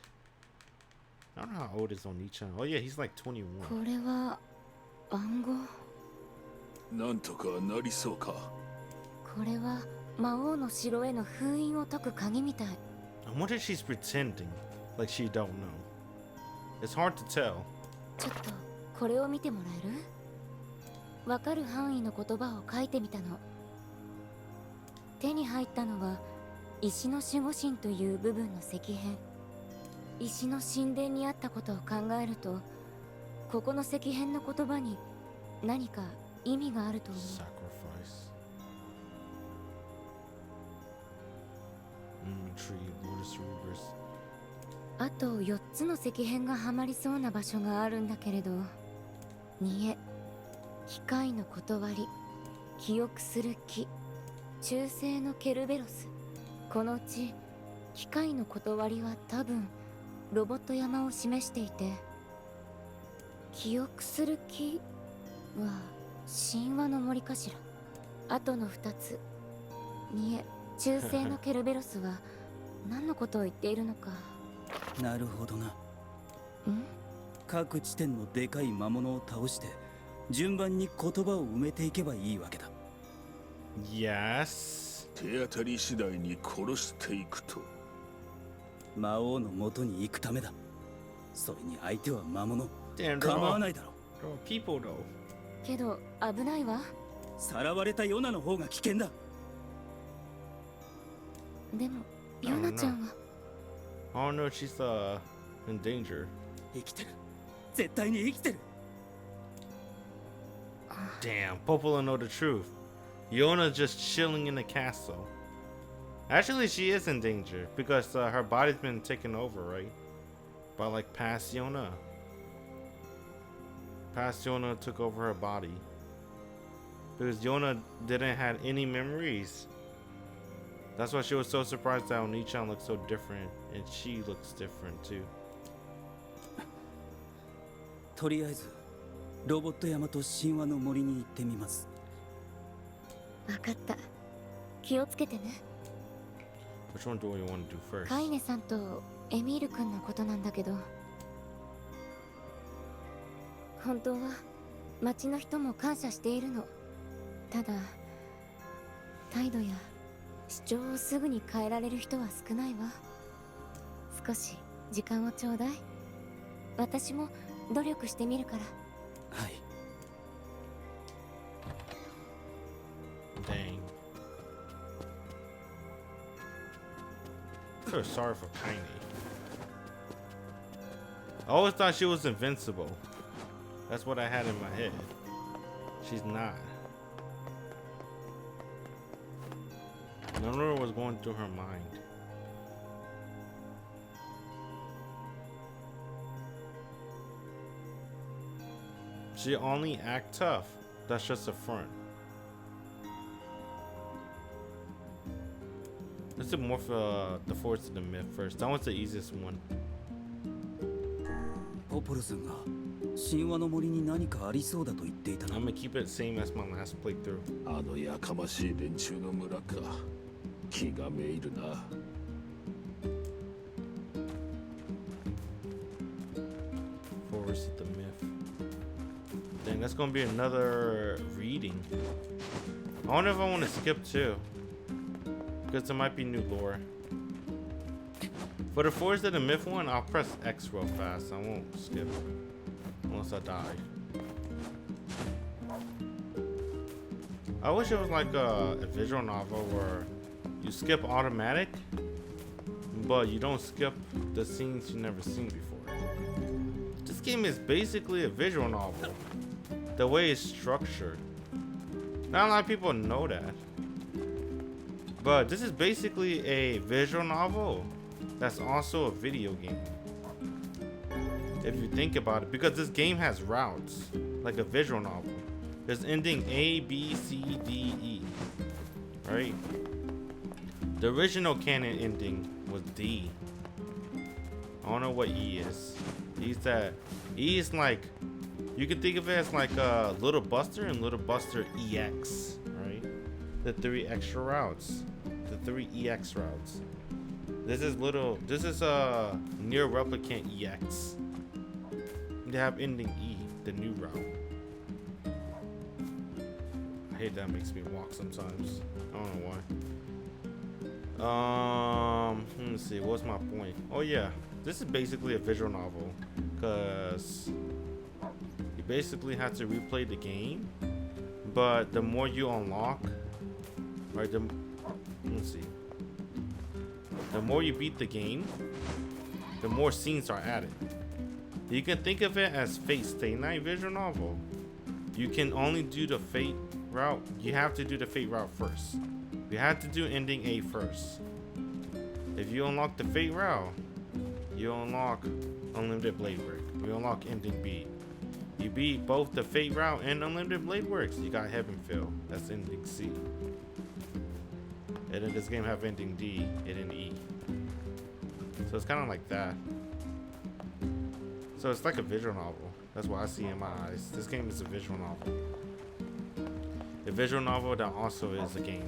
I don't know how old is Oni-chan. Oh yeah, he's like 21. これは暗号。なんとかなりそうか。これは魔王の城への封印を解く鍵みたい。 I wonder if she's pretending like she don't know. It's hard to tell. ちょっとこれを見てもらえる？わかる範囲の言葉を書いてみたの。手に入ったのは石の守護神という部分の石片。石の神殿にあったことを考えると、ここの石片の言葉に何か意味があると思う。 Sacrifice. Tree, Lotus Rivers. あと4つの石片がはまりそうな場所があるんだけれど、NieR、機械の断り、記憶する木、忠誠のケルベロス。このうち機械の断りは多分ロボット山を示していて、記憶する木は神話の森かしら。あとの2つ、NieR、忠誠のケルベロスは何のことを言っているのか。なるほどな。ん？各地点のでかい魔物を倒して順番に言葉を埋めていけばいいわけだ。 Yes. 手当たり次第に殺していくと。魔王の元に行くためだ。それに相手は魔物。 Damn, 構わないだろ。 they're all people though. けど危ないわ。さらわれたヨナの方が危険だ。でもヨナちゃんは。 I don't know if she's in danger. 生きてる。絶対に生きてる。 Damn, Popola know the truth. Yonah just chilling in the castle. Actually, she is in danger because her body's been taken over, right? By like past Yonah. Past Yonah took over her body because Yonah didn't have any memories. That's why she was so surprised that Oni-chan looks so different, and she looks different too. とりあえずロボット山と神話の森に行ってみます。分かった。気をつけてね。 Which one do we want to do first? カイネさんとエミール君のことなんだけど、本当は町の人も感謝しているの。ただ態度や主張をすぐに変えられる人は少ないわ。少し時間をちょうだい。私も努力してみるから。はい。 Dang. I feel sorry for Kaine. I always thought she was invincible. That's what I had in my head. She's not. I don't know what was going through her mind. She only act tough. That's just a front. Let's do more for the Force of the Myth first. That one's the easiest one. ポポルさんが神話の森に何かありそうだと言っていた I'm な。 gonna keep it same as my last playthrough. あのやかましい連中の村か。気がめいるな。 Force of the Myth. Dang, that's gonna be another reading. I wonder if I want to skip too. Because there might be new lore. For the Force of the Myth one, I'll press X real fast. I won't skip. Unless I die. I wish it was like a visual novel where you skip automatic, but you don't skip the scenes you've never seen before. This game is basically a visual novel. The way it's structured. Not a lot of people know that. But this is basically a visual novel that's also a video game. If you think about it, because this game has routes, like a visual novel. There's ending A, B, C, D, E, right? The original canon ending was D. I don't know what E is. E is like, you can think of it as like Little Buster and Little Buster EX, right? The 3 extra routes, the 3 EX routes. This is NieR Replicant EX. They have ending E, the new route. I hate that makes me walk sometimes. I don't know why. Let me see. What's my point? Oh yeah, this is basically a visual novel, cause you basically have to replay the game, but the more you unlock, right? Let's see. The more you beat the game, the more scenes are added. You can think of it as Fate Stay Night visual novel. You can only do the Fate route. You have to do the Fate route first. You have to do ending A first. If you unlock the Fate route, you unlock Unlimited Blade Work. You unlock ending B. You beat both the Fate route and Unlimited Blade Works. You got Heaven Fill. That's ending C. And then this game have ending D and then E. So it's kind of like that. So it's like a visual novel. That's what I see in my eyes. This game is a visual novel. A visual novel that also is a game.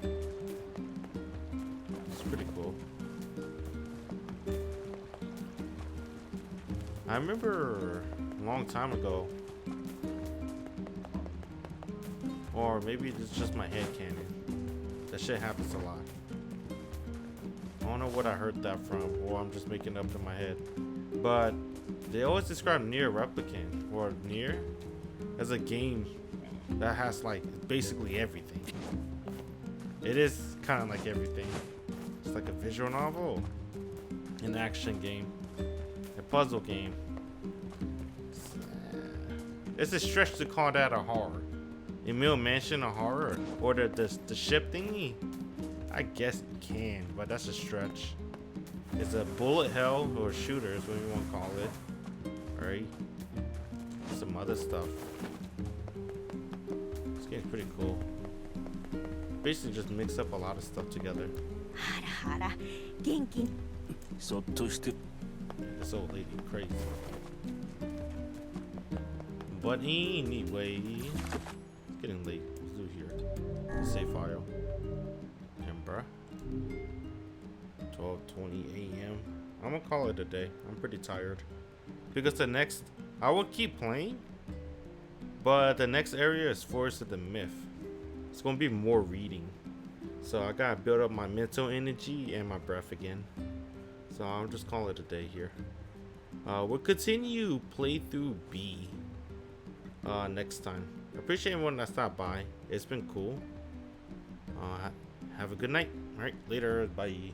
It's pretty cool. I remember a long time ago, or maybe it's just my head canon. That shit happens a lot. I don't know what I heard that from, or I'm just making it up in my head. But they always describe NieR Replicant or NieR as a game that has like basically everything. It is kind of like everything. It's like a visual novel, an action game, a puzzle game. It's a stretch to call that a horror. Emil Mansion a horror, or the ship thingy. I guess you can, but that's a stretch. It's a bullet hell or shooter is what you want to call it. Alright. Some other stuff. This game's pretty cool. Basically just mix up a lot of stuff together. あらあら、元気。そっとして This old lady crazy. But anyway, it's getting late. Let's do here. Save file. And bruh. 12:20 a.m. I'm gonna call it a day. I'm pretty tired. Because the next, I will keep playing, but the next area is Forest of the Myth. It's gonna be more reading. So I gotta build up my mental energy and my breath again. So I'll just call it a day here. We'll continue playthrough B next time. Appreciate everyone that stopped by. It's been cool. Have a good night. All right, later. Bye.